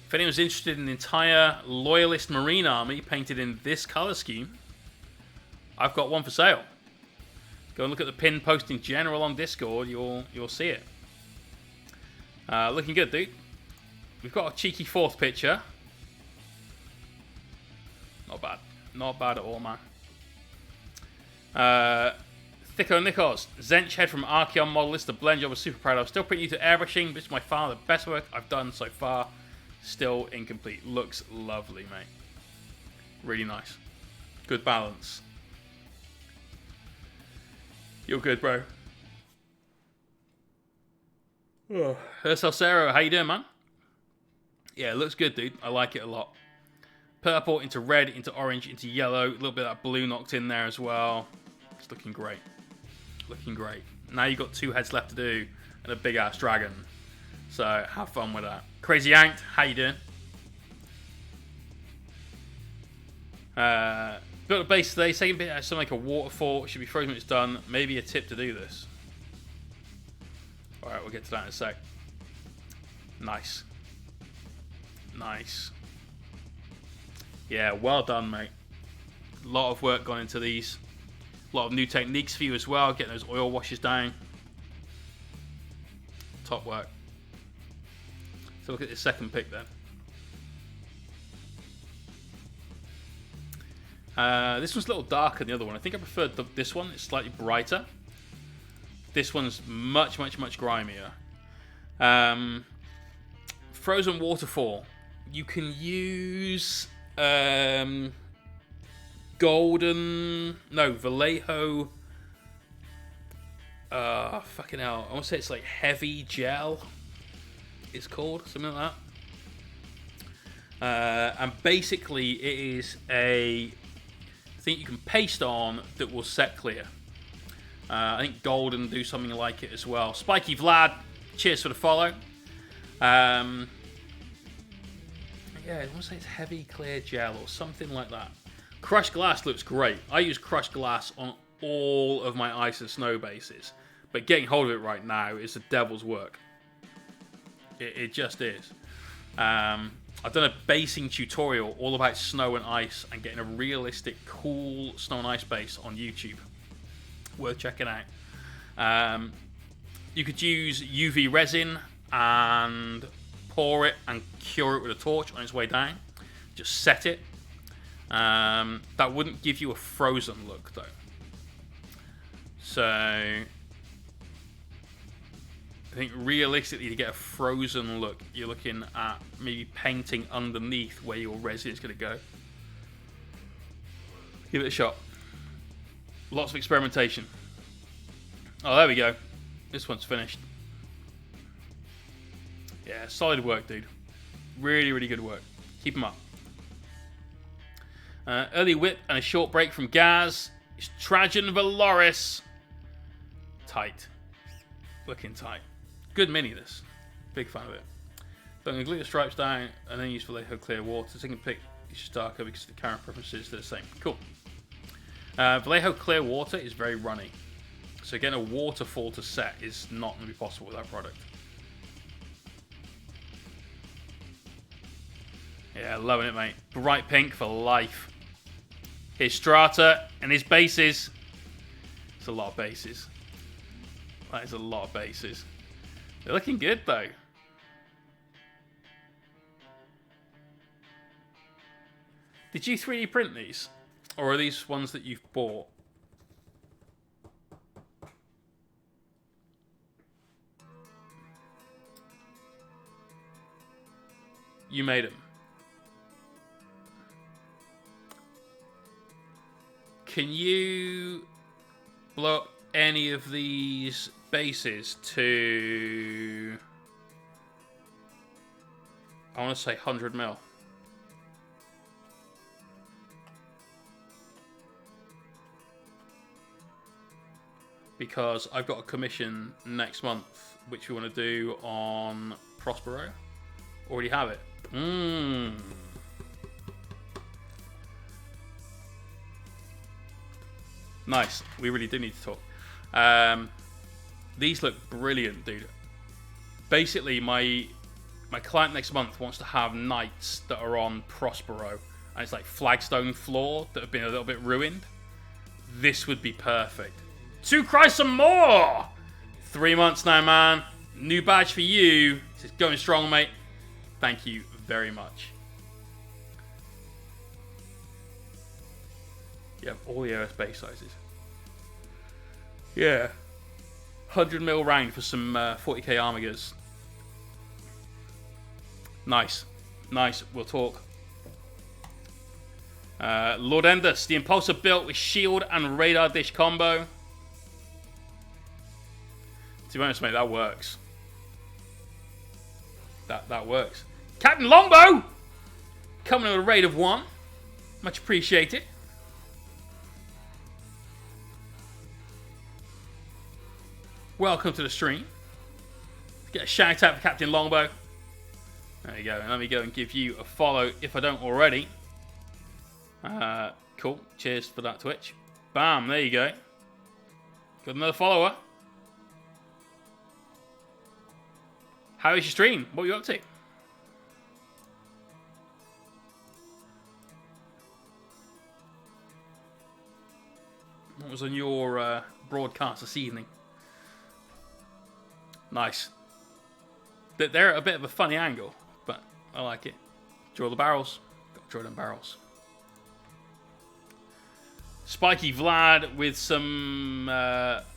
If anyone's interested in the entire Loyalist Marine Army painted in this color scheme, I've got one for sale. Go and look at the pin post in general on Discord. You'll see it. Looking good, dude. We've got a cheeky fourth picture. Not bad. Not bad at all, man. Thicko Nikos. Zench head from Archeon Modelist. The blend job was super proud of. Still pretty new to airbrushing. This is my far the best work I've done so far. Still incomplete. Looks lovely, mate. Really nice. Good balance. You're good, bro. Oh. Salcero, how you doing, man? Yeah, it looks good, dude. I like it a lot. Purple into red, into orange, into yellow. A little bit of that blue knocked in there as well. It's looking great. Looking great. Now you've got 2 heads left to do and a big-ass dragon. So, have fun with that. Crazy Yanked, how you doing? Built a base today. Second bit has something like a waterfall. It should be frozen when it's done. Maybe a tip to do this. Alright, we'll get to that in a sec. Nice. Nice. Yeah, well done, mate. A lot of work gone into these. A lot of new techniques for you as well. Getting those oil washes down. Top work. So look at this second pick then. This one's a little darker than the other one. I think I preferred this one. It's slightly brighter. This one's much, much, much grimier. Frozen Waterfall. You can use Vallejo. Fucking hell. I want to say it's like Heavy Gel. It's called something like that. And basically, it is a thing you can paste on that will set clear. I think Golden do something like it as well. Spiky Vlad, cheers for the follow. Yeah, I want to say it's Heavy Clear Gel or something like that. Crushed Glass looks great. I use Crushed Glass on all of my ice and snow bases. But getting hold of it right now is the devil's work. It just is. I've done a basing tutorial all about snow and ice and getting a realistic, cool snow and ice base on YouTube. Worth checking out. You could use UV resin and pour it and cure it with a torch on its way down. Just set it. That wouldn't give you a frozen look though. So I think realistically to get a frozen look, you're looking at maybe painting underneath where your resin is going to go. Give it a shot. Lots of experimentation. Oh, there we go. This one's finished. Yeah, solid work, dude. Really, really good work. Keep them up. Early whip and a short break from Gaz. It's Trajan Valoris. Tight. Looking tight. Good mini, this. Big fan of it. So I'm going to glue the stripes down and then use Vallejo Clear Water. Second pick is just darker because the camera preferences are the same. Cool. Vallejo Clear Water is very runny. So getting a waterfall to set is not going to be possible with that product. Yeah, loving it, mate. Bright pink for life. Here's Strata and his bases. It's a lot of bases. That is a lot of bases. They're looking good, though. Did you 3D print these? Or are these ones that you've bought? You made them. Can you blow up any of these bases to, I want to say 100 mil? because I've got a commission next month, which we want to do on Prospero. Already have it. Nice. We really do need to talk. These look brilliant, dude. Basically, my client next month wants to have knights that are on Prospero, and it's like flagstone floor that have been a little bit ruined. This would be perfect. To cry some more! 3 months now, man. New badge for you. This is going strong, mate. Thank you very much. You have all the OS base sizes. Yeah. 100 mil round for some 40k armigers. Nice. Nice. We'll talk. Lord Endus, the Impulsor built with shield and radar dish combo. To be honest, mate, that works. That works. Captain Longbow! Coming with a raid of 1. Much appreciated. Welcome to the stream. Get a shout out for Captain Longbow. There you go. And let me go and give you a follow if I don't already. Cool. Cheers for that, Twitch. Bam. There you go. Got another follower. How is your stream? What are you up to? What was on your broadcast this evening? Nice. They're at a bit of a funny angle, but I like it. Draw the barrels. Got to draw them barrels. Spiky Vlad with some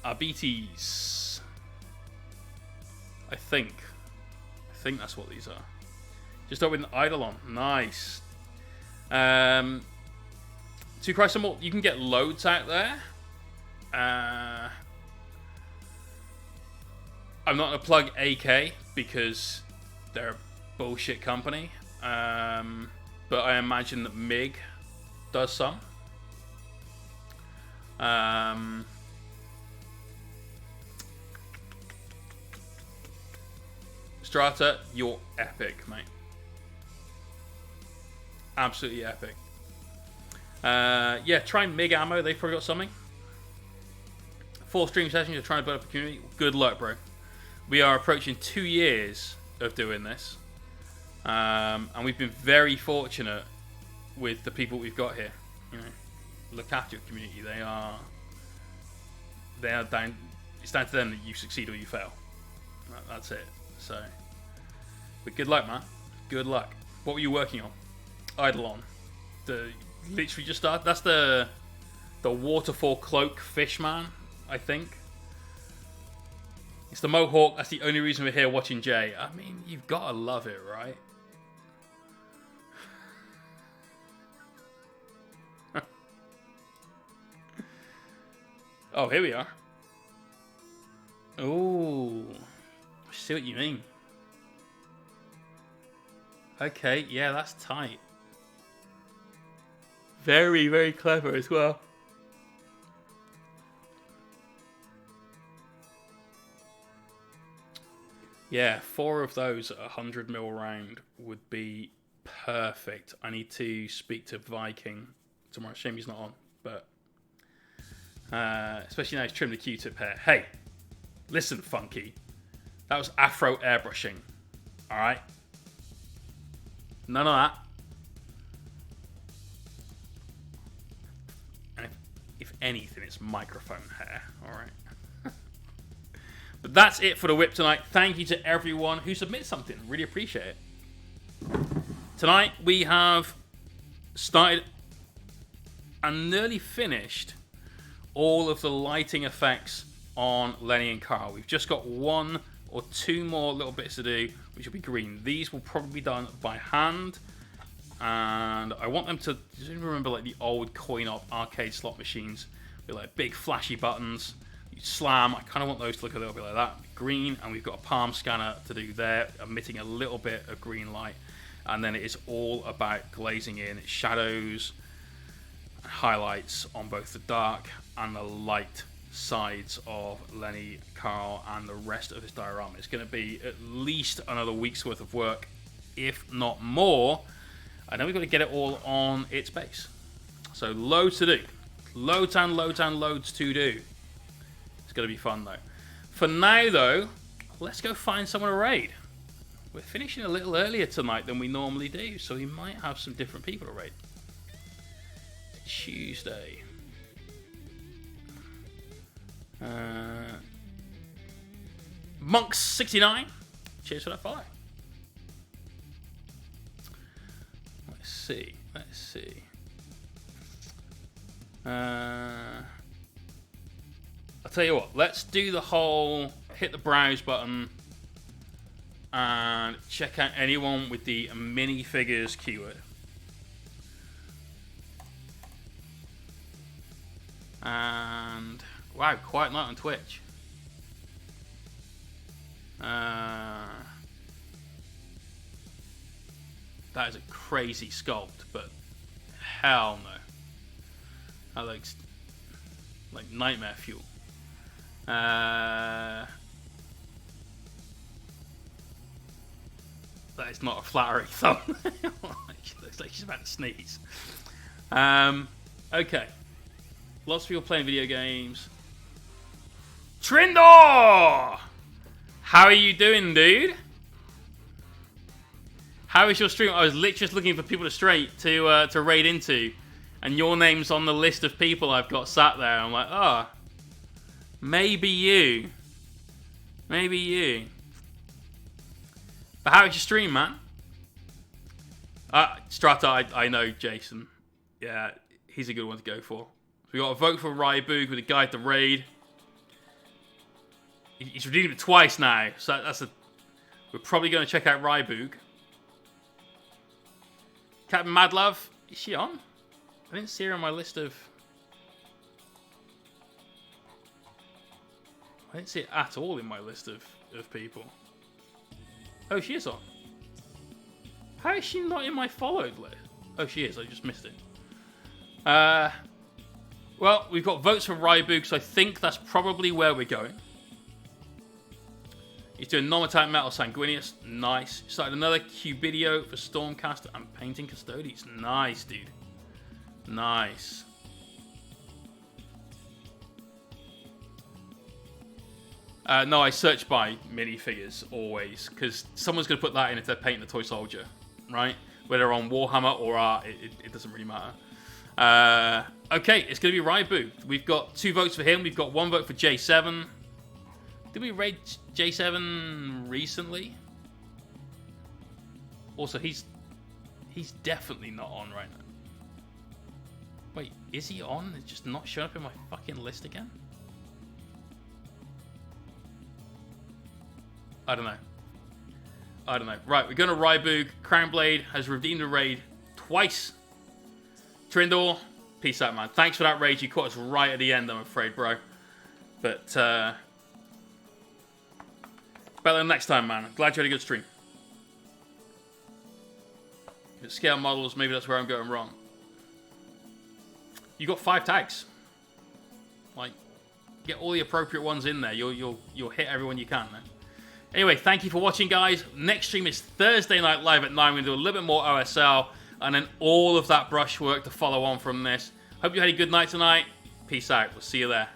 Arbites. I think that's what these are. Just up with an Eidolon. Nice. To cry some more, you can get loads out there. I'm not going to plug AK because they're a bullshit company. But I imagine that MiG does some. Strata, you're epic, mate. Absolutely epic. Yeah, try MiG ammo. They've probably got something. 4 stream sessions. You're trying to build up a community. Good luck, bro. We are approaching 2 years of doing this, and we've been very fortunate with the people we've got here. You know, look after your community. They are down. It's down to them that you succeed or you fail. That's it. So, but good luck, man. Good luck. What were you working on? Eidolon. Literally just started. That's the waterfall cloak fish man, I think. It's the Mohawk. That's the only reason we're here watching Jay. I mean, you've got to love it, right? Oh, here we are. Oh, I see what you mean. Okay, yeah, that's tight. Very, very clever as well. Yeah, 4 of those at 100 mil round would be perfect. I need to speak to Viking tomorrow. Shame he's not on, but especially now he's trimmed the Q-tip hair. Hey, listen, Funky. That was Afro airbrushing. All right? None of that. And if anything, it's microphone hair. All right? But that's it for the whip tonight. Thank you to everyone who submitted something. Really appreciate it. Tonight we have started and nearly finished all of the lighting effects on Lenny and Carl. We've just got 1 or 2 more little bits to do, which will be green. These will probably be done by hand. And I want them to remember like the old coin-op arcade slot machines with like big flashy buttons. You slam. I kind of want those to look a little bit like that. Green, and we've got a palm scanner to do there, emitting a little bit of green light. And then it is all about glazing in shadows and highlights on both the dark and the light sides of Lenny, Carl, and the rest of his diorama. It's going to be at least another week's worth of work, if not more. And then we've got to get it all on its base. So loads to do. Loads and loads and loads to do. It's going to be fun, though. For now, though, let's go find someone to raid. We're finishing a little earlier tonight than we normally do, so we might have some different people to raid. Tuesday. Monks69. Cheers for that follow. Let's see. I'll tell you what. Let's do the whole hit the browse button and check out anyone with the minifigures keyword. And wow, quiet night on Twitch. That is a crazy sculpt, but hell no. That looks like nightmare fuel. That is not a flattering thumb. She looks like she's about to sneeze. Okay. Lots of people playing video games. Trindor! How are you doing, dude? How is your stream? I was literally just looking for people to raid into, and your name's on the list of people I've got sat there. I'm like, oh, maybe you. Maybe you. But how is your stream, man? Strata, I know Jason. Yeah, he's a good one to go for. So we got a vote for Ryboog with a guide to raid. He's redeemed it twice now, so we're probably going to check out Ryboog. Captain Madlove, is she on? I didn't see her on my list of... I didn't see it at all in my list of people. Oh, she is on. How is she not in my followed list? Oh, she is. I just missed it. Well, we've got votes for Ryboog, so I think that's probably where we're going. He's doing non-attack metal sanguineous. Nice. Started another Cubidio for Stormcaster and painting Custodes. Nice, dude. Nice. No, I search by minifigures always, because someone's going to put that in if they're painting a toy soldier, right? Whether on Warhammer or art, it doesn't really matter. Okay, it's going to be Ryboog. We've got 2 votes for him. We've got 1 vote for J7. Did we raid J7 recently? Also, he's definitely not on right now. Wait, is he on? It's just not showing up in my fucking list again? I don't know. Right, we're going to Ryboog. Crownblade has redeemed the raid twice. Trindor, peace out, man. Thanks for that raid. You caught us right at the end, I'm afraid, bro. But, better than next time, man. Glad you had a good stream. Scale models, maybe that's where I'm going wrong. You got 5 tags. Like, get all the appropriate ones in there. You'll hit everyone you can, man. Anyway, thank you for watching, guys. Next stream is Thursday night live at 9. We're going to do a little bit more OSL, and then all of that brushwork to follow on from this. Hope you had a good night tonight. Peace out. We'll see you there.